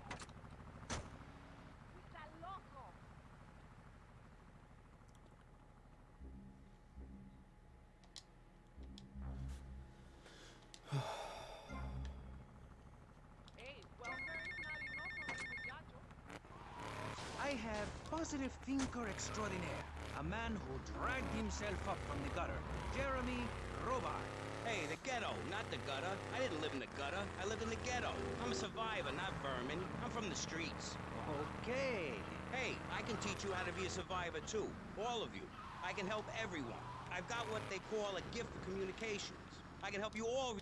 I have positive thinker extraordinaire, a man who dragged himself up from the gutter, Jeremy Robart. Hey, the ghetto, not the gutter. I didn't live in the gutter. I lived in the ghetto. I'm a survivor, not vermin. I'm from the streets. Okay. Hey, I can teach you how to be a survivor, too. All of you. I can help everyone. I've got what they call a gift for communications. I can help you all.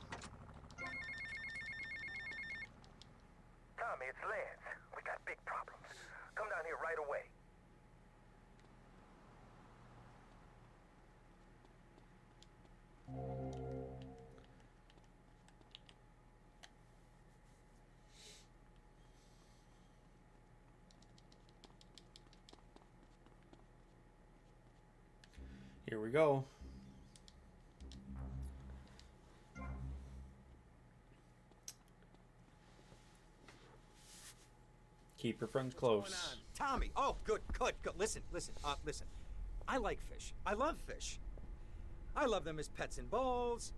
Tommy, it's Lance. We got big problems. Come down here right away. Here we go. Keep your friends close. Tommy! Oh, good. Listen. I like fish. I love fish. I love them as pets in bowls,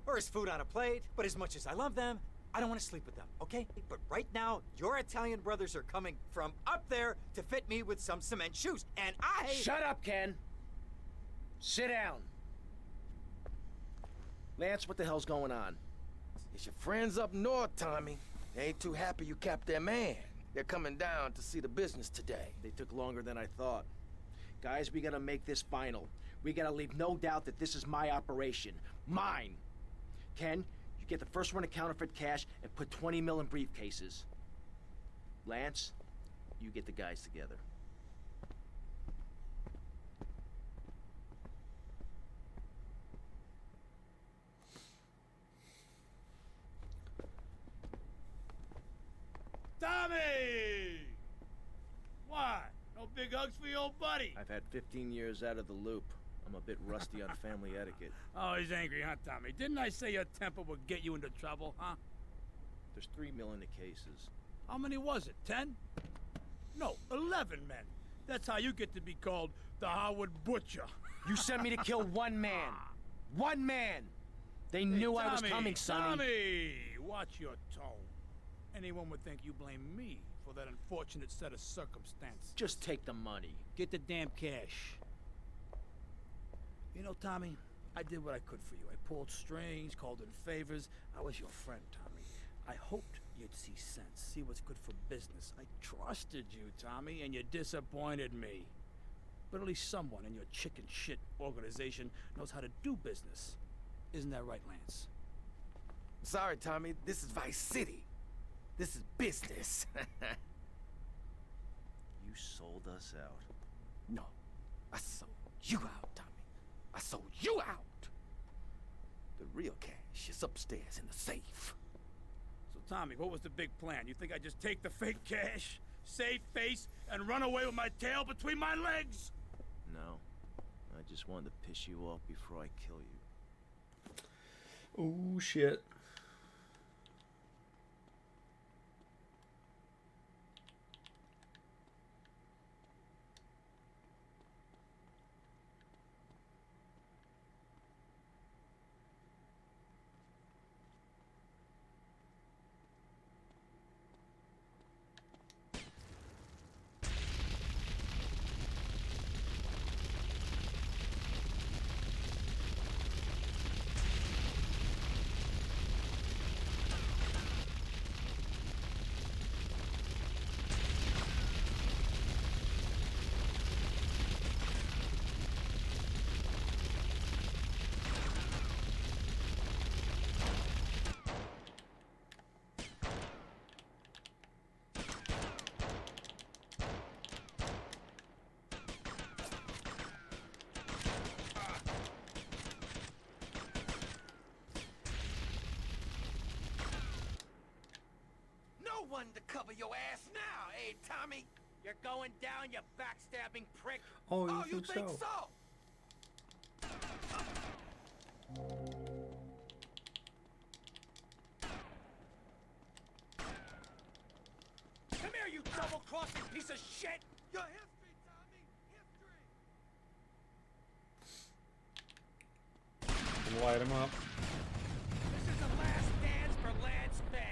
or as food on a plate, but as much as I love them, I don't want to sleep with them, okay? But right now, your Italian brothers are coming from up there to fit me with some cement shoes, and I... Shut up, Ken! Sit down. Lance, what the hell's going on? It's your friends up north, Tommy. They ain't too happy you capped their man. They're coming down to see the business today. They took longer than I thought. Guys, we gotta make this final. We gotta leave no doubt that this is my operation. Mine! Ken, you get the first run of counterfeit cash and put 20 mil in briefcases. Lance, you get the guys together. Tommy! What? No big hugs for your old buddy? I've had 15 years out of the loop. I'm a bit rusty on family etiquette. Oh, he's angry, huh, Tommy? Didn't I say your temper would get you into trouble, huh? There's 3 mil in the cases. How many was it? 10? No, 11 men. That's how you get to be called the Howard Butcher. You sent me to kill one man. One man! They knew I was coming, Sonny. Tommy! Watch your tone. Anyone would think you blame me for that unfortunate set of circumstances. Just take the money. Get the damn cash. You know, Tommy, I did what I could for you. I pulled strings, called in favors. I was your friend, Tommy. I hoped you'd see sense, see what's good for business. I trusted you, Tommy, and you disappointed me. But at least someone in your chicken shit organization knows how to do business. Isn't that right, Lance? Sorry, Tommy. This is Vice City. This is business. You sold us out. No, I sold you out, Tommy. I sold you out. The real cash is upstairs in the safe. So, Tommy, what was the big plan? You think I just take the fake cash, save face, and run away with my tail between my legs? No. I just wanted to piss you off before I kill you. Oh, shit. one to cover your ass now, eh, Tommy? You're going down, you backstabbing prick. Oh, you think think so? Come here, you double-crossing piece of shit! Your history, Tommy! History! Light him up. This is the last dance for Lance fans.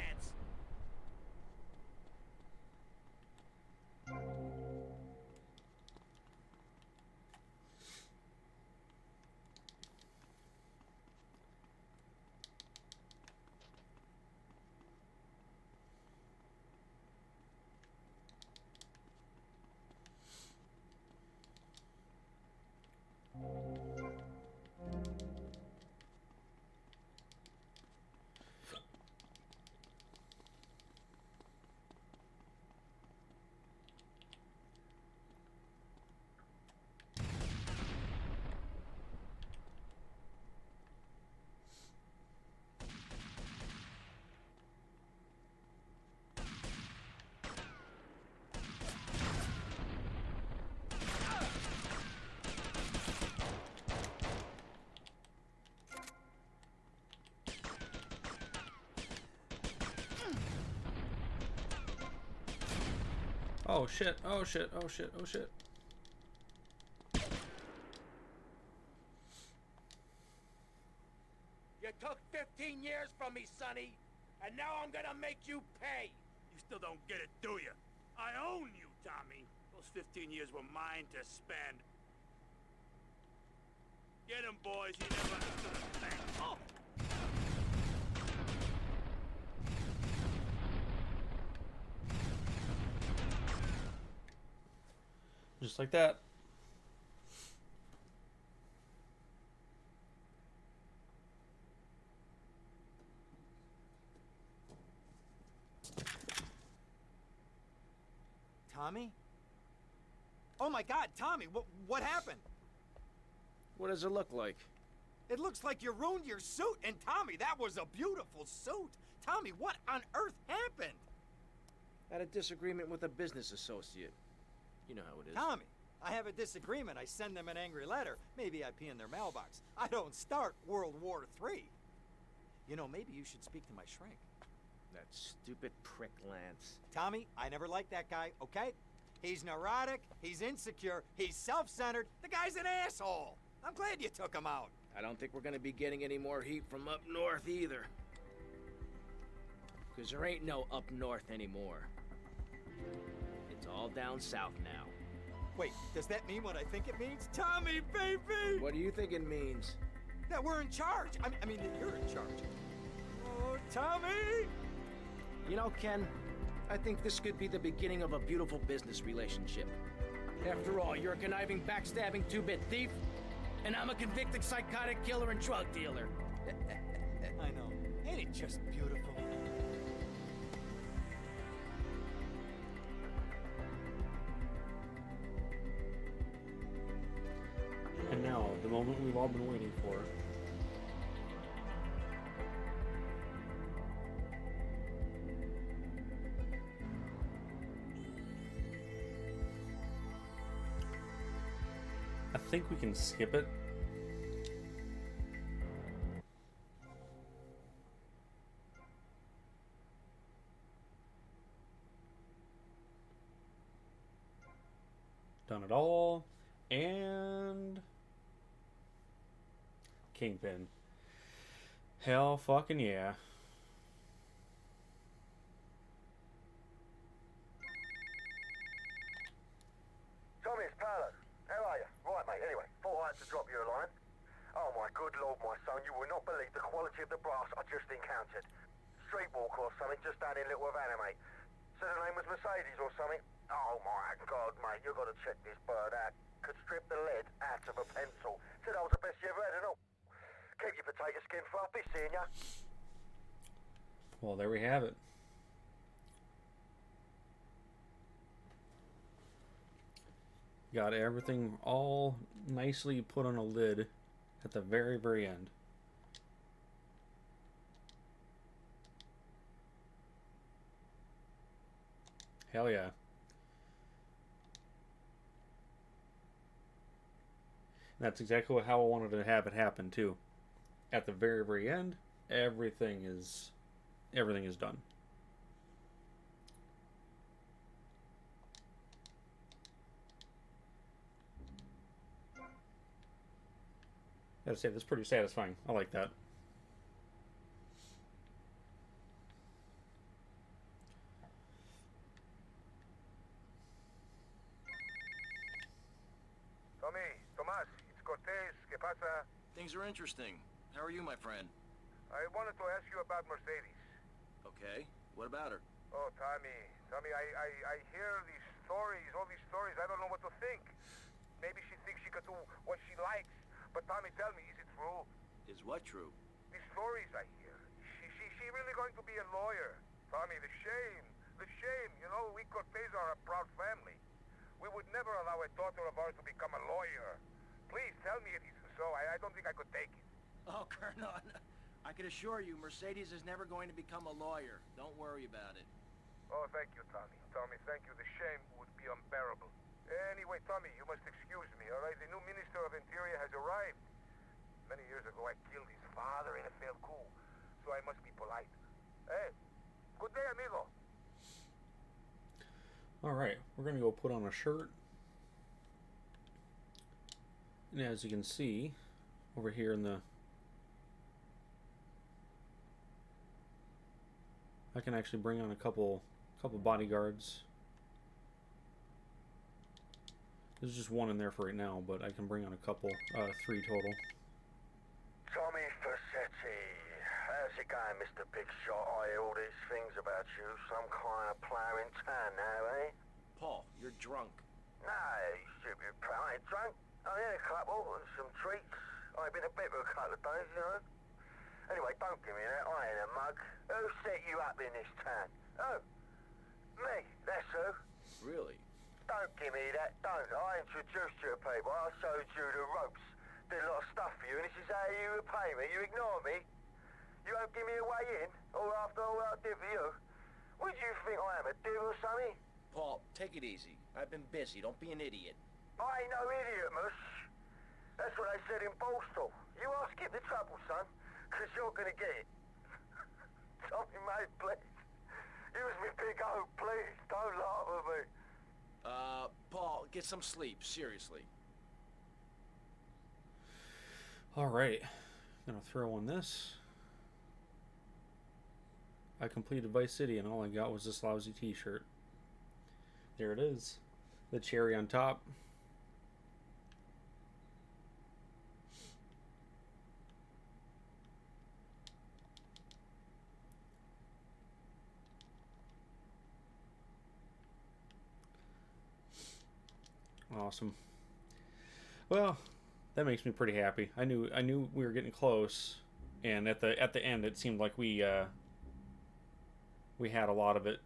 Oh shit, oh shit, oh shit, oh shit. You took 15 years from me, Sonny, and now I'm gonna make you pay. You still don't get it, do you? I own you, Tommy. Those 15 years were mine to spend. Get him, boys. You never understood a thing. Oh! Just like that. Tommy? Oh my God, Tommy, what happened? What does it look like? It looks like you ruined your suit, and Tommy, that was a beautiful suit. Tommy, what on earth happened? Had a disagreement with a business associate. You know how it is. Tommy, I have a disagreement. I send them an angry letter. Maybe I pee in their mailbox. I don't start World War III. You know, maybe you should speak to my shrink. That stupid prick Lance. Tommy, I never liked that guy, okay? He's neurotic, he's insecure, he's self-centered. The guy's an asshole. I'm glad you took him out. I don't think we're gonna be getting any more heat from up north either. Because there ain't no up north anymore. It's all down south now. Wait, does that mean what I think it means? Tommy, baby! What do you think it means? That we're in charge. I mean, that you're in charge. Oh, Tommy! You know, Ken, I think this could be the beginning of a beautiful business relationship. After all, you're a conniving, backstabbing two-bit thief, and I'm a convicted psychotic killer and drug dealer. I know. Ain't it just beautiful? And now, the moment we've all been waiting for. I think we can skip it. Done it all. And Kingpin. Hell fucking yeah. Tommy, it's Paolo. How are you? Right, mate, anyway, thought I had to drop you a line. Oh my good lord, my son, you will not believe the quality of the brass I just encountered. Streetwalker or something, just down in Little Havana, mate. Said her name was Mercedes or something. Oh my god, mate, you gotta check this bird out. Could strip the lead out of a pencil. Said I was the best you ever had and all. Keep your potato skin fluffy, seeing ya. Well, there we have it. Got everything all nicely put on a lid at the very, very end. Hell yeah. That's exactly how I wanted to have it happen too. At the very, very end, everything is done. Gotta say, that's pretty satisfying. I like that. Tommy, Tomas, it's Cortez. ¿Qué pasa? Things are interesting. How are you, my friend? I wanted to ask you about Mercedes. Okay. What about her? Oh, Tommy, I hear these stories, all these stories. I don't know what to think. Maybe she thinks she could do what she likes. But Tommy, tell me, is it true? Is what true? These stories I hear. She really going to be a lawyer? Tommy, the shame. The shame. You know, we Cortez are a proud family. We would never allow a daughter of ours to become a lawyer. Please, tell me it isn't so. I don't think I could take it. Oh, Colonel, I can assure you, Mercedes is never going to become a lawyer. Don't worry about it. Oh, thank you, Tommy. Tommy, thank you. The shame would be unbearable. Anyway, Tommy, you must excuse me, all right? The new Minister of Interior has arrived. Many years ago, I killed his father in a failed coup, so I must be polite. Hey, good day, amigo. All right, we're gonna go put on a shirt. And as you can see, over here in the... I can actually bring on a couple bodyguards. There's just one in there for right now, but I can bring on a couple, 3 total. Tommy Facchetti. How's it going, Mr. Big Shot? I hear all these things about you. Some kind of player in town now, eh? Paul, you're drunk. No, you stupid pal. I ain't drunk. I had a couple and some treats. I've been a bit for a couple of days, you know. Anyway, don't give me that. I ain't a mug. Who set you up in this town? Oh, me. That's who. Really? Don't give me that. Don't. I introduced you to people. I showed you the ropes. Did a lot of stuff for you, and this is how you repay me. You ignore me. You won't give me a way in, all after all I did for you. What do you think I am, a devil or something? Paul, take it easy. I've been busy. Don't be an idiot. I ain't no idiot, Mush. That's what they said in Borstal. You ask skip the trouble, son, because you're going to get it. Tommy, mate, please. Use me big hope, please. Don't laugh at me. Paul, get some sleep. Seriously. All right, gonna throw on this. I completed Vice City, and all I got was this lousy T-shirt. There it is, the cherry on top. Awesome. Well, that makes me pretty happy. I knew we were getting close, and at the end it seemed like we had a lot of it.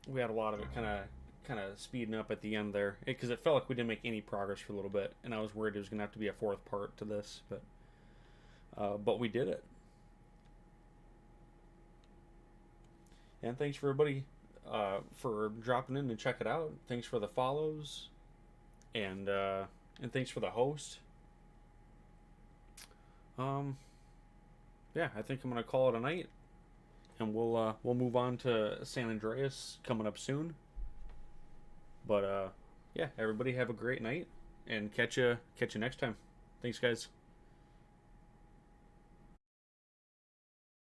We had a lot of it kind of speeding up at the end there, because it felt like we didn't make any progress for a little bit, and I was worried there was gonna have to be a 4th part to this, but we did it. And thanks for everybody for dropping in to check it out. Thanks for the follows. And thanks for the host. Yeah, I think I'm gonna call it a night, and we'll move on to San Andreas coming up soon. But yeah, everybody have a great night, and catch you next time. Thanks, guys.